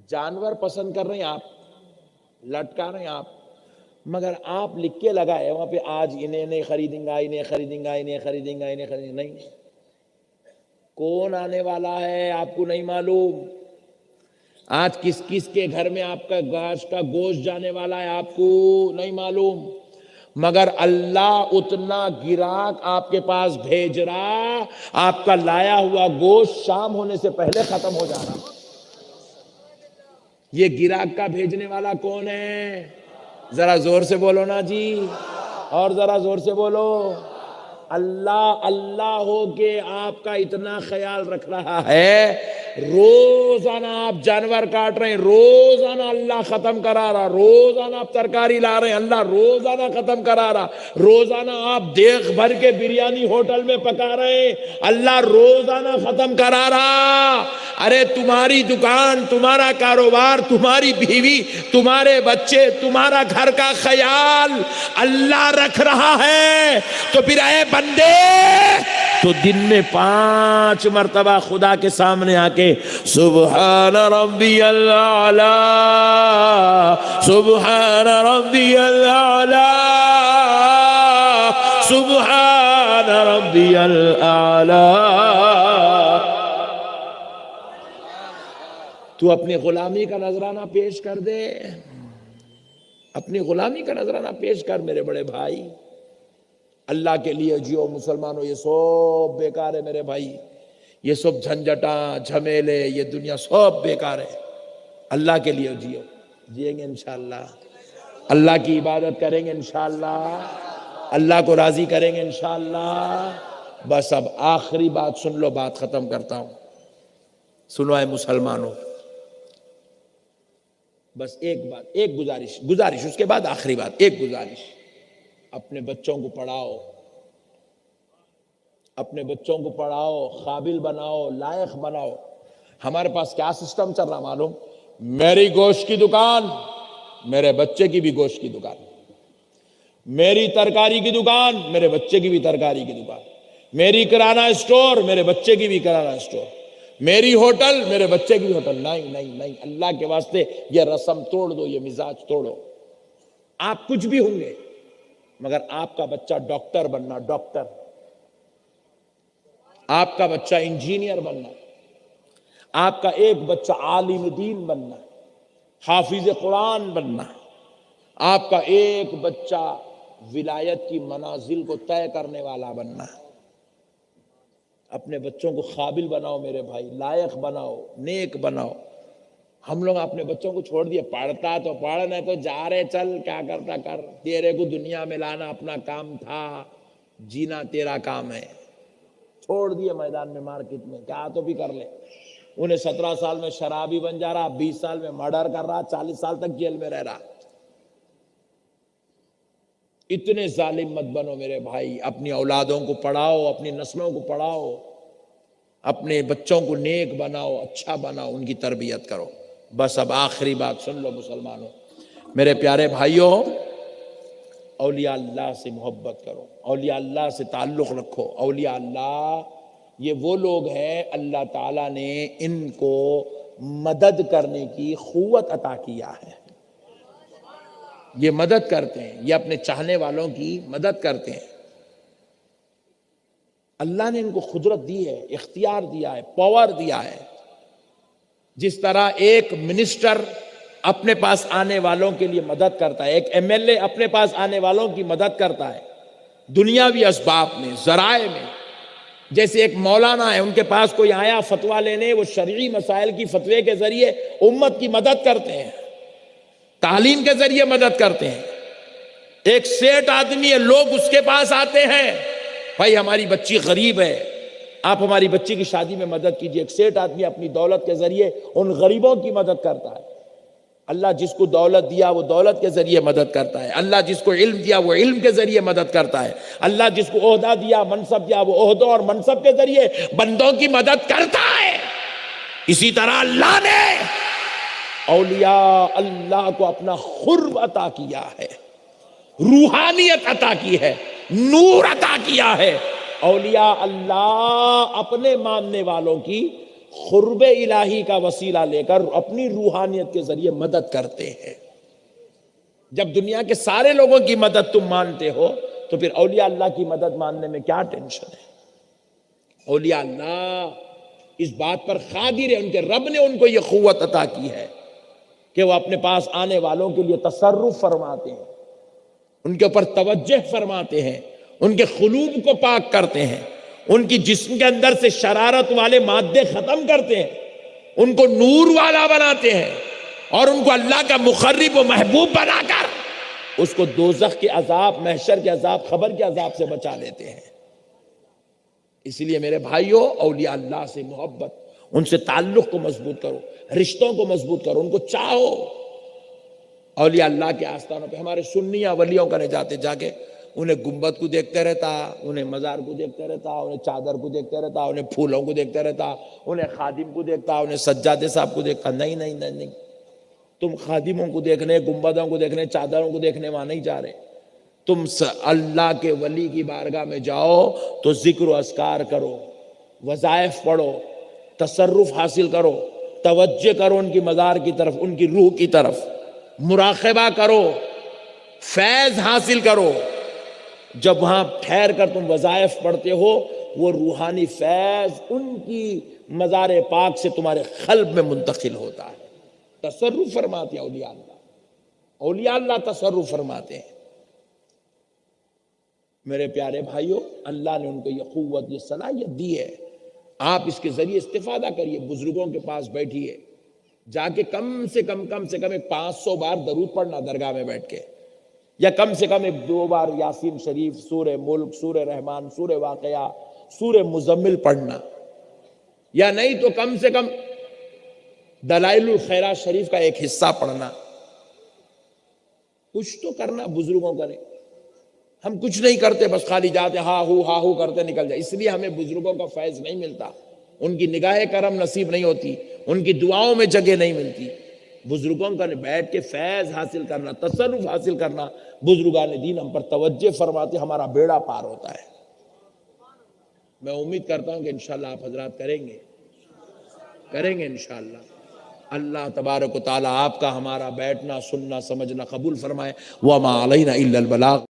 جانور پسند کر رہے ہیں آپ، لٹکا رہے ہیں آپ، مگر آپ لکھ کے لگائے وہاں پہ آج انہیں نہیں خریدیں گا، انہیں خریدیں گا، انہیں خریدیں گا، انہیں خریدیں گا، نہیں، کون آنے والا ہے آپ کو نہیں معلوم، آج کس کس کے گھر میں آپ کا گوشت جانے والا ہے آپ کو نہیں معلوم، مگر اللہ اتنا گراہک آپ کے پاس بھیج رہا، آپ کا لایا ہوا گوشت شام ہونے سے پہلے ختم ہو جا رہا۔ یہ گراہک کا بھیجنے والا کون ہے؟ ذرا زور سے بولو نا جی، اور ذرا زور سے بولو، اللہ اللہ ہو کے آپ کا اتنا خیال رکھ رہا ہے، روزانہ آپ جانور کاٹ رہے ہیں، روزانہ اللہ ختم کرا رہا، روزانہ آپ ترکاری لا رہے ہیں، اللہ روزانہ ختم کرا رہا، روزانہ آپ دیگ بھر کے بریانی ہوٹل میں پکا رہے ہیں، اللہ روزانہ ختم کرا رہا۔ ارے تمہاری دکان، تمہارا کاروبار، تمہاری بیوی، تمہارے بچے، تمہارا گھر کا خیال اللہ رکھ رہا ہے، تو پھر اے بندے تو دن میں 5 مرتبہ خدا کے سامنے آ کے سبحان ربی الاعلی، سبحان ربی الاعلی، سبحان ربی الاعلی۔ تو اپنی غلامی کا نذرانہ پیش کر دے، اپنی غلامی کا نذرانہ پیش کر میرے بڑے بھائی، اللہ کے لیے جیو مسلمانوں، یہ سب بیکار ہے میرے بھائی، یہ سب جھنجھٹاں جھمیلے، یہ دنیا سب بیکار ہے، اللہ کے لیے جیو، جئیں گے انشاءاللہ، اللہ کی عبادت کریں گے انشاءاللہ، اللہ کو راضی کریں گے انشاءاللہ۔ بس اب آخری بات سن لو، بات ختم کرتا ہوں، سنو اے مسلمانوں، بس ایک بات، ایک گزارش، اس کے بعد آخری بات، ایک گزارش، اپنے بچوں کو پڑھاؤ، اپنے بچوں کو پڑھاؤ، قابل بناؤ، لائق بناؤ۔ ہمارے پاس کیا سسٹم چل رہا معلوم؟ میری گوشت کی دکان، میرے بچے کی بھی گوشت کی دکان، میری ترکاری کی دکان، میرے بچے کی بھی ترکاری کی دکان، میری کرانہ اسٹور، میرے بچے کی بھی کرانہ اسٹور، میری ہوٹل، میرے بچے کی بھی ہوٹل۔ نہیں نہیں نہیں، اللہ کے واسطے یہ رسم توڑ دو، یہ مزاج توڑو۔ آپ کچھ بھی ہوں گے مگر آپ کا بچہ ڈاکٹر بننا، ڈاکٹر، آپ کا بچہ انجینئر بننا، آپ کا ایک بچہ عالم دین بننا، حافظ قرآن بننا، آپ کا ایک بچہ ولایت کی منازل کو طے کرنے والا بننا۔ اپنے بچوں کو قابل بناؤ میرے بھائی، لائق بناؤ، نیک بناؤ۔ ہم لوگ اپنے بچوں کو چھوڑ دیے، پڑھتا تو پڑھ، نہیں تو جا رہے چل، کیا کرتا کر، تیرے کو دنیا میں لانا اپنا کام تھا، جینا تیرا کام ہے، چھوڑ دیے میدان میں، مارکیٹ میں، کیا تو بھی کر لے۔ انہیں 17 سال میں شرابی بن جا رہا، 20 سال میں مرڈر کر رہا، 40 سال تک جیل میں رہ رہا۔ اتنے ظالم مت بنو میرے بھائی، اپنی اولادوں کو پڑھاؤ، اپنی نسلوں کو پڑھاؤ، اپنے بچوں کو نیک بناؤ، اچھا بناؤ، ان کی تربیت کرو۔ بس اب آخری بات سن لو مسلمانوں، میرے پیارے بھائیوں، اولیاء اللہ سے محبت کرو، اولیاء اللہ سے تعلق رکھو۔ اولیاء اللہ یہ وہ لوگ ہیں اللہ تعالیٰ نے ان کو مدد کرنے کی قوت عطا کیا ہے، یہ مدد کرتے ہیں، یہ اپنے چاہنے والوں کی مدد کرتے ہیں۔ اللہ نے ان کو قدرت دی ہے، اختیار دیا ہے، پاور دیا ہے. جس طرح ایک منسٹر اپنے پاس آنے والوں کے لیے مدد کرتا ہے، ایک ایم ایل اے اپنے پاس آنے والوں کی مدد کرتا ہے دنیاوی اسباب میں، ذرائع میں. جیسے ایک مولانا ہے، ان کے پاس کوئی آیا فتویٰ لینے، وہ شرعی مسائل کی فتوے کے ذریعے امت کی مدد کرتے ہیں، تعلیم کے ذریعے مدد کرتے ہیں. ایک سیٹ آدمی ہے، لوگ اس کے پاس آتے ہیں، بھائی ہماری بچی غریب ہے، آپ ہماری بچی کی شادی میں مدد کیجیے. ایک سیٹ آدمی اپنی دولت کے ذریعے ان غریبوں کی مدد کرتا ہے. اللہ جس کو دولت دیا وہ دولت کے ذریعے مدد کرتا ہے. اللہ جس کو علم دیا وہ علم کے ذریعے مدد کرتا ہے. اللہ جس کو عہدہ دیا، منصب دیا، وہ عہدوں اور منصب کے ذریعے بندوں کی مدد کرتا ہے. اسی طرح اللہ نے اولیاء اللہ کو اپنا قرب عطا کیا ہے، روحانیت عطا کی ہے، نور عطا کیا ہے. اولیاء اللہ اپنے ماننے والوں کی قرب الہی کا وسیلہ لے کر اپنی روحانیت کے ذریعے مدد کرتے ہیں. جب دنیا کے سارے لوگوں کی مدد تم مانتے ہو تو پھر اولیاء اللہ کی مدد ماننے میں کیا ٹینشن ہے؟ اولیاء اللہ اس بات پر قادر ہے، ان کے رب نے ان کو یہ قوت عطا کی ہے کہ وہ اپنے پاس آنے والوں کے لیے تصرف فرماتے ہیں، ان کے اوپر توجہ فرماتے ہیں، ان کے قلوب کو پاک کرتے ہیں، ان کی جسم کے اندر سے شرارت والے مادے ختم کرتے ہیں، ان کو نور والا بناتے ہیں، اور ان کو اللہ کا مقرب و محبوب بنا کر اس کو دوزخ کے عذاب، محشر کے عذاب، قبر کے عذاب سے بچا لیتے ہیں. اس لیے میرے بھائیوں، اولیاء اللہ سے محبت، ان سے تعلق کو مضبوط کرو، رشتوں کو مضبوط کرو، ان کو چاہو. اولیاء اللہ کے آستانوں پہ ہمارے سنیاں ولیوں کا جاتے جا کے انہیں گنبد کو دیکھتے رہتا، انہیں مزار کو دیکھتے رہتا، انہیں چادر کو دیکھتے رہتا، انہیں پھولوں کو دیکھتے رہتا، انہیں خادم کو دیکھتا، انہیں سجادے صاحب کو دیکھتا. نہیں نہیں نہیں نہیں، تم خادموں کو دیکھنے، گنبدوں کو دیکھنے، چادروں کو دیکھنے وہاں نہیں جا رہے. تم اللہ کے ولی کی بارگاہ میں جاؤ تو ذکر و اذکار کرو، وظائف پڑھو، تصرف حاصل کرو، توجہ کرو ان کی مزار کی طرف، ان کی روح کی طرف، مراقبہ کرو، فیض حاصل کرو. جب وہاں ٹھہر کر تم وظائف پڑھتے ہو، وہ روحانی فیض ان کی مزار پاک سے تمہارے قلب میں منتقل ہوتا ہے. تصرف فرماتے ہیں اولیاء اللہ، اولیاء اللہ تصرف فرماتے ہیں. میرے پیارے بھائیوں، اللہ نے ان کو یہ قوت، یہ صلاحیت دی ہے. آپ اس کے ذریعے استفادہ کریے. بزرگوں کے پاس بیٹھیے، جا کے کم سے کم ایک 500 بار درود پڑھنا درگاہ میں بیٹھ کے، یا کم سے کم 2 بار یاسین شریف، سورہ ملک، سورہ رحمان، سورہ واقعہ، سورہ مزمل پڑھنا، یا نہیں تو کم سے کم دلائل الخیرات شریف کا ایک حصہ پڑھنا. کچھ تو کرنا بزرگوں کرے. ہم کچھ نہیں کرتے، بس خالی جاتے ہا ہو کرتے نکل جائے. اس لیے ہمیں بزرگوں کا فیض نہیں ملتا، ان کی نگاہ کرم نصیب نہیں ہوتی، ان کی دعاؤں میں جگہ نہیں ملتی. بزرگوں کا بیٹھ کے فیض حاصل کرنا، تصرف حاصل کرنا، بزرگان دین ہم پر توجہ فرماتے، ہمارا بیڑا پار ہوتا ہے. میں امید کرتا ہوں کہ انشاءاللہ آپ حضرات کریں گے انشاءاللہ. اللہ تبارک و تعالی آپ کا ہمارا بیٹھنا، سننا، سمجھنا قبول فرمائے. وما علینا الا البلاغ.